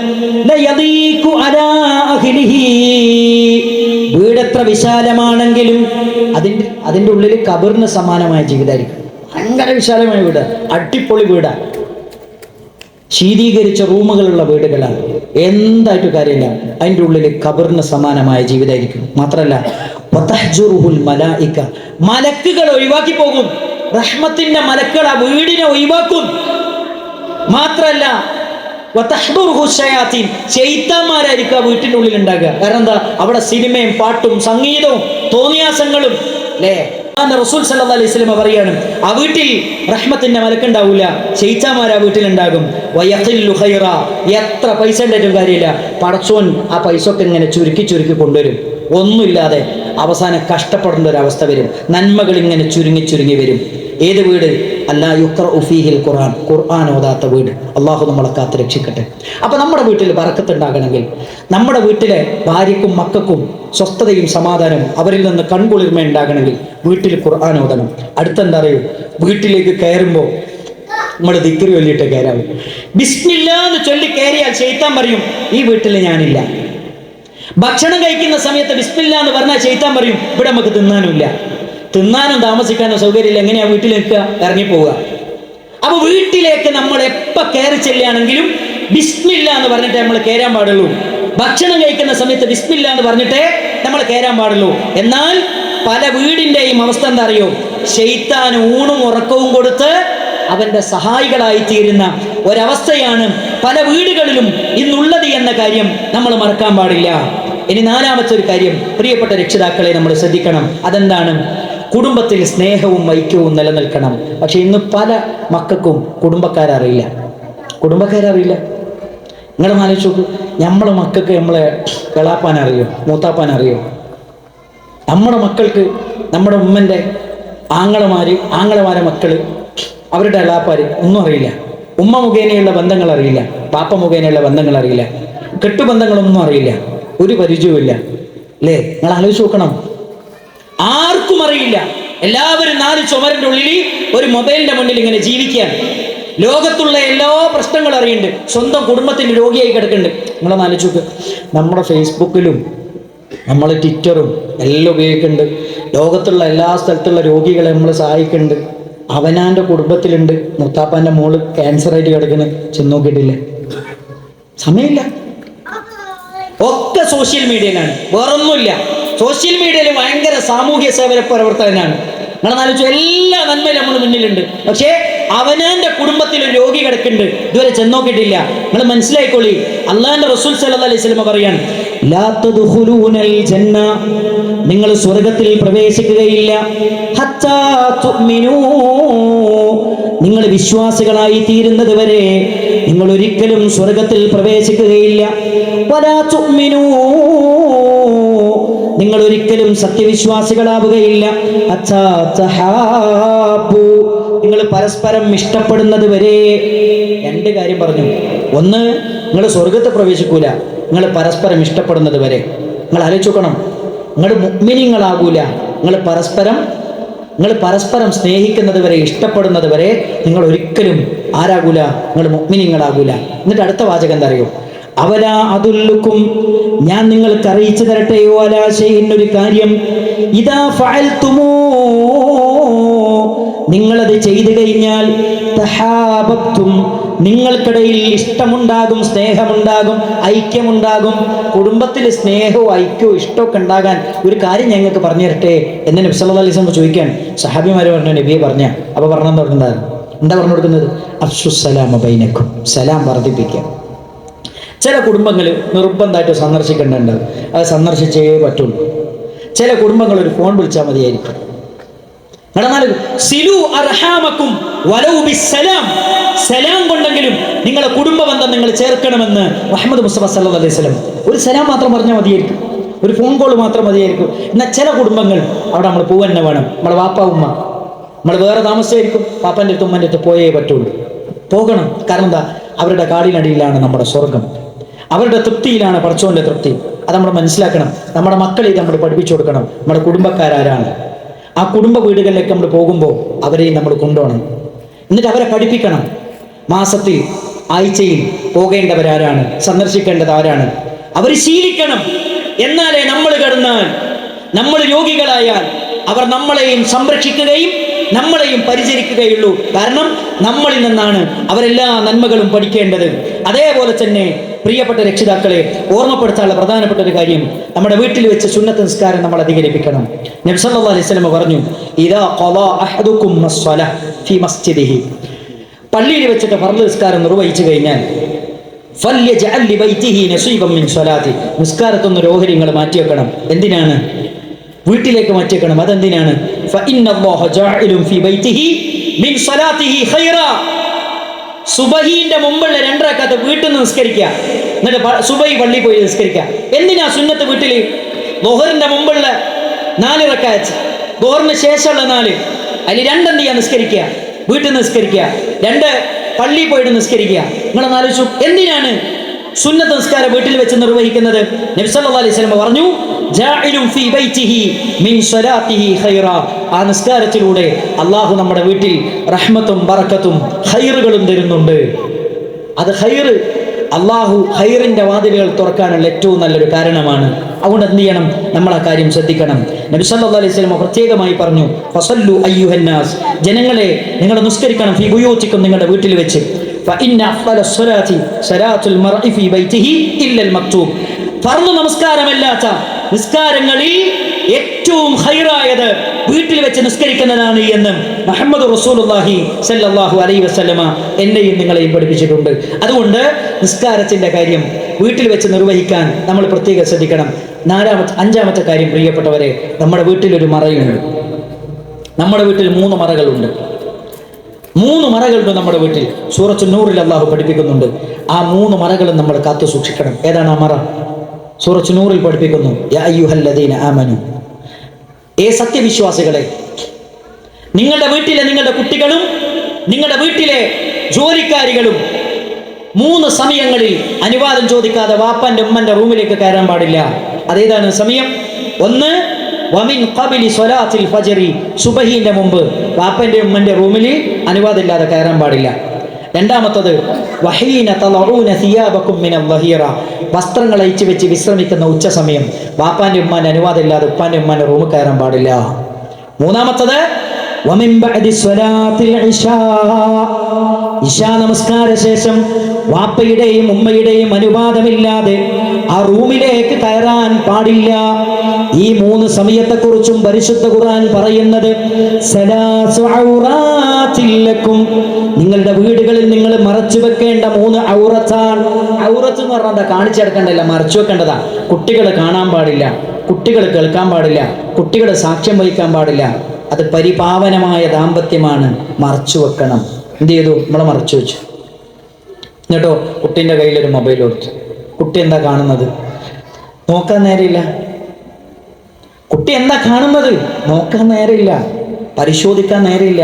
Speaker 2: ലയദീഖു അലാ അഹ്ലിഹി, വീട് എത്ര വിശാലമാണെങ്കിലും അതിന്റെ ഉള്ളിൽ ഖബറിന് സമാനമായ ജീവിതമായിരിക്കും. ഭയങ്കര വിശാലമായ വീട്, അടിപൊളി വീടാണ്, ശീതീകരിച്ച റൂമുകളുള്ള വീടുകളാണ്, എന്തായിട്ട് കാര്യമില്ല, അതിൻ്റെ ഉള്ളിൽ ഖബറിന് സമാനമായ ജീവിതമായിരിക്കും. മാത്രമല്ല വതഹ്ജുറുഹുൽ മലായിക, മലക്കുകൾ ഒഴിവാക്കി പോകും. റഹ്മത്തിന്റെ മലക്കുകൾ ആ വീടിനെ ഒഴിവാക്കും. മാത്രമല്ല വതഹ്ദുറുഹു ശയാത്തീൻ, ശൈത്താന്മാരായിരിക്കും ആ വീട്ടിൻ്റെ ഉള്ളിൽ ഉണ്ടാകുക. കാരണം എന്താ? അവിടെ സിനിമയും പാട്ടും സംഗീതവും തോന്നിയാസങ്ങളും അല്ലേ. റസൂൽ സല്ലല്ലാഹു അലൈഹി വസല്ലം പറയാണ്, ആ വീട്ടിൽ റഹ്മത്തിന്റെ മലക്കുണ്ടാവില്ല, ശൈത്താന്മാർ ആ വീട്ടിലുണ്ടാകും. വയഖില്ലു ഖൈറ, എത്ര പൈസ ഉണ്ടായിട്ടും കാര്യമില്ല, പടച്ചോൻ ആ പൈസ ഒക്കെ ഇങ്ങനെ ചുരുക്കി ചുരുക്കി കൊണ്ടുവരും. ഒന്നുമില്ലാതെ അവസാനം കഷ്ടപ്പെടേണ്ട ഒരു അവസ്ഥ വരും. നന്മകൾ ഇങ്ങനെ ചുരുങ്ങി ചുരുങ്ങി വരും. ഏത് വീട്? അല്ലാ യുഖ്റഉ ഫീഹിൽ ഖുർആൻ, ഖുർആൻ ഓതാത്ത വീട്. അള്ളാഹു നമ്മളെ കാത്ത് രക്ഷിക്കട്ടെ. അപ്പൊ നമ്മുടെ വീട്ടിൽ ബറക്കത്ത് ഉണ്ടാകണമെങ്കിൽ, നമ്മുടെ വീട്ടിലെ ഭാര്യക്കും മക്കൾക്കും സ്വസ്ഥതയും സമാധാനവും, അവരിൽ നിന്ന് കൺകുളിർമ ഉണ്ടാകണമെങ്കിൽ വീട്ടിൽ ഖുർആൻ ഓതണം. അടുത്തെന്താ അറിയൂ? വീട്ടിലേക്ക് കയറുമ്പോൾ നമ്മൾ ദിക്ർ ചൊല്ലിയിട്ട് കയറാവും. ബിസ്മില്ലാ എന്ന് ചൊല്ലി കയറിയാൽ ശൈത്താൻ പറയും, ഈ വീട്ടിൽ ഞാനില്ല. ഭക്ഷണം കഴിക്കുന്ന സമയത്ത് ബിസ്മില്ലാ എന്ന് പറഞ്ഞാൽ ശൈത്താൻ പറയും, ഇവിടെ നമുക്ക് തിന്നാനുമില്ല, തിന്നാനും താമസിക്കാനും സൗകര്യമില്ല, എങ്ങനെയാ വീട്ടിലേക്ക് ഇറങ്ങിപ്പോവുക? അപ്പൊ വീട്ടിലേക്ക് നമ്മൾ എപ്പോ കയറി ചെല്ലുകയാണെങ്കിലും ബിസ്മില്ലാ എന്ന് പറഞ്ഞിട്ടേ നമ്മൾ കയറാൻ പാടുള്ളൂ. ഭക്ഷണം കഴിക്കുന്ന സമയത്ത് ബിസ്മില്ലാ എന്ന് പറഞ്ഞിട്ടേ നമ്മൾ കയറാൻ പാടുള്ളൂ. എന്നാൽ പല വീടിന്റെയും അവസ്ഥ എന്താ അറിയോ? ശൈത്താൻ ഊണും ഉറക്കവും കൊടുത്ത് അവന്റെ സഹായികളായി തീരുന്ന ഒരവസ്ഥയാണ് പല വീടുകളിലും ഇന്നുള്ളത് എന്ന കാര്യം നമ്മൾ മറക്കാൻ പാടില്ല. ഇനി നാലാമത്തെ ഒരു കാര്യം, പ്രിയപ്പെട്ട രക്ഷിതാക്കളെ നമ്മൾ ശ്രദ്ധിക്കണം. അതെന്താണ്? കുടുംബത്തിൽ സ്നേഹവും ഐക്യവും നിലനിൽക്കണം. പക്ഷെ ഇന്ന് പല മക്കൾക്കും കുടുംബക്കാരറിയില്ല. നിങ്ങൾ ആലോചിച്ച് നോക്കൂ, നമ്മളെ മക്കൾക്ക് നമ്മളെ കിളാപ്പാൻ അറിയോ, മൂത്താപ്പാൻ അറിയോ? നമ്മുടെ മക്കൾക്ക് നമ്മുടെ ഉമ്മൻ്റെ ആങ്ങളമാരെ മക്കള്, അവരുടെ ഇളാപ്പാര് ഒന്നും അറിയില്ല. ഉമ്മ മുഖേനയുള്ള ബന്ധങ്ങൾ അറിയില്ല, പാപ്പ മുഖേനയുള്ള ബന്ധങ്ങൾ അറിയില്ല, കെട്ടുബന്ധങ്ങളൊന്നും അറിയില്ല, ഒരു പരിചയവുമില്ല അല്ലേ? നിങ്ങൾ ആലോചിച്ച് നോക്കണം. ആർക്കും അറിയില്ല. എല്ലാവരും 4 ചുമരിന്റെ ഉള്ളിൽ ഒരു മൊബൈലിന്റെ മുന്നിൽ ഇങ്ങനെ ജീവിക്കുകയാണ്. ലോകത്തുള്ള എല്ലാ പ്രശ്നങ്ങളും അറിയുന്നുണ്ട്, സ്വന്തം കുടുംബത്തിന്റെ രോഗിയായി കിടക്കുന്നുണ്ട്. നിങ്ങളൊന്ന് ആലോചിച്ച് നോക്ക്. നമ്മുടെ ഫേസ്ബുക്കിലും നമ്മൾ ട്വിറ്ററും എല്ലാം ഉപയോഗിക്കുന്നുണ്ട്. ലോകത്തുള്ള എല്ലാ സ്ഥലത്തുള്ള രോഗികളെ നമ്മൾ സഹായിക്കുന്നുണ്ട്. അവനാൻ്റെ കുടുംബത്തിലുണ്ട് മുത്താപ്പാൻ്റെ മോള് ക്യാൻസറായിട്ട് കിടക്കുന്നത്, ചെന്ന് നോക്കിയിട്ടില്ലേ? സമയമില്ല. ഒക്കെ സോഷ്യൽ മീഡിയയിലാണ്, വേറൊന്നുമില്ല. സോഷ്യൽ മീഡിയയിൽ ഭയങ്കര സാമൂഹ്യ സേവന പ്രവർത്തകനാണ്. നിങ്ങളാലോചിച്ചു, എല്ലാ നന്മയും നമ്മൾ മുന്നിലുണ്ട്. പക്ഷേ അവനാന്റെ കുടുംബത്തിൽ ഒരു രോഗി കിടക്കുന്നുണ്ട്, ഇതുവരെ ചെന്നോക്കിയിട്ടില്ല. നിങ്ങൾ മനസ്സിലായിക്കോളി, അള്ളാന്റെ റസൂൽ സല്ലല്ലാഹു അലൈഹി വസല്ലം പറയാണ്, ലാ തദ്ഖുലൂനൽ ജന്ന, നിങ്ങൾ സ്വർഗ്ഗത്തിൽ പ്രവേശിക്കുകയില്ല, ഹത്താ തുഅ്മിനൂ, നിങ്ങൾ വിശ്വാസികളായി തീരുന്നത് വരെ നിങ്ങൾ ഒരിക്കലും സ്വർഗ്ഗത്തിൽ പ്രവേശിക്കുകയില്ല. വലാ തുഅ്മിനൂ, നിങ്ങൾ ഒരിക്കലും സത്യവിശ്വാസികളാവുകയില്ല. ഹത്താ തഹാബു, നിങ്ങൾ പരസ്പരം ഇഷ്ടപ്പെടുന്നത് വരെ. 2 കാര്യം പറഞ്ഞു. ഒന്ന്, നിങ്ങൾ സ്വർഗത്തെ പ്രവേശിക്കൂല, നിങ്ങൾ പരസ്പരം ഇഷ്ടപ്പെടുന്നത് വരെ. നിങ്ങൾ ആലോചിച്ച് നോക്കണം, നിങ്ങൾ മുഅ്മിനീങ്ങളാകൂല, നിങ്ങൾ പരസ്പരം സ്നേഹിക്കുന്നത് വരെ, ഇഷ്ടപ്പെടുന്നത് വരെ നിങ്ങൾ ഒരിക്കലും ആരാകൂല, നിങ്ങൾ മുഅ്മിനീങ്ങളാകൂല. എന്നിട്ട് അടുത്ത വാചകം എന്താ അറിയോ? അവലാ അതുല്ലുക്കും, ഞാൻ നിങ്ങൾക്ക് അറിയിച്ചു തരട്ടെയോ, അലാ ശൈഇൻ, ഒരു കാര്യം, ഇദാ ഫഅൽതുമൂ, നിങ്ങളത് ചെയ്തു കഴിഞ്ഞാൽ, തഹാബബ്തും, നിങ്ങൾക്കിടയിൽ ഇഷ്ടമുണ്ടാകും, സ്നേഹമുണ്ടാകും, ഐക്യമുണ്ടാകും. കുടുംബത്തിൽ സ്നേഹവും ഐക്യവും ഇഷ്ടമൊക്കെ ഉണ്ടാകാൻ ഒരു കാര്യം ഞങ്ങൾക്ക് പറഞ്ഞു തരട്ടെ എന്ന് നബി സല്ലല്ലാഹു അലൈഹി വസല്ലം ചോദിക്കാൻ സഹാബിമാർ പറഞ്ഞു, നബിയെ പറഞ്ഞ. അപ്പോൾ പറഞ്ഞു കൊടുക്കുന്നത് എന്താ പറഞ്ഞു കൊടുക്കുന്നത്? അഫ്ശുസ്സലാമ ബൈനക്കും, സലാം വർദ്ധിപ്പിക്കുക. ചില കുടുംബങ്ങൾ നിർബന്ധമായിട്ട് സന്ദർശിക്കേണ്ടതുണ്ട്, അത് സന്ദർശിച്ചേ പറ്റുള്ളൂ. ചില കുടുംബങ്ങൾ ഒരു ഫോൺ വിളിച്ചാൽ മതിയായിരിക്കും. സലാം കൊണ്ടെങ്കിലും നിങ്ങളെ കുടുംബ ബന്ധം നിങ്ങൾ ചേർക്കണമെന്ന് മുഹമ്മദ് മുസ്തഫ സല്ലല്ലാഹു അലൈഹി വസല്ലം. ഒരു സലാം മാത്രം പറഞ്ഞാൽ മതിയായിരിക്കും, ഒരു ഫോൺ കോൾ മാത്രം മതിയായിരിക്കും. എന്നാൽ ചില കുടുംബങ്ങൾ അവിടെ നമ്മൾ പോകാൻ തന്നെ വേണം. നമ്മളെ വാപ്പ ഉമ്മ, നമ്മൾ വേറെ താമസമായിരിക്കും, പാപ്പൻ്റെ അടുത്ത് ഉമ്മൻ്റെ അടുത്ത് പോയേ പറ്റുള്ളൂ. പോകണം. കാരണം എന്താ? അവരുടെ കാടിനടിയിലാണ് നമ്മുടെ സ്വർഗം, അവരുടെ തൃപ്തിയിലാണ് പടച്ചോന്റെ തൃപ്തി. അത് നമ്മൾ മനസ്സിലാക്കണം. നമ്മുടെ മക്കളെ ഇത് നമ്മൾ പഠിപ്പിച്ചു കൊടുക്കണം. നമ്മുടെ കുടുംബക്കാരാരാണ്, ആ കുടുംബ വീടുകളിലേക്ക് നമ്മൾ പോകുമ്പോൾ അവരെയും നമ്മൾ കൊണ്ടുപോകണം. എന്നിട്ട് അവരെ പഠിപ്പിക്കണം. മാസത്തിൽ ആഴ്ചയിൽ പോകേണ്ടവരാരാണ്, സന്ദർശിക്കേണ്ടത് ആരാണ്, അവർ ശീലിക്കണം. എന്നാലേ നമ്മൾ കിടന്നാൽ, നമ്മൾ രോഗികളായാൽ അവർ നമ്മളെയും സംരക്ഷിക്കുകയും നമ്മളെയും പരിചരിക്കുകയുള്ളൂ. കാരണം നമ്മളിൽ നിന്നാണ് അവരെല്ലാ നന്മകളും പഠിക്കേണ്ടത്. അതേപോലെ തന്നെ പ്രിയപ്പെട്ട രക്ഷിതാക്കളെ, ഓർമ്മപ്പെടുത്താനുള്ള പ്രധാനപ്പെട്ട ഒരു കാര്യം, നമ്മുടെ വീട്ടിൽ വെച്ച് സുന്നത്ത് നിസ്കാരം നമ്മൾ അധികരിപ്പിക്കണം. നബി സല്ലല്ലാഹു അലൈഹി വസല്ലം പറഞ്ഞു, ഇദാ ഖളാ അഹദുകും അസ്സലാ ഫീ മസ്ജിദിഹി, പള്ളിയിൽ വെച്ചിട്ട് ഫർള് നിസ്കാരം നിർവഹിച്ചു കഴിഞ്ഞാൽ ഫല്യജഅൽ ലിബൈതിഹി നസീബൻ മിൻ സ്വലാത്തി, നിസ്കാരത്തൊന്ന് ഓഹരി നിങ്ങൾ മാറ്റി വെക്കണം. എന്തിനാണ്? വീട്ടിലേക്ക് മാറ്റി വെക്കണം. അതെന്തിനാണ്? ഫഇന്നല്ലാഹ ജാഇലുൻ ഫീ ബൈതിഹി മിൻ സ്വലാത്തിഹി ഖൈറാ, സുബഹിന്റെ മുമ്പുള്ള 2 റക്അത്ത് വീട്ടിൽ നിന്ന് നിസ്കരിക്കുക, എന്നിട്ട് സുബഹി പള്ളിയിൽ പോയി നിസ്കരിക്കുക. എന്തിനാ സുന്നത്ത് വീട്ടിൽ? ദുഹറിന്റെ മുമ്പുള്ള 4 റക്അത്ത്, ദുഹറിന് ശേഷമുള്ള 4, അതിൽ 2 എന്ത് ചെയ്യാ? നിസ്കരിക്കുക, വീട്ടിൽ നിന്ന് നിസ്കരിക്കുക, 2 പള്ളിയിൽ പോയിട്ട് നിസ്കരിക്കുക. നിങ്ങളൊന്ന് ആലോചിച്ചു, എന്തിനാണ് സുന്നത്ത് നിസ്കാരം വീട്ടിൽ വെച്ച് നിർവഹിക്കുന്നത്? നബി സല്ലല്ലാഹു അലൈഹി വസല്ലം പറഞ്ഞു, ജാഇലുൻ ഫീ ബൈതിഹി മിൻ സ്വലാത്തിഹി ഖൈറാ, ആ നിസ്കാരത്തിലൂടെ അല്ലാഹു നമ്മുടെ വീട്ടിൽ റഹ്മത്തും ബറക്കത്തും ഖൈറുകളും തരുന്നുണ്ട്. അത് ഖൈർ, അല്ലാഹു ഖൈറിന്റെ വാതിലുകൾ തുറക്കാനുള്ള ഏറ്റവും നല്ലൊരു കാരണമാണ്. അതുകൊണ്ട് എന്ത് ചെയ്യണം? നമ്മൾ ആ കാര്യം ശ്രദ്ധിക്കണം. നബി സല്ലല്ലാഹു അലൈഹി വസല്ലം പ്രത്യേകമായി പറഞ്ഞു, ഫസല്ലു അയ്യുഹന്നാസ്, ജനങ്ങളെ നിങ്ങൾ നിസ്കരിക്കണം, ഫീ ബുയൂതിക്കും, നിങ്ങളുടെ വീട്ടിൽ വെച്ച്. ഫഇന്ന അഫ്ളല സ്വലാത്തി സ്വലാത്തുൽ മർഇ ഫീ ബൈതിഹി ഇല്ലൽ മക്തൂബ്, ഫർള് നമസ്കാരമല്ലാത്ത നിസ്കാരങ്ങളിൽ ഏറ്റവും ഖൈറായത് വീട്ടിൽ വെച്ച് നിസ്കരിക്കുന്നതാണ് എന്ന് മുഹമ്മദ് റസൂലുള്ളാഹി സല്ലല്ലാഹു അലൈഹി വസല്ലമ എന്നെയും നിങ്ങളെയും പഠിപ്പിച്ചിട്ടുണ്ട്. അതുകൊണ്ട് നിസ്കാരത്തിന്റെ കാര്യം വീട്ടിൽ വെച്ച് നിർവഹിക്കാൻ നമ്മൾ പ്രത്യേകം ശ്രദ്ധിക്കണം. 5ാമത്തെ കാര്യം, പ്രിയപ്പെട്ടവരെ, നമ്മുടെ വീട്ടിലൊരു മറയുണ്ട്. നമ്മുടെ വീട്ടിൽ 3 മറകളുണ്ട്. 3 മറകളുണ്ട് നമ്മുടെ വീട്ടിൽ. സൂറത്തുൻ നൂറിൽ അല്ലാഹു പഠിപ്പിക്കുന്നുണ്ട്. ആ 3 മറകളും നമ്മൾ കാത്തു സൂക്ഷിക്കണം. ഏതാണ് ആ മറ? സൂറത്തുൻ നൂറിൽ പഠിപ്പിക്കുന്നു, യാ അയ്യുഹല്ലദീന ആമനു, ഏ സത്യവിശ്വാസികളെ, നിങ്ങളുടെ വീട്ടിലെ നിങ്ങളുടെ കുട്ടികളും നിങ്ങളുടെ വീട്ടിലെ ജോലിക്കാരികളും 3 സമയങ്ങളിൽ അനുവാദം ചോദിക്കാതെ വാപ്പന്റെ ഉമ്മന്റെ റൂമിലേക്ക് കയറാൻ പാടില്ല. അതേതാണ് സമയം? 1, വമിൻ ഖബലി സ്വലാത്തിൽ ഫജ്റി, സുബഹിന്റെ മുമ്പ് വാപ്പന്റെ ഉമ്മന്റെ റൂമിൽ അനുവാദമില്ലാതെ കയറാൻ പാടില്ല. 2ാമത്തത് വഹീന തളഊന സിയാബകും മിനൽ ദഹീറ, വസ്ത്രങ്ങൾ അഴിച്ചു വെച്ച് വിശ്രമിക്കുന്ന ഉച്ച സമയം വാപ്പാന്റെ ഉമ്മാന്റെ അനുവാദമില്ലാതെ ഉപ്പാന്റെ ഉമ്മാന്റെ റൂമിൽ കയറാൻ പാടില്ല. 3ാമത്തത് വമിൻ ബഅദി സ്വലാത്തിൽ ഇശാ, ഇശാ നമസ്കാര ശേഷം വാപ്പയുടെയും ഉമ്മയുടെയും അനുവാദമില്ലാതെ ആ റൂമിലേക്ക് കയറാൻ പാടില്ല. ഈ 3 സമയത്തെക്കുറിച്ചും പരിശുദ്ധ ഖുർആൻ പറയുന്നത്, സലാസു ഔറാത്തിൽ ലക്കും, നിങ്ങളുടെ വീടുകളിൽ നിങ്ങൾ മറച്ചു വെക്കേണ്ട 3 ഔറത്താണ്. ഔറത്ത് എന്ന് പറഞ്ഞാൽ കാണിച്ചെടുക്കേണ്ടല്ല, മറച്ചു വെക്കേണ്ടതാ. കുട്ടികൾ കാണാൻ പാടില്ല, കുട്ടികൾ കേൾക്കാൻ പാടില്ല, കുട്ടികൾ സാക്ഷ്യം വഹിക്കാൻ പാടില്ല. അത് പരിപാവനമായ ദാമ്പത്യമാണ്. മറച്ചു വെക്കണം. എന്ത് ചെയ്തു? നമ്മളെ മറച്ചു വെച്ചു. എന്നിട്ടോ കുട്ടീൻ്റെ കയ്യിലൊരു മൊബൈൽ കൊടുത്തു. കുട്ടി എന്താ കാണുന്നത്? നോക്കാൻ നേരമില്ല. കുട്ടി എന്താ കാണുന്നത്? നോക്കാൻ നേരമില്ല, പരിശോധിക്കാൻ നേരമില്ല.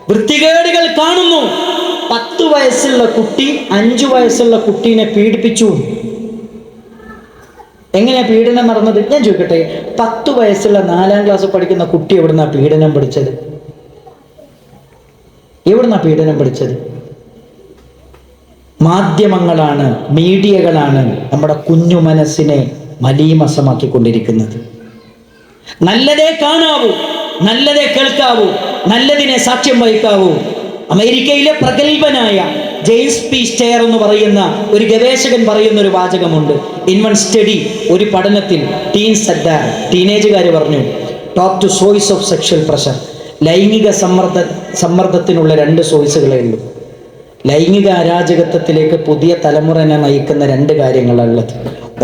Speaker 2: വൃത്തികേടുകൾ കാണുന്നു. 10 വയസ്സുള്ള കുട്ടി 5 വയസ്സുള്ള കുട്ടീനെ പീഡിപ്പിച്ചു. എങ്ങനെയാ പീഡനം നടന്നത്? ഞാൻ ചോദിക്കട്ടെ, 10 വയസ്സുള്ള 4ാം ക്ലാസ് പഠിക്കുന്ന കുട്ടി എവിടുന്നാ പീഡനം പഠിച്ചത്? എവിടുന്നാ പീഡനം പഠിച്ചത്? മാധ്യമങ്ങളാണ്, മീഡിയകളാണ് നമ്മുടെ കുഞ്ഞു മനസ്സിനെ മലീമസമാക്കിക്കൊണ്ടിരിക്കുന്നത്. നല്ലതേ കാണാവൂ, നല്ലതേ കേൾക്കാവൂ, നല്ലതിനെ സാക്ഷ്യം വഹിക്കാവൂ. അമേരിക്കയിലെ പ്രഗത്ഭനായ ജെയിംസ് പി സ്റ്റെയർ എന്ന് പറയുന്ന ഒരു ഗവേഷകൻ പറയുന്ന ഒരു വാചകമുണ്ട്. ഇൻ വൺ സ്റ്റഡി, ഒരു പഠനത്തിൽ ടീനേജുകാർ പറഞ്ഞു, top 2 source of sexual pressure, ലൈംഗിക സമ്മർദ്ദത്തിനുള്ള 2 സോഴ്സുകളേ ഉള്ളൂ. ലൈംഗിക അരാജകത്വത്തിലേക്ക് പുതിയ തലമുറനെ നയിക്കുന്ന 2 കാര്യങ്ങളുള്ളത്.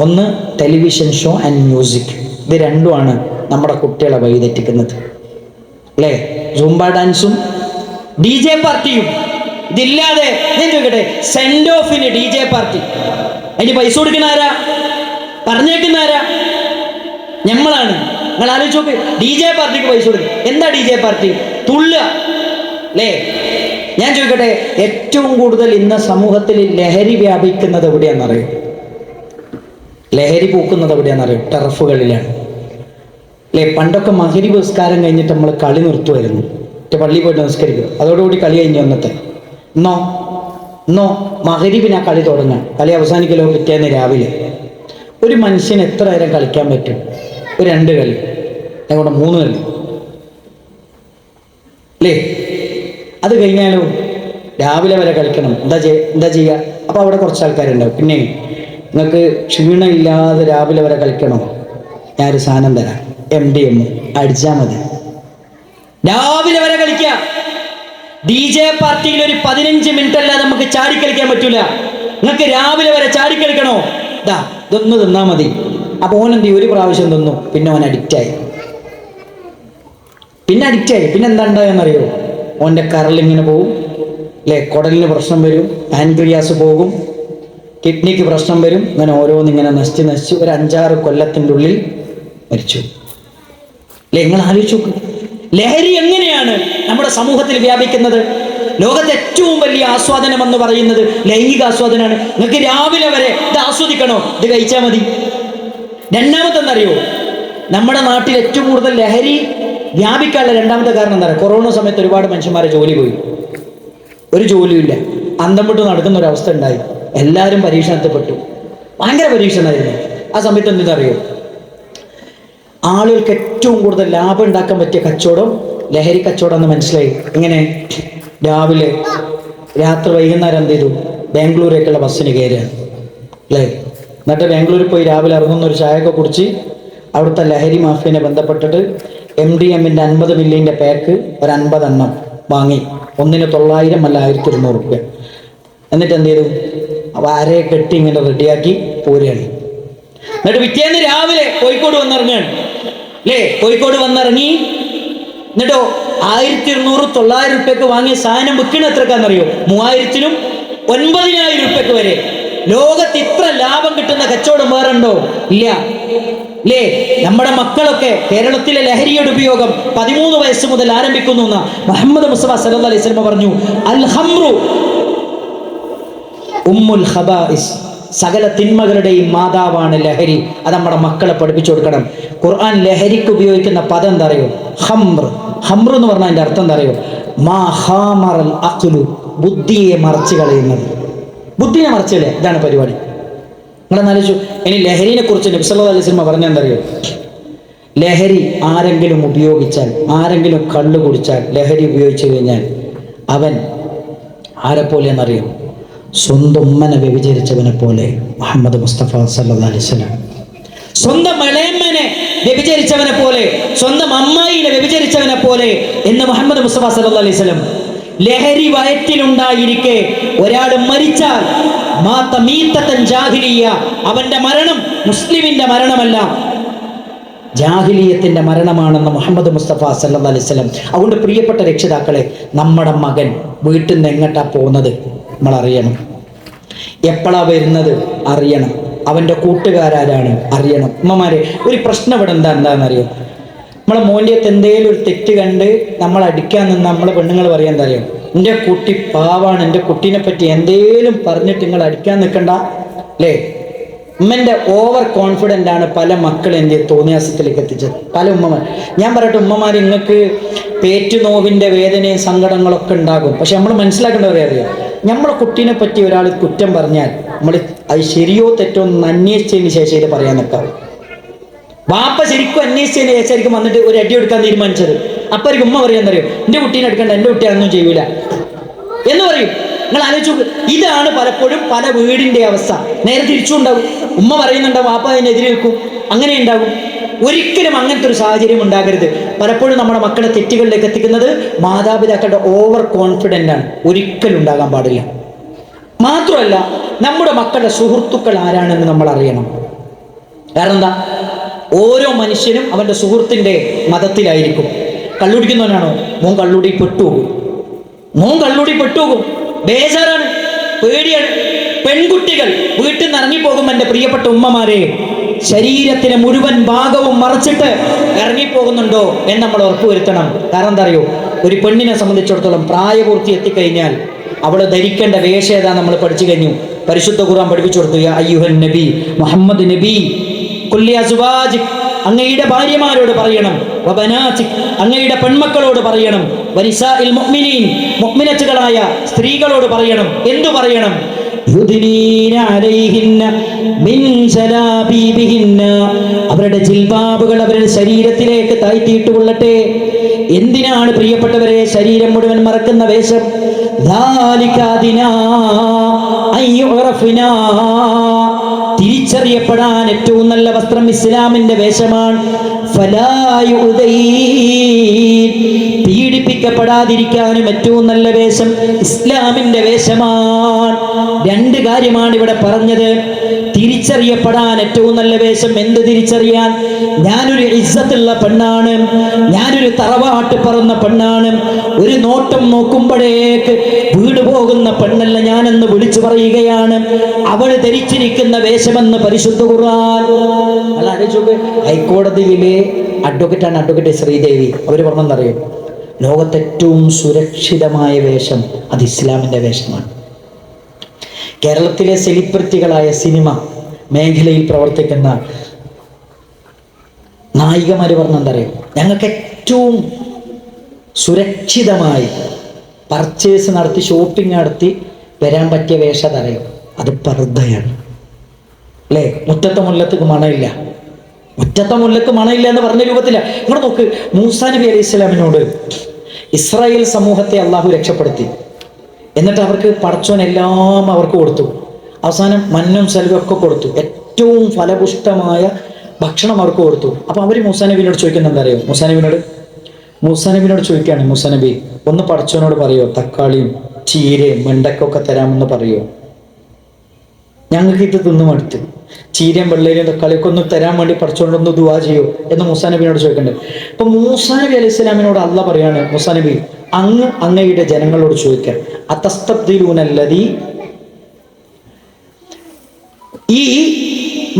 Speaker 2: ഒന്ന് ടെലിവിഷൻ ഷോ ആൻഡ് മ്യൂസിക്. ഇത് രണ്ടുമാണ് നമ്മുടെ കുട്ടികളെ വഴിതെറ്റിക്കുന്നത്, അല്ലേ? സൂംബ ഡാൻസും DJ പാർട്ടിയും. ഇതില്ലാതെ ഞാൻ ചോദിക്കട്ടെ, സെൻഡ് ഓഫിന് DJ പാർട്ടി, അതിന് പൈസ കൊടുക്കുന്ന ആരാ? പറഞ്ഞേക്കുന്ന ആരാ? ഞമ്മളാണ്. നിങ്ങൾ ആലോചിച്ച് നോക്ക്, DJ പാർട്ടിക്ക് പൈസ കൊടുക്കും. എന്താ DJ പാർട്ടി? തുള്ളുക, അല്ലേ? ഞാൻ ചോദിക്കട്ടെ, ഏറ്റവും കൂടുതൽ ഇന്ന് സമൂഹത്തിൽ ലഹരി വ്യാപിക്കുന്നത് എവിടെയാണെന്നറിയോ? ലഹരി പൂക്കുന്നത് എവിടെയാണെന്നറിയോ? ടർഫുകളിലാണ്, അല്ലേ? പണ്ടൊക്കെ മഗ്‌രിബ് നിസ്കാരം കഴിഞ്ഞിട്ട് നമ്മൾ കളി നിർത്തുമായിരുന്നു. പള്ളിയിൽ പോയിട്ട് നമസ്കരിക്കും. അതോടുകൂടി കളി കഴിഞ്ഞു വന്നത്തെ. ഇന്നോ മഗ്‌രിബിന് ആ കളി തുടങ്ങാം. കളി അവസാനിക്കലോ പിറ്റേന്ന് രാവിലെ. ഒരു മനുഷ്യന് എത്ര നേരം കളിക്കാൻ പറ്റും? ഒരു 2 കളി, അതുകൊണ്ട് 3 കളി അല്ലേ? അത് കഴിഞ്ഞാലോ രാവിലെ വരെ കളിക്കണം. എന്താ ചെയ്യുക? അപ്പോൾ അവിടെ കുറച്ച് ആൾക്കാരുണ്ടാവും. പിന്നെ നിങ്ങൾക്ക് ക്ഷീണമില്ലാതെ രാവിലെ വരെ കളിക്കണോ? ഞാനൊരു സാധനം തരാം, MDM അടിച്ചാൽ മതി. രാവിലെ വരെ കളിക്കുക. DJ പാർട്ടിയിൽ ഒരു 15 മിനിറ്റ് അല്ലാതെ നമുക്ക് ചാടിക്കളിക്കാൻ പറ്റൂല. നിങ്ങൾക്ക് രാവിലെ വരെ ചാടിക്കളിക്കണോ? ഇതൊന്ന് തിന്നാ മതി. അപ്പൊ ഓനെന്ത് ഒരു പ്രാവശ്യം തിന്നു, പിന്നെ ഓൻ അഡിക്റ്റായി. പിന്നെ എന്താ ഉണ്ടായെന്നറിയോ? ഓൻ്റെ കരളിങ്ങനെ പോവും അല്ലേ, കുടലിന് പ്രശ്നം വരും, പാൻക്രിയാസ് പോകും, കിഡ്നിക്ക് പ്രശ്നം വരും. അങ്ങനെ ഓരോന്നിങ്ങനെ നശിച്ച് ഒരു 5-6 കൊല്ലത്തിൻ്റെ ഉള്ളിൽ മരിച്ചു അല്ലേ? നിങ്ങൾ ആലോചിച്ചു. ലഹരി എങ്ങനെയാണ് നമ്മുടെ സമൂഹത്തിൽ വ്യാപിക്കുന്നത്? ലോകത്തെ ഏറ്റവും വലിയ ആസ്വാദനം എന്ന് പറയുന്നത് ലൈംഗിക ആസ്വാദനമാണ്. നിങ്ങൾക്ക് രാവിലെ വരെ ഇത് ആസ്വദിക്കണോ? ഇത് കഴിച്ചാൽ മതി. രണ്ടാമത്തെന്നറിയോ? നമ്മുടെ നാട്ടിൽ ഏറ്റവും കൂടുതൽ ലഹരി വ്യാപിക്കാനുള്ള രണ്ടാമത്തെ കാരണം എന്താ പറയുക? കൊറോണ സമയത്ത് ഒരുപാട് മനുഷ്യന്മാരെ ജോലി പോയി, ഒരു ജോലിയില്ല, അന്തം വിട്ട് നടക്കുന്ന ഒരവസ്ഥ ഉണ്ടായി. എല്ലാവരും പരീക്ഷണത്തിൽപ്പെട്ടു. ഭയങ്കര പരീക്ഷണമായിരുന്നു. ആ സമയത്ത് എന്തെന്നറിയോ? ആളുകൾക്ക് ഏറ്റവും കൂടുതൽ ലാഭം ഉണ്ടാക്കാൻ പറ്റിയ കച്ചവടം ലഹരി കച്ചവടം എന്ന് മനസ്സിലായി. എങ്ങനെ? രാവിലെ രാത്രി വൈകുന്നേരം എന്ത് ചെയ്തു? ബാംഗ്ലൂരേക്കുള്ള ബസ്സിന് കയറുകയാണ് അല്ലേ? എന്നിട്ട് ബാംഗ്ലൂരിൽ പോയി രാവിലെ ഇറങ്ങുന്ന ഒരു ചായയൊക്കെ കുടിച്ച് അവിടുത്തെ ലഹരി മാഫിയനെ ബന്ധപ്പെട്ടിട്ട് MDMൻ്റെ 50 മില്ലിൻ്റെ പാക്ക് ഒരു 50 എണ്ണം വാങ്ങി. ഒന്നിന് 900 അല്ല 1200 റുപ്യ. എന്നിട്ട് എന്ത് ചെയ്തു? അപ്പോൾ ആരെ കെട്ടി ഇങ്ങനെ റെഡിയാക്കി പോരുകയാണ്. എന്നിട്ട് പിറ്റേന്ന് രാവിലെ കോഴിക്കോട് വന്നിറങ്ങുകയാണ് അല്ലേ? കോഴിക്കോട് വന്നിറങ്ങി എന്നിട്ടോ 1200 900 റുപ്യക്ക് വാങ്ങിയ സാധനം വിൽക്കണ എത്രക്കാന്നറിയോ? 3000-നും 9000 റുപ്യക്ക് വരെ. ലോകത്ത് ഇത്ര ലാഭം കിട്ടുന്ന കച്ചവടം വേറെ ഉണ്ടോ? ഇല്ല അല്ലേ? നമ്മുടെ മക്കളൊക്കെ കേരളത്തിലെ ലഹരിയുടെ ഉപയോഗം 13 വയസ്സ് മുതൽ ആരംഭിക്കുന്നു എന്ന് മുഹമ്മദ് മുസ്തഫ സല്ലല്ലാഹു അലൈഹി വസല്ലം പറഞ്ഞു. അൽ ഹംറു ഉമ്മുൽ ഖബായിസ്, സകല തിന്മകളുടെയും മാതാവാണ് ലഹരി. അത് നമ്മുടെ മക്കളെ പഠിപ്പിച്ചു കൊടുക്കണം. ഖുർആൻ ലഹരിക്ക് ഉപയോഗിക്കുന്ന പദം എന്താ അറിയോ? ഹംർ എന്ന് പറഞ്ഞാൽ അതിൻ്റെ അർത്ഥം എന്താ അറിയോ? മാ ഹാമറൽ അഖ്ലു, ബുദ്ധിയെ മറച്ചു കളയുന്നത്. ബുദ്ധിയെ മറച്ചില്ലേ? ഇതാണ് പരിപാടി. നിങ്ങളെന്നാലോചിച്ചു. ഇനി ലഹരിനെ കുറിച്ച് നബി സല്ലല്ലാഹു അലൈഹി വസല്ലം പറഞ്ഞെന്തറിയോ? ലഹരി ആരെങ്കിലും ഉപയോഗിച്ചാൽ, ആരെങ്കിലും കള്ളു കുടിച്ചാൽ, ലഹരി ഉപയോഗിച്ചു കഴിഞ്ഞാൽ അവൻ ആരെപ്പോലെ എന്നറിയോ? സ്വന്തം ഉമ്മനെ വ്യഭിചരിച്ചവനെ പോലെ. മുഹമ്മദ് മുസ്തഫ സല്ലല്ലാഹു അലൈഹി വസല്ലം. സ്വന്തം ഇളയമ്മനെ വ്യഭിചരിച്ചവനെ പോലെ, സ്വന്തം അമ്മായിനെ വ്യഭിചരിച്ചവനെ പോലെ എന്ന് മുഹമ്മദ് മുസ്തഫ സല്ലല്ലാഹു അലൈഹി വസല്ലം. ലഹരി വയറ്റിലുണ്ടായിരിക്കെ ഒരാൾ മരിച്ചാൽ അവന്റെ മരണം മുസ്ലിമിന്റെ മരണമല്ല, ജാഹിലിയത്തിന്റെ മരണമാണെന്ന് മുഹമ്മദ് മുസ്തഫ സല്ലല്ലാഹു അലൈഹി വസല്ലം. അതുകൊണ്ട് പ്രിയപ്പെട്ട രക്ഷിതാക്കളെ, നമ്മുടെ മകൻ വീട്ടിൽ നിന്ന് എങ്ങോട്ടാ പോകുന്നത് നമ്മൾ അറിയണം. എപ്പോഴാ വരുന്നത് അറിയണം. അവൻ്റെ കൂട്ടുകാരാരാണ് അറിയണം. ഉമ്മമാരെ, ഒരു പ്രശ്നം ഇവിടെ എന്താണെന്നറിയോ? നമ്മളെ മോൻ്റെയത്ത് എന്തെങ്കിലും ഒരു തെറ്റ് കണ്ട് നമ്മൾ അടിക്കാൻ നിന്ന് നമ്മളെ പെണ്ണുങ്ങൾ പറയാൻ എന്താ അറിയോ? എൻ്റെ കുട്ടി പാവാണ്, എൻ്റെ കുട്ടീനെ പറ്റി എന്തേലും പറഞ്ഞിട്ട് നിങ്ങൾ അടിക്കാൻ നിൽക്കണ്ട അല്ലേ? ഉമ്മൻ്റെ ഓവർ കോൺഫിഡൻ്റ് ആണ് പല മക്കളും എൻ്റെ തോന്നിയാസത്തിലേക്ക് എത്തിച്ചത്. പല ഉമ്മമാർ, ഞാൻ പറയട്ടെ ഉമ്മമാർ, നിങ്ങൾക്ക് പേറ്റുനോവിൻ്റെ വേദനയും സങ്കടങ്ങളൊക്കെ ഉണ്ടാകും. പക്ഷെ നമ്മൾ മനസ്സിലാക്കേണ്ടവരെ അറിയാം, നമ്മളെ കുട്ടീനെ പറ്റി ഒരാൾ കുറ്റം പറഞ്ഞാൽ നമ്മൾ അത് ശരിയോ തെറ്റോ എന്ന് അന്വേഷിച്ചതിന് ശേഷം ഇത് പറയാൻ നിൽക്കാറ്. വാപ്പ ശരിക്കും അന്വേഷിച്ചതിന് ശേഷമായിരിക്കും വന്നിട്ട് ഒരു അടി എടുക്കാൻ തീരുമാനിച്ചത്. അപ്പം ഒരു ഉമ്മ പറയാൻ അറിയും, എൻ്റെ കുട്ടീനെ എടുക്കണ്ട, എൻ്റെ കുട്ടി അതൊന്നും ചെയ്യൂല എന്ന് പറയും. നിങ്ങൾ ആലോചിച്ചു. ഇതാണ് പലപ്പോഴും പല വീടിൻ്റെ അവസ്ഥ. നേരെ തിരിച്ചും ഉണ്ടാകും. ഉമ്മ പറയുന്നുണ്ടാവും, വാപ്പ അതിനെതിരെ വെക്കും, അങ്ങനെ ഉണ്ടാകും. ഒരിക്കലും അങ്ങനത്തെ ഒരു സാഹചര്യം ഉണ്ടാകരുത്. പലപ്പോഴും നമ്മുടെ മക്കളെ തെറ്റുകളിലേക്ക് എത്തിക്കുന്നത് മാതാപിതാക്കളുടെ ഓവർ കോൺഫിഡൻ്റ് ആണ്. ഒരിക്കലും ഉണ്ടാകാൻ പാടില്ല. മാത്രമല്ല, നമ്മുടെ മക്കളുടെ സുഹൃത്തുക്കൾ ആരാണെന്ന് നമ്മൾ അറിയണം. കാരണം എന്താ? ഓരോ മനുഷ്യനും അവൻ്റെ സുഹൃത്തിൻ്റെ മതത്തിലായിരിക്കും. കള്ളുടിക്കുന്നവനാണോ? മോൻ കള്ളുടി പെട്ടുപോകും. ബേജാറാണ്, പേടിയാണ്. പെൺകുട്ടികൾ വീട്ടിൽ നിന്ന് ഇറങ്ങിപ്പോകുമ്പോൾ എൻ്റെ പ്രിയപ്പെട്ട ഉമ്മമാരെ, ശരീരത്തിലെ മുഴുവൻ ഭാഗവും മറച്ചിട്ട് ഇറങ്ങിപ്പോകുന്നുണ്ടോ എന്ന് നമ്മൾ ഉറപ്പുവരുത്തണം. കാരണം എന്താ അറിയോ? ഒരു പെണ്ണിനെ സംബന്ധിച്ചിടത്തോളം പ്രായപൂർത്തി എത്തിക്കഴിഞ്ഞാൽ അവൾ ധരിക്കേണ്ട വേഷം ഏതാ നമ്മൾ പഠിച്ചു കഴിഞ്ഞു. പരിശുദ്ധ ഖുർആൻ പഠിപ്പിച്ചു കൊടുത്തു. യാ അയ്യുഹൻ നബി, മുഹമ്മദ് നബി, കുല്ലി അസ്വാജിക്, അങ്ങയുടെ ഭാര്യമാരോട് പറയണം, വബനാതിക്, അങ്ങയുടെ പെൺമക്കളോട് പറയണം, വനിസാഇൽ മുഅ്മിനീൻ, മുഅ്മിനത്തുകളായ സ്ത്രീകളോട് പറയണം. എന്തു പറയണം? യുദ്നീന അലൈഹിന്ന മിൻ ജലാബീബിഹിന്ന, അവരുടെ ജിൽബാബുകൾ അവരുടെ ശരീരത്തിലേക്ക് താഴ്ത്തിയിട്ട് കൊള്ളട്ടെ. എന്തിനാണ് പ്രിയപ്പെട്ടവരെ ശരീരം മുഴുവൻ മറക്കുന്ന വേഷം? ذَلِكَ أَدْنَىٰ أَن يُعْرَفْنَا, തിരിച്ചറിയപ്പെടാൻ ഏറ്റവും നല്ല വസ്ത്രം ഇസ്ലാമിന്റെ വേഷമാണ്. ഫലാ യുദൈൻ, പീഡിപ്പിക്കപ്പെടാതിരിക്കാനും ഏറ്റവും നല്ല വേഷം ഇസ്ലാമിന്റെ വേഷമാണ്. രണ്ട് കാര്യമാണ് ഇവിടെ പറഞ്ഞത്. തിരിച്ചറിയപ്പെടാൻ ഏറ്റവും നല്ല വേഷം. എന്ത് തിരിച്ചറിയാൻ? ഞാനൊരു ഇസ്സത്തുള്ള പെണ്ണാണ്, ഞാനൊരു തറവാട്ട് പറന്ന പെണ്ണാണ്, ഒരു നോട്ടം നോക്കുമ്പോഴേക്ക് വീട് പോകുന്ന പെണ്ണല്ല ഞാനെന്ന് വിളിച്ചു പറയുകയാണ്. അവൾ ധരിച്ചിരിക്കുന്ന വേഷമെന്ന് പരിശുദ്ധ ഖുർആൻ. അല്ല ആലോചിച്ചോക്ക്, ഹൈക്കോടതിയിലെ അഡ്വക്കേറ്റ് ശ്രീദേവി അവർ പറഞ്ഞെന്നറിയോ? ലോകത്തെ ഏറ്റവും സുരക്ഷിതമായ വേഷം അത് ഇസ്ലാമിന്റെ വേഷമാണ്. കേരളത്തിലെ സെലിബ്രിറ്റികളായ സിനിമ മേഖലയിൽ പ്രവർത്തിക്കുന്ന നായികമാര് പറഞ്ഞെന്തറിയോ? ഞങ്ങൾക്ക് ഏറ്റവും സുരക്ഷിതമായി പർച്ചേസ് നടത്തി ഷോപ്പിംഗ് നടത്തി വരാൻ പറ്റിയ വേഷം അറിയോ? അത് പർദ്ദയാണ്. അല്ലേ? മുറ്റത്തെ മുല്ലക്ക് മണയില്ല, മുറ്റത്തെ മുല്ലക്ക് മണയില്ല എന്ന് പറഞ്ഞ രൂപത്തില്ല. ഇങ്ങോട്ട് നോക്ക്, മൂസാ നബി അലൈഹി സ്വലാമിനോട് ഇസ്രായേൽ സമൂഹത്തെ അള്ളാഹു രക്ഷപ്പെടുത്തി. എന്നിട്ട് അവർക്ക് പടച്ചോൻ എല്ലാം അവർക്ക് കൊടുത്തു. അവസാനം മന്നും സൽവയും ഒക്കെ കൊടുത്തു. ഏറ്റവും ഫലപുഷ്ടമായ ഭക്ഷണം അവർക്ക് കൊടുത്തു. അപ്പൊ അവര് മൂസാ നബിനോട് ചോദിക്കുന്നത് എന്താ അറിയോ? മൂസാ നബിനോട് ചോദിക്കുകയാണ്, മൂസാ നബി ഒന്ന് പടച്ചോനോട് പറയോ, തക്കാളിയും ചീരയും വെണ്ടക്കൊക്കെ തരാമെന്ന് പറയോ? ഞങ്ങൾക്ക് ഇത് തിന്നും അടുത്ത് ചീരയും വെള്ളയിലും തക്കാളിയൊക്കെ ഒന്ന് തരാൻ വേണ്ടി പടച്ചോനോടൊന്ന് ദുആ ചെയ്യോ എന്ന് മൂസാ നബിനോട് ചോദിക്കണ്ടേ. അപ്പൊ മൂസാ നബി അലൈഹി സ്വലാമിനോട് അള്ളാഹ് പറയാണ്, മൂസാ നബി അങ്ങയുടെ ജനങ്ങളോട് ചോദിക്കാൻ, അതസ്തബ്ദിലൂനല്ലദീ, ഈ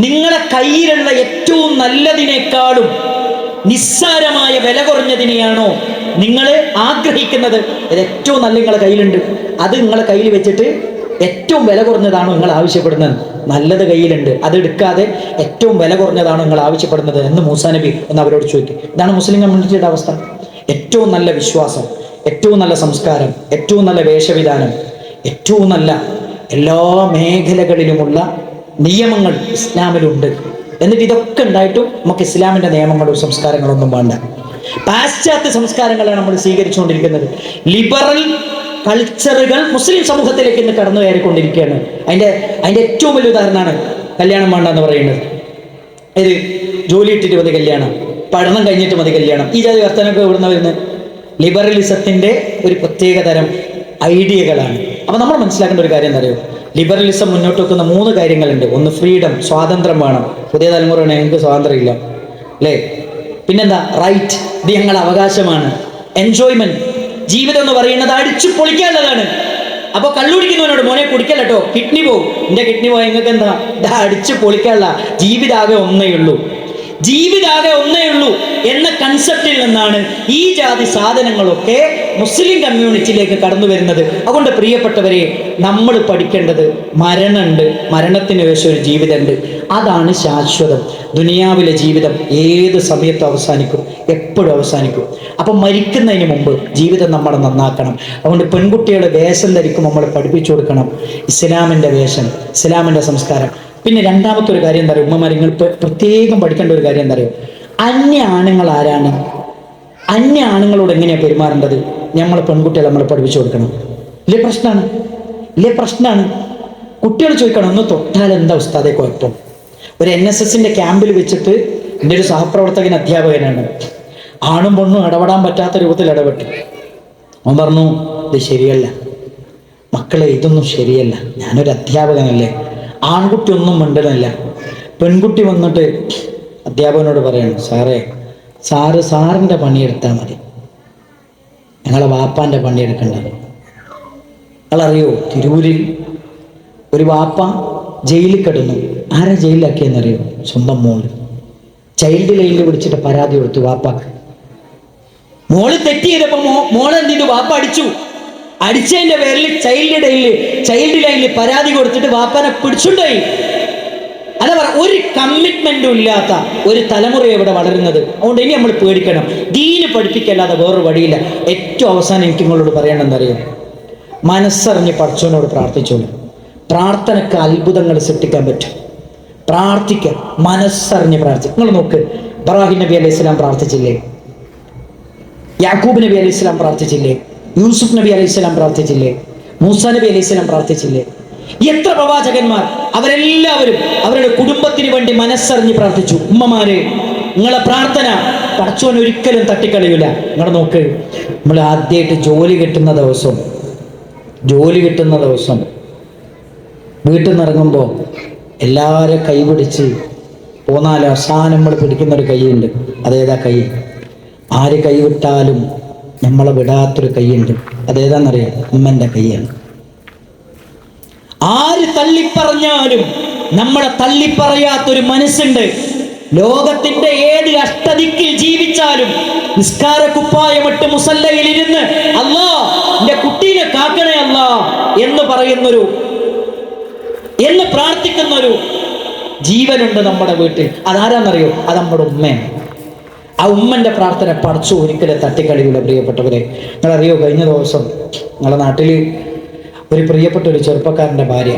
Speaker 2: നിങ്ങളെ കയ്യിലുള്ള ഏറ്റവും നല്ലതിനേക്കാളും നിസ്സാരമായ വില കുറഞ്ഞതിനെയാണോ നിങ്ങൾ ആഗ്രഹിക്കുന്നത്? ഇത് ഏറ്റവും നല്ല നിങ്ങളെ കയ്യിലുണ്ട്, അത് നിങ്ങളെ കയ്യിൽ വെച്ചിട്ട് ഏറ്റവും വില കുറഞ്ഞതാണോ നിങ്ങൾ ആവശ്യപ്പെടുന്നത്? നല്ലത് കയ്യിലുണ്ട്, അത് എടുക്കാതെ ഏറ്റവും വില കുറഞ്ഞതാണോ നിങ്ങൾ ആവശ്യപ്പെടുന്നത് എന്ന് മൂസാ നബി എന്ന് അവരോട് ചോദിക്കും. ഇതാണ് മുസ്ലിം കമ്മ്യൂണിറ്റിയുടെ അവസ്ഥ. ഏറ്റവും നല്ല വിശ്വാസം, ഏറ്റവും നല്ല സംസ്കാരം, ഏറ്റവും നല്ല വേഷവിധാനം, ഏറ്റവും നല്ല എല്ലാ മേഖലകളിലുമുള്ള നിയമങ്ങൾ ഇസ്ലാമിലുണ്ട്. എന്നിട്ട് ഇതൊക്കെ ഉണ്ടായിട്ടും നമുക്ക് ഇസ്ലാമിന്റെ നിയമങ്ങളും സംസ്കാരങ്ങളൊന്നും വേണ്ട. പാശ്ചാത്യ സംസ്കാരങ്ങളാണ് നമ്മൾ സ്വീകരിച്ചുകൊണ്ടിരിക്കുന്നത്. ലിബറൽ കൾച്ചറുകൾ മുസ്ലിം സമൂഹത്തിലേക്ക് ഇന്ന് കടന്നു കയറിക്കൊണ്ടിരിക്കുകയാണ്. അതിന്റെ ഏറ്റവും വലിയ ഉദാഹരണമാണ് കല്യാണം വേണ്ട എന്ന് പറയുന്നത്. ഇത് ജോലി ഇട്ടിട്ട് മതി കല്യാണം, പഠനം കഴിഞ്ഞിട്ട് മതി കല്യാണം. ഈ ജാതി വർത്തനൊക്കെ ഇവിടുന്ന് വരുന്നത് ലിബറലിസത്തിന്റെ ഒരു പ്രത്യേക തരം ഐഡിയകളാണ്. അപ്പൊ നമ്മൾ മനസ്സിലാക്കേണ്ട ഒരു കാര്യം എന്താ അറിയോ? ലിബറലിസം മുന്നോട്ട് വെക്കുന്ന 3 കാര്യങ്ങളുണ്ട്. ഒന്ന് ഫ്രീഡം, സ്വാതന്ത്ര്യം വേണം. പുതിയ തലമുറ ഞങ്ങൾക്ക് സ്വാതന്ത്ര്യം ഇല്ല, അല്ലേ? പിന്നെന്താ? റൈറ്റ്, ഇത് ഞങ്ങളുടെ അവകാശമാണ്. എൻജോയ്മെന്റ്, ജീവിതം എന്ന് പറയുന്നത് അടിച്ചു പൊളിക്കാനുള്ളതാണ്. അപ്പൊ കള്ളുടിക്കുന്നവനോട് മോനെ കുടിക്കല്ലോ, കിഡ്നി പോകും. എന്റെ കിഡ്നി പോയ നിങ്ങൾക്ക് എന്താ? ഇത് അടിച്ചു പൊളിക്കാനുള്ള. ജീവിതാകെ ഒന്നേ ഉള്ളൂ എന്ന കൺസെപ്റ്റിൽ നിന്നാണ് ഈ ജാതി സാധനങ്ങളൊക്കെ മുസ്ലിം കമ്മ്യൂണിറ്റിയിലേക്ക് കടന്നു വരുന്നത്. അതുകൊണ്ട് പ്രിയപ്പെട്ടവരെ, നമ്മൾ പഠിക്കേണ്ടത് മരണമുണ്ട്, മരണത്തിന് ശേഷം ഒരു ജീവിതമുണ്ട്. അതാണ് ശാശ്വതം. ദുനിയാവിലെ ജീവിതം ഏത് സമയത്തും അവസാനിക്കും, എപ്പോഴും അവസാനിക്കും. അപ്പം മരിക്കുന്നതിന് മുമ്പ് ജീവിതം നമ്മൾ നന്നാക്കണം. അതുകൊണ്ട് പെൺകുട്ടികളുടെ വേഷം ധരിക്കും നമ്മൾ പഠിപ്പിച്ചു കൊടുക്കണം. ഇസ്ലാമിൻ്റെ വേഷം, ഇസ്ലാമിൻ്റെ സംസ്കാരം. പിന്നെ രണ്ടാമത്തെ ഒരു കാര്യം എന്താ പറയുക, ഉമ്മമാർ നിങ്ങൾ പ്രത്യേകം പഠിക്കേണ്ട ഒരു കാര്യം എന്താ പറയുക? അന്യ ആണുങ്ങൾ ആരാണ്? അന്യ ആണുങ്ങളോട് എങ്ങനെയാണ് പെരുമാറേണ്ടത്? നമ്മളെ പെൺകുട്ടികളെ നമ്മൾ പഠിപ്പിച്ചു കൊടുക്കണം. ഇല്ലേ പ്രശ്നമാണ്. കുട്ടികൾ ചോദിക്കണം, ഒന്ന് തൊട്ടാൽ എന്താ ഉസ്താദേ കുഴപ്പം? ഒരു NSSന്റെ ക്യാമ്പിൽ വെച്ചിട്ട് എൻ്റെ ഒരു സഹപ്രവർത്തകൻ അധ്യാപകനാണ്, ആണും പെണ്ണും ഇടപെടാൻ പറ്റാത്ത രൂപത്തിൽ ഇടപെട്ടു. അവൻ പറഞ്ഞു, ഇത് ശരിയല്ല മക്കളെ, ഇതൊന്നും ശരിയല്ല, ഞാനൊരു അധ്യാപകനല്ലേ. ആൺകുട്ടി ഒന്നും മിണ്ടണില്ല. പെൺകുട്ടി വന്നിട്ട് അധ്യാപകനോട് പറയണം, സാറിൻ്റെ പണിയെടുത്താൽ മതി, ഞങ്ങളെ വാപ്പാൻ്റെ പണിയെടുക്കേണ്ടത്. നിങ്ങളറിയോ, തിരൂരിൽ ഒരു വാപ്പ ജയിലിൽ കിടന്നു. ആരാ ജയിലിലാക്കിയെന്നറിയോ? സ്വന്തം മോള്. ചൈൽഡ് ലൈനിൽ വിളിച്ചിട്ട് പരാതി കൊടുത്തു വാപ്പാക്ക്. മോള് തെറ്റ് ചെയ്തപ്പോ മോളെ എന്ത് ചെയ്തു? വാപ്പ അടിച്ചതിന്റെ പേരിൽ ചൈൽഡ് ലൈനിൽ പരാതി കൊടുത്തിട്ട് വാപ്പാനെ പിടിച്ചുണ്ടായി. അതാ പറ, ഒരു കമ്മിറ്റ്മെന്റും ഇല്ലാത്ത ഒരു തലമുറ ഇവിടെ വളരുന്നത്. അതുകൊണ്ട് ഇനി നമ്മൾ പേടിക്കണം. ദീന് പഠിപ്പിക്കല്ലാതെ വേറൊരു വഴിയില്ല. ഏറ്റവും അവസാനം എനിക്ക് നിങ്ങളോട് പറയണമെന്നറിയാം, മനസ്സറിഞ്ഞ് പടച്ചവനോട് പ്രാർത്ഥിച്ചോളൂ. പ്രാർത്ഥനയ്ക്ക് അത്ഭുതങ്ങൾ സൃഷ്ടിക്കാൻ പറ്റും. പ്രാർത്ഥിക്കുക, മനസ്സറിഞ്ഞ് പ്രാർത്ഥിക്കുക. നിങ്ങൾ നോക്ക്, ഇബ്രാഹിം നബി അലൈഹി സ്വലാം പ്രാർത്ഥിച്ചില്ലേ? യാക്കൂബ് നബി അലൈഹി സ്വലാം പ്രാർത്ഥിച്ചില്ലേ? യൂസുഫ് നബി അലൈഹി സ്വലാം പ്രാർത്ഥിച്ചില്ലേ? മൂസ നബി അലൈഹി സ്വലാം പ്രാർത്ഥിച്ചില്ലേ? എത്ര പ്രവാചകന്മാർ, അവരെല്ലാവരും അവരുടെ കുടുംബത്തിന് വേണ്ടി മനസ്സറിഞ്ഞ് പ്രാർത്ഥിച്ചു. ഉമ്മമാരെ, നിങ്ങളെ പ്രാർത്ഥന പടച്ചോൻ ഒരിക്കലും തട്ടിക്കളയൂല. നിങ്ങൾ നോക്ക്, നമ്മൾ ആദ്യമായിട്ട് ജോലി കിട്ടുന്ന ദിവസം വീട്ടിൽ നിന്ന് ഇറങ്ങുമ്പോൾ എല്ലാവരും കൈ പിടിച്ച് പോന്നാൽ അവസാനം നമ്മൾ പിടിക്കുന്ന ഒരു കൈയുണ്ട്. അതേതാ കൈ? ആര് കൈവിട്ടാലും നമ്മളെ വിടാത്തൊരു കൈയുണ്ട്. അതേതാണെന്നറിയാം? ഉമ്മൻ്റെ കൈയാണ്. ആര് തള്ളിപ്പറഞ്ഞാലും നമ്മളെ തള്ളിപ്പറയാത്തൊരു മനസ്സുണ്ട്. ലോകത്തിന്റെ ഏത് അഷ്ടദിക്കിൽ ജീവിച്ചാലും നിസ്കാര കുപ്പായമിട്ട് മുസല്ലയിൽ ഇരുന്ന് അല്ലാ എന്റെ കുട്ടീനെ കാക്കണേ അല്ലാ എന്ന് പറയുന്നൊരു, എന്ന് പ്രാർത്ഥിക്കുന്നൊരു ജീവനുണ്ട് നമ്മുടെ വീട്ടിൽ. അതാരാന്നറിയോ? അത് നമ്മുടെ ഉമ്മയാണ്. ആ ഉമ്മന്റെ പ്രാർത്ഥന പടച്ചു ഒരിക്കലും തട്ടിക്കളിയില്ല. പ്രിയപ്പെട്ടവരെ, നിങ്ങളറിയോ, കഴിഞ്ഞ ദിവസം നിങ്ങളുടെ നാട്ടിൽ ഒരു പ്രിയപ്പെട്ട ഒരു ചെറുപ്പക്കാരൻ്റെ ഭാര്യ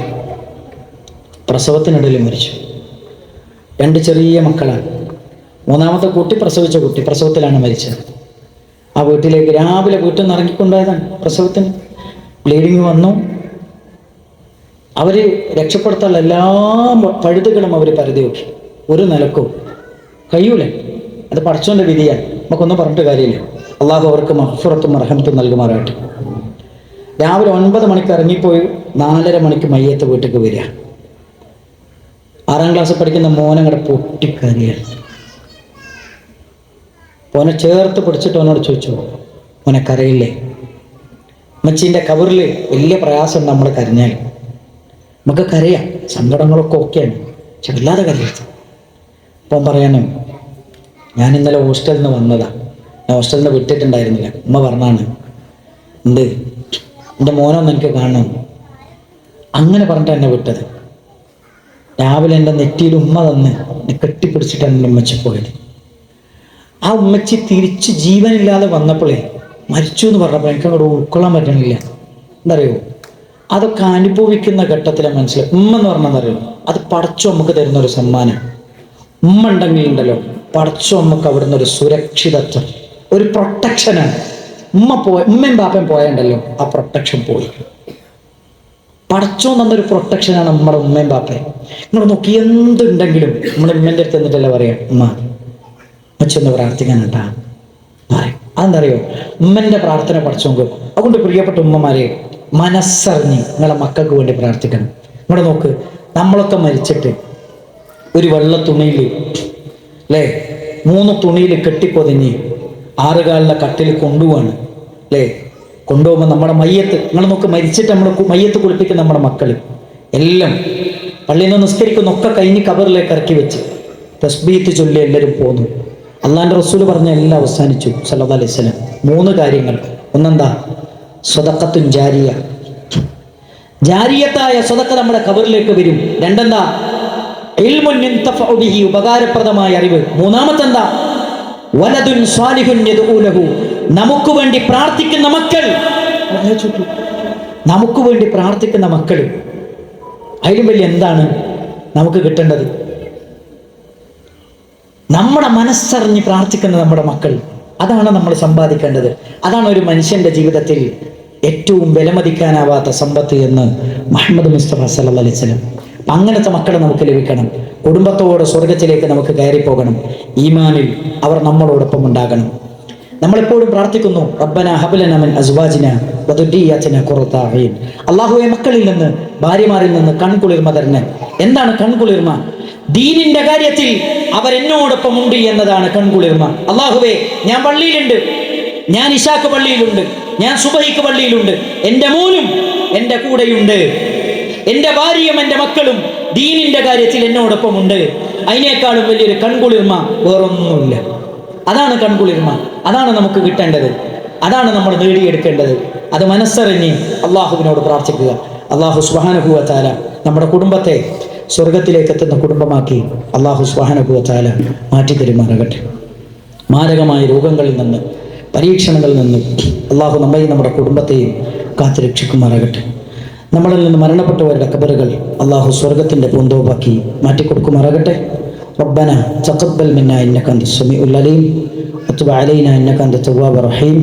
Speaker 2: പ്രസവത്തിനിടയിൽ മരിച്ചു. 2 ചെറിയ മക്കളാണ്. 3ാമത്തെ കുട്ടി പ്രസവിച്ച കുട്ടി പ്രസവത്തിലാണ് മരിച്ചത്. ആ വീട്ടിലേക്ക് രാവിലെ വീട്ടിൽ നിന്ന് ഇറങ്ങിക്കൊണ്ടായതാണ്. പ്രസവത്തിന് ബ്ലീഡിങ് വന്നു. അവർ രക്ഷപ്പെടുത്താനുള്ള എല്ലാ പഴുതുകളും അവർ പരതി നോക്കി. ഒരു നിലക്കും കഴിയൂല. അത് പടച്ചോൻ്റെ വിധിയാണ്. നമുക്കൊന്നും പറഞ്ഞിട്ട് കാര്യമില്ല. അള്ളാഹു അവർക്ക് മഗ്ഫിറത്തും റഹ്മത്തും നൽകുമാറാകട്ടെ. രാവിലെ 9 മണിക്ക് ഇറങ്ങിപ്പോയി 4:30 മണിക്ക് മയ്യത്ത് വീട്ടിലേക്ക് വരിക. 6ാം ക്ലാസ്സിൽ പഠിക്കുന്ന മോനങ്ങടെ പൊട്ടിക്കറിയാണ്. മോനെ ചേർത്ത് പിടിച്ചിട്ട് അവനോട് ചോദിച്ചു, മോനെ കരയില്ലേ? അമ്മച്ചീൻ്റെ കബറിൽ വലിയ പ്രയാസം നമ്മൾ കരഞ്ഞാൽ നമുക്ക് കരയാം, സങ്കടങ്ങളൊക്കെ ഓക്കെയാണ്, പക്ഷെ വല്ലാതെ കരയരുത്. അപ്പം പറയാനും, ഞാൻ ഇന്നലെ ഹോസ്റ്റലിൽ നിന്ന് വന്നതാണ്, ഞാൻ ഹോസ്റ്റലിൽ നിന്ന് വിട്ടിട്ടുണ്ടായിരുന്നില്ല. ഉമ്മ പറഞ്ഞാണ്, എന്ത് എൻ്റെ മോനൊന്നും എനിക്ക് കാണണം. അങ്ങനെ പറഞ്ഞിട്ട് എന്നെ വിട്ടത്. രാവിലെ എൻ്റെ നെറ്റിയിൽ ഉമ്മ തന്ന് എന്നെ കെട്ടിപ്പിടിച്ചിട്ടാണ് എൻ്റെ ഉമ്മച്ചി പോയത്. ആ ഉമ്മച്ചി തിരിച്ച് ജീവനില്ലാതെ വന്നപ്പോഴേ മരിച്ചു എന്ന് പറഞ്ഞപ്പോൾ എനിക്ക് അങ്ങോട്ട് ഉൾക്കൊള്ളാൻ പറ്റണില്ല. എന്താ അറിയോ, അതൊക്കെ അനുഭവിക്കുന്ന ഘട്ടത്തിലെ മനസ്സിലായി. ഉമ്മ എന്ന് പറഞ്ഞാൽ അറിയോ, അത് പടച്ചോ നമുക്ക് തരുന്നൊരു സമ്മാനം. ഉമ്മ ഉണ്ടെങ്കിൽ ഉണ്ടല്ലോ, പടച്ചോ നമുക്ക് അവിടുന്ന് ഒരു സുരക്ഷിതത്വം, ഒരു പ്രൊട്ടക്ഷനാണ്. ഉമ്മയും ബാപ്പയും പോയുണ്ടല്ലോ, ആ പ്രൊട്ടക്ഷൻ പോയി. പടച്ചോ എന്നൊരു പ്രൊട്ടക്ഷനാണ് നമ്മുടെ ഉമ്മയും ബാപ്പയും. നിങ്ങൾ നോക്കി, എന്തുണ്ടെങ്കിലും നമ്മുടെ ഉമ്മേൻ്റെ അടുത്ത് എന്നിട്ടല്ലേ പറയാം, ഉമ്മ അച്ഛന്ന് പ്രാർത്ഥിക്കാനുണ്ടാ പറയും. അതെന്താ അറിയോ, ഉമ്മൻ്റെ പ്രാർത്ഥന പടച്ചോ നോക്കും. അതുകൊണ്ട് പ്രിയപ്പെട്ട ഉമ്മമാരെ, മനസ്സറിഞ്ഞ് നിങ്ങളെ മക്കൾക്ക് വേണ്ടി പ്രാർത്ഥിക്കണം. ഇവിടെ നോക്ക്, നമ്മളൊക്കെ മരിച്ചിട്ട് ഒരു വെള്ള തുണിയിൽ അല്ലേ, 3 തുണിയിൽ കെട്ടിപ്പൊതിഞ്ഞ് 6 കാലിലെ കട്ടിൽ കൊണ്ടുപോവാണ് അല്ലേ. കൊണ്ടുപോകുമ്പോൾ നമ്മുടെ മയ്യത്ത്, നിങ്ങൾ നോക്ക്, മരിച്ചിട്ട് നമ്മൾ മയ്യത്ത് കുളിപ്പിക്കുന്ന നമ്മുടെ മക്കൾ എല്ലാം പള്ളിയിൽ നിന്ന് നിസ്കരിക്കുന്നൊക്കെ കഴിഞ്ഞ് കബറിലേക്ക് ഇറക്കി വെച്ച് തസ്ബീത്ത് ചൊല്ലി എല്ലാവരും പോന്നു. അള്ളാൻ്റെ റസൂൽ പറഞ്ഞ എല്ലാം അവസാനിച്ചു സല്ലല്ലാഹു അലൈഹി വസല്ലം. 3 കാര്യങ്ങൾ. ഒന്നെന്താ? സ്വദഖത്തുൻ ജാരിയ, ജാരിയത്തായ സ്വദഖ നമ്മുടെ കബറിലേക്ക് വരും. 2 എന്താ? ഇൽമുൻ യൻതഫഉ ബിഹി, ഉപകാരപ്രദമായ അറിവ്. 3ാമത്തെ എന്താ? വലദുൻ സാലിഹുൻ യദ്ഉ ലഹു, നമുക്ക് വേണ്ടി പ്രാർത്ഥിക്കുന്ന മക്കൾ. നമുക്ക് വേണ്ടി പ്രാർത്ഥിക്കുന്ന മക്കൾ, അതിലും വലിയ എന്താണ് നമുക്ക് കിട്ടേണ്ടത്? നമ്മുടെ മനസ്സറിഞ്ഞ് പ്രാർത്ഥിക്കുന്ന നമ്മുടെ മക്കൾ, അതാണ് നമ്മൾ സമ്പാദിക്കേണ്ടത്. അതാണ് ഒരു മനുഷ്യന്റെ ജീവിതത്തിൽ ഏറ്റവും വിലമതിക്കാനാവാത്ത സമ്പത്ത് എന്ന് മുഹമ്മദ് മുസ്തഫ സല്ലല്ലാഹു അലൈഹി വസല്ലം. അങ്ങനത്തെ മക്കളെ നമുക്ക് ലഭിക്കണം. കുടുംബത്തോടെ സ്വർഗത്തിലേക്ക് നമുക്ക് കയറിപ്പോകണം. ഈമാനിൽ അവർ നമ്മളോടൊപ്പം ഉണ്ടാകണം. നമ്മളെപ്പോഴും പ്രാർത്ഥിക്കുന്നു, റബ്ബനാ ഹബ് ലനാ മിൻ അസ്വാജിനാ വദുരിയ്യാതിനാ ഖുറത അയ്ൻ. അല്ലാഹുവേ, മക്കളിൽ നിന്ന്, ഭാര്യമാരിൽ നിന്ന് കൺകുളിർമ തരണേ. എന്താണ് കൺകുളിർമ? ദീനിന്റെ കാര്യത്തിൽ അവരെന്നോടൊപ്പം ഉണ്ട് എന്നതാണ് കൺകുളിർമ. അല്ലാഹുവേ, ഞാൻ പള്ളിയിലുണ്ട്, ഞാൻ ഇശാക്ക് പള്ളിയിലുണ്ട്, ഞാൻ സുബഹിക്ക് പള്ളിയിലുണ്ട്, എൻ്റെ മോനും എൻ്റെ കൂടെയുണ്ട്, എൻ്റെ ഭാര്യയും എൻ്റെ മക്കളും ദീനിന്റെ കാര്യത്തിൽ എന്നോടൊപ്പം ഉണ്ട്. അതിനേക്കാളും വലിയൊരു കൺകുളിർമ വേറൊന്നുമില്ല. അതാണ് കൺകുളിർമ. അതാണ് നമുക്ക് കിട്ടേണ്ടത്. അതാണ് നമ്മൾ നേടിയെടുക്കേണ്ടത്. അത് മനസ്സറിഞ്ഞ് അള്ളാഹുവിനോട് പ്രാർത്ഥിക്കുക. അള്ളാഹു സുബ്ഹാനഹു വ തആല നമ്മുടെ കുടുംബത്തെ സ്വർഗത്തിലേക്ക് എത്തുന്ന കുടുംബമാക്കി അള്ളാഹു സുബ്ഹാനഹു വ തആല മാറ്റി തരുമാറാകട്ടെ. മാരകമായ രോഗങ്ങളിൽ നിന്ന്, പരീക്ഷണങ്ങളിൽ നിന്ന് അള്ളാഹു നമ്മയും നമ്മുടെ കുടുംബത്തെയും കാത്തു രക്ഷിക്കുമാറാകട്ടെ. നമ്മളിൽ നിന്ന് മരണപ്പെട്ടവരുടെ ഖബറുകൾ അള്ളാഹു സ്വർഗത്തിൻ്റെ പൂന്തോപ്പാക്കി മാറ്റിക്കൊടുക്കുമാറാകട്ടെ. റബ്ബന തഖബ്ബൽ മിന്നാ ഇന്നക അൻതസ് സമീഉൽ അലീം വതുബ് അലൈനാ ഇന്നക അൻതത് തവ്വാബുർ റഹീം.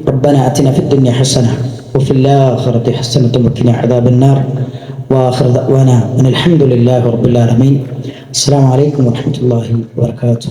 Speaker 2: റബ്ബന ആതിനാ ഫിദ് ദുനിയ ഹസന വഫിൽ ആഖിറതി ഹസനത വഖിനാ അദാബൻ നാർ. വആഖിറു ദഅ്വാനാ അനിൽ ഹംദുലില്ലാഹി റബ്ബിൽ ആലമീൻ. അസ്സലാമു അലൈക്കും വറഹ്മത്തുള്ളാഹി വബറകാതുഹു.